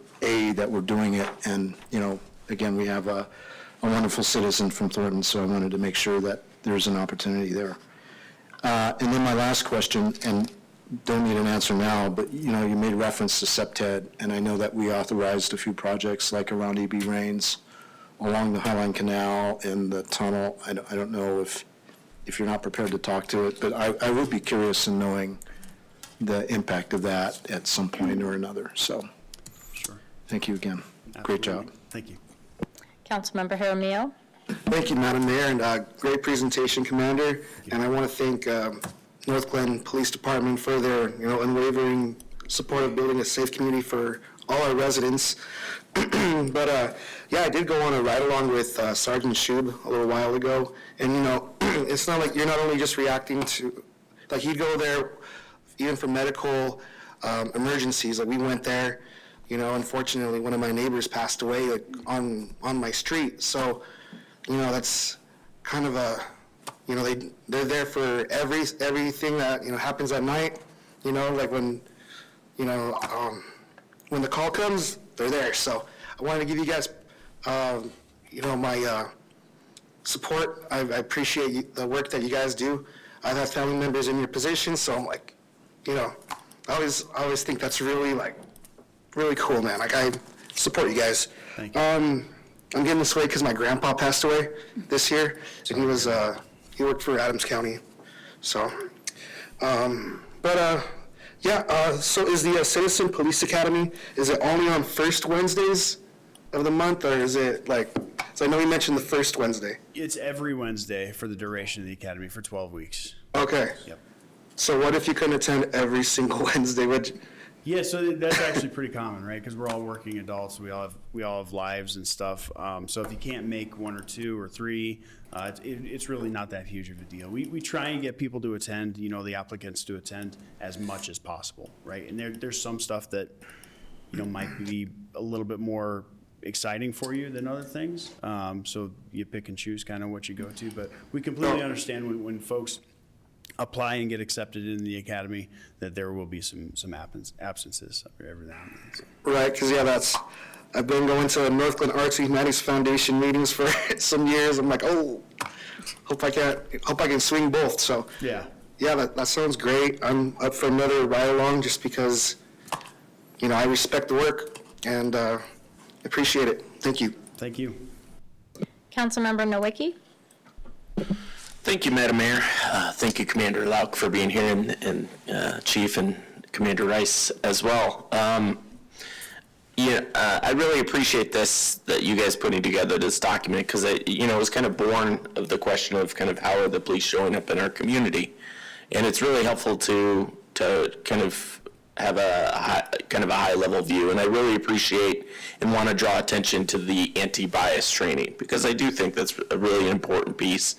Speaker 3: doing it, and, you know, again, we have a wonderful citizen from Thornton, so I wanted to make sure that there's an opportunity there. And then my last question, and don't need an answer now, but, you know, you made reference to SEPTED, and I know that we authorized a few projects like around E.B. Rains, along the Highline Canal and the tunnel. I don't know if if you're not prepared to talk to it, but I would be curious in knowing the impact of that at some point or another. So,
Speaker 19: Sure.
Speaker 3: thank you again. Great job.
Speaker 19: Thank you.
Speaker 1: Councilmember Jaramillo.
Speaker 11: Thank you, Madam Mayor, and great presentation, Commander. And I want to thank Northglenn Police Department for their, unwavering support of building a safe community for all our residents. But yeah, I did go on a ride-along with Sergeant Shub a little while ago, and it's not like you're not only just reacting to, like he'd go there even for medical emergencies. Like we went there, unfortunately one of my neighbors passed away like on my street. So, that's kind of a, they're there for everything that happens at night. Like when the call comes, they're there. So I wanted to give you guys, my support. I appreciate the work that you guys do. I've had family members in your position, so I'm like, I always think that's really cool, man. Like I support you guys.
Speaker 19: Thank you.
Speaker 11: I'm getting this way because my grandpa passed away this year, and he worked for Adams County. So, so is the Citizen Police Academy, is it only on first Wednesdays of the month, or is it so I know you mentioned the first Wednesday.
Speaker 19: It's every Wednesday for the duration of the academy for 12 weeks.
Speaker 11: Okay.
Speaker 19: Yep.
Speaker 11: So what if you couldn't attend every single Wednesday?
Speaker 19: Yeah, so that's actually pretty common, right? Because we're all working adults, we all have lives and stuff. So if you can't make one or two or three, it's really not that huge of a deal. We try and get people to attend, the applicants to attend as much as possible, right? And there's some stuff that might be a little bit more exciting for you than other things. So you pick and choose kind of what you go to. But we completely understand when folks apply and get accepted in the academy that there will be some absences every now and then. So.
Speaker 11: Right, because I've been going to Northglenn Arts and Humanities Foundation meetings for some years. I'm like, hope I can swing both. So yeah, that sounds great. I'm up for another ride along just because, I respect the work and appreciate it. Thank you.
Speaker 19: Thank you.
Speaker 1: Councilmember Nowicki.
Speaker 14: Thank you, Madam Mayor. Thank you, Commander Lauk, for being here, and Chief and Commander Rice as well. I really appreciate this, that you guys putting together this document, because it was kind of born of the question of kind of how are the police showing up in our community, and it's really helpful to kind of have a high level view, and I really appreciate and want to draw attention to the anti-bias training, because I do think that's a really important piece.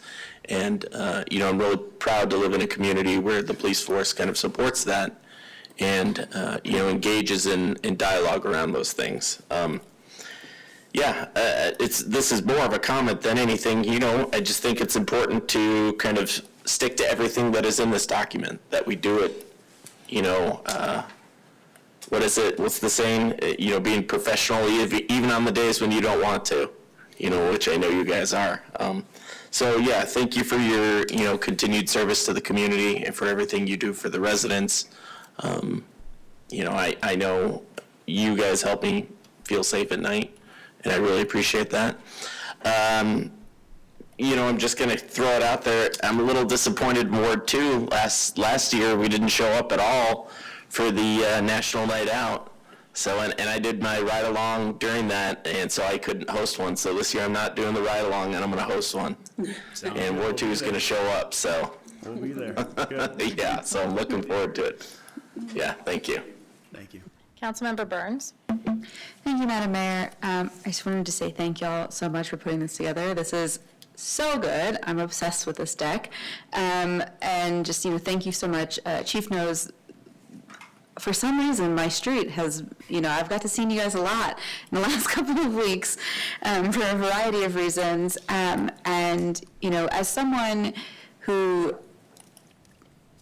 Speaker 14: And, I'm really proud to live in a community where the police force kind of supports that and, engages in dialogue around those things. This is more of a comment than anything, I just think it's important to kind of stick to everything that is in this document, that we do it, what is it, what's the saying, being professional even on the days when you don't want to, which I know you guys are. So yeah, thank you for your, continued service to the community and for everything you do for the residents. I know you guys help me feel safe at night, and I really appreciate that. I'm just gonna throw it out there. I'm a little disappointed in Ward 2. Last year, we didn't show up at all for the National Night Out. So, and I did my ride-along during that, and so I couldn't host one. So this year I'm not doing the ride-along, and I'm going to host one. And Ward 2 is going to show up, so.
Speaker 19: We'll be there.
Speaker 14: Yeah, so I'm looking forward to it. Yeah, thank you.
Speaker 19: Thank you.
Speaker 1: Councilmember Burns.
Speaker 10: Thank you, Madam Mayor. I just wanted to say thank y'all so much for putting this together. This is so good. I'm obsessed with this deck. And just, thank you so much. Chief knows, for some reason, my street has, I've got to see you guys a lot in the last couple of weeks for a variety of reasons. As someone who,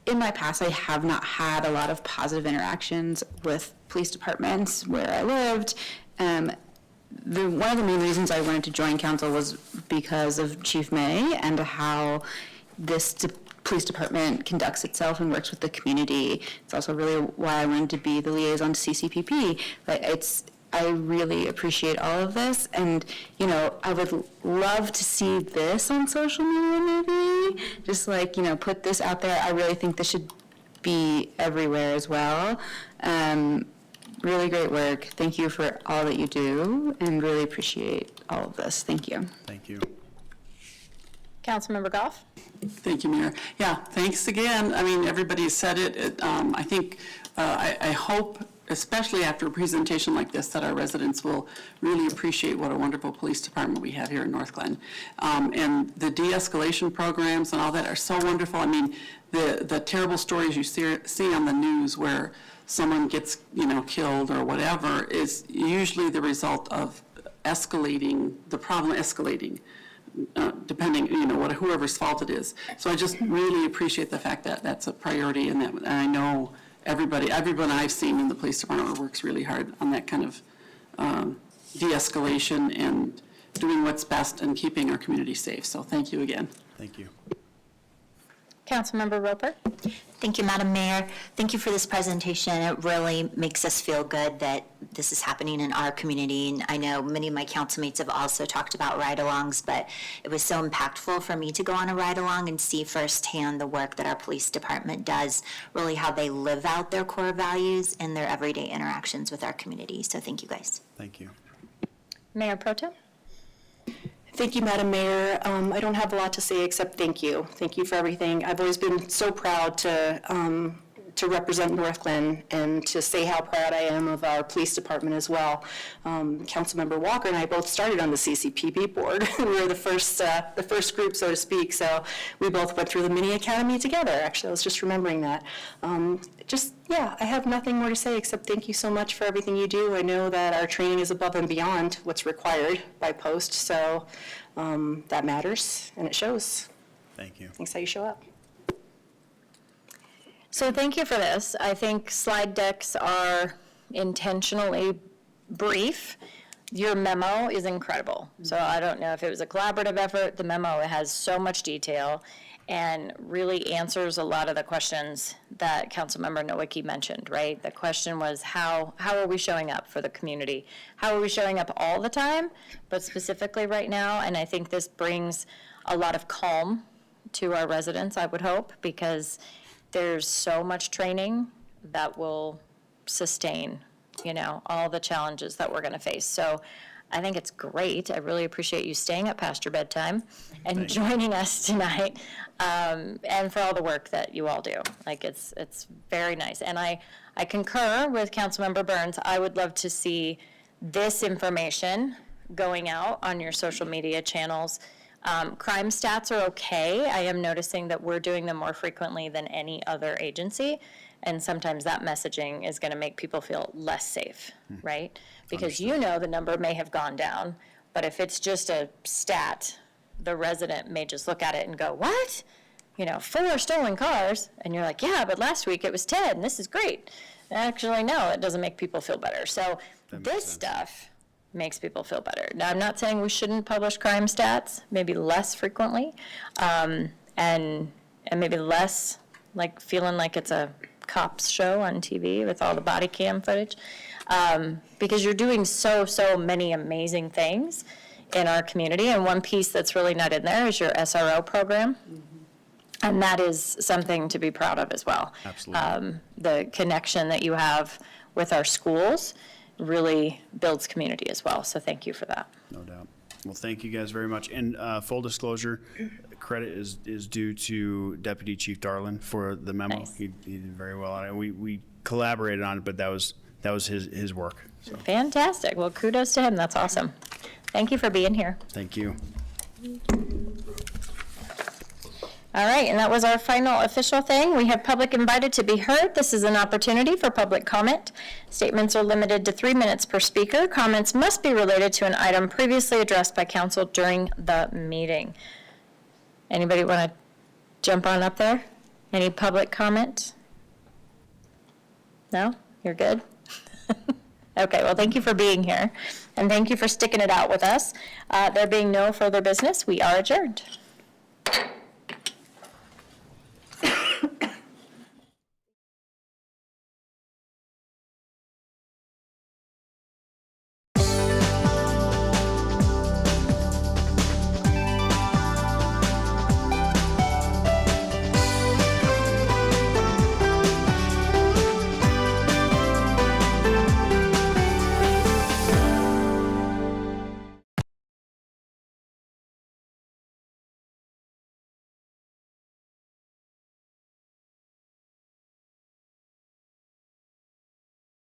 Speaker 10: in my past, I have not had a lot of positive interactions with police departments where I lived. One of the main reasons I wanted to join council was because of Chief May and how this police department conducts itself and works with the community. It's also really why I wanted to be the liaison to CCPP. But I really appreciate all of this, and, you know, I would love to see this on social media maybe, just like, you know, put this out there. I really think this should be everywhere as well. Really great work. Thank you for all that you do, and really appreciate all of this. Thank you.
Speaker 19: Thank you.
Speaker 1: Councilmember Goff?
Speaker 15: Thank you, Mayor. Yeah, thanks again. I mean, everybody said it. I think, I hope, especially after a presentation like this, that our residents will really appreciate what a wonderful police department we have here in Northglenn. And the de-escalation programs and all that are so wonderful. I mean, the terrible stories you see on the news where someone gets, you know, killed or whatever is usually the result of escalating, the problem escalating. Depending, you know, whoever's fault it is. So I just really appreciate the fact that that's a priority, and that, and I know everyone I've seen in the police department works really hard on that kind of de-escalation and doing what's best and keeping our community safe. So thank you again.
Speaker 19: Thank you.
Speaker 1: Councilmember Roper?
Speaker 4: Thank you, Madam Mayor. Thank you for this presentation. It really makes us feel good that this is happening in our community. And I know many of my councilmates have also talked about ride-alongs, but it was so impactful for me to go on a ride-along and see firsthand the work that our police department does, really how they live out their core values in their everyday interactions with our community. So thank you, guys.
Speaker 19: Thank you.
Speaker 1: Mayor Pro Tem?
Speaker 12: Thank you, Madam Mayor. I don't have a lot to say except thank you. Thank you for everything. I've always been so proud to represent Northglenn and to say how proud I am of our police department as well. Councilmember Walker and I both started on the CCPB board. We were the first group, so to speak, so we both went through the mini academy together. Actually, I was just remembering that. Yeah, I have nothing more to say except thank you so much for everything you do. I know that our training is above and beyond what's required by post, so that matters, and it shows.
Speaker 19: Thank you.
Speaker 12: Thanks how you show up.
Speaker 1: So thank you for this. I think slide decks are intentionally brief. Your memo is incredible. So I don't know if it was a collaborative effort. The memo has so much detail and really answers a lot of the questions that Councilmember Nowicki mentioned, right? The question was how are we showing up for the community? How are we showing up all the time, but specifically right now? And I think this brings a lot of calm to our residents, I would hope, because there's so much training that will sustain, you know, all the challenges that we're going to face. So I think it's great. I really appreciate you staying up past your bedtime and joining us tonight, and for all the work that you all do. Like, it's very nice. And I concur with Councilmember Burns. I would love to see this information going out on your social media channels. Crime stats are okay. I am noticing that we're doing them more frequently than any other agency, and sometimes that messaging is going to make people feel less safe, right? Because you know the number may have gone down, but if it's just a stat, the resident may just look at it and go, what? You know, 4 stolen cars, and you're like, yeah, but last week it was 10, this is great. Actually, no, it doesn't make people feel better. So this stuff makes people feel better. Now, I'm not saying we shouldn't publish crime stats, maybe less frequently, and maybe less like feeling like it's a cops show on TV with all the body cam footage, because you're doing so many amazing things in our community. And one piece that's really not in there is your SRO program. And that is something to be proud of as well.
Speaker 19: Absolutely.
Speaker 1: The connection that you have with our schools really builds community as well. So thank you for that.
Speaker 19: No doubt. Well, thank you guys very much. And full disclosure, credit is due to Deputy Chief Darlin for the memo.
Speaker 1: Nice.
Speaker 19: He did very well on it. We collaborated on it, but that was his work. So
Speaker 1: Fantastic. Well, kudos to him. That's awesome. Thank you for being here.
Speaker 19: thank you.
Speaker 1: All right, and that was our final official thing. We have public invited to be heard. This is an opportunity for public comment. Statements are limited to 3 minutes per speaker. Comments must be related to an item previously addressed by council during the meeting. Anybody want to jump on up there? Any public comment? No? You're good? Okay, well, thank you for being here, and thank you for sticking it out with us. There being no further business, we are adjourned.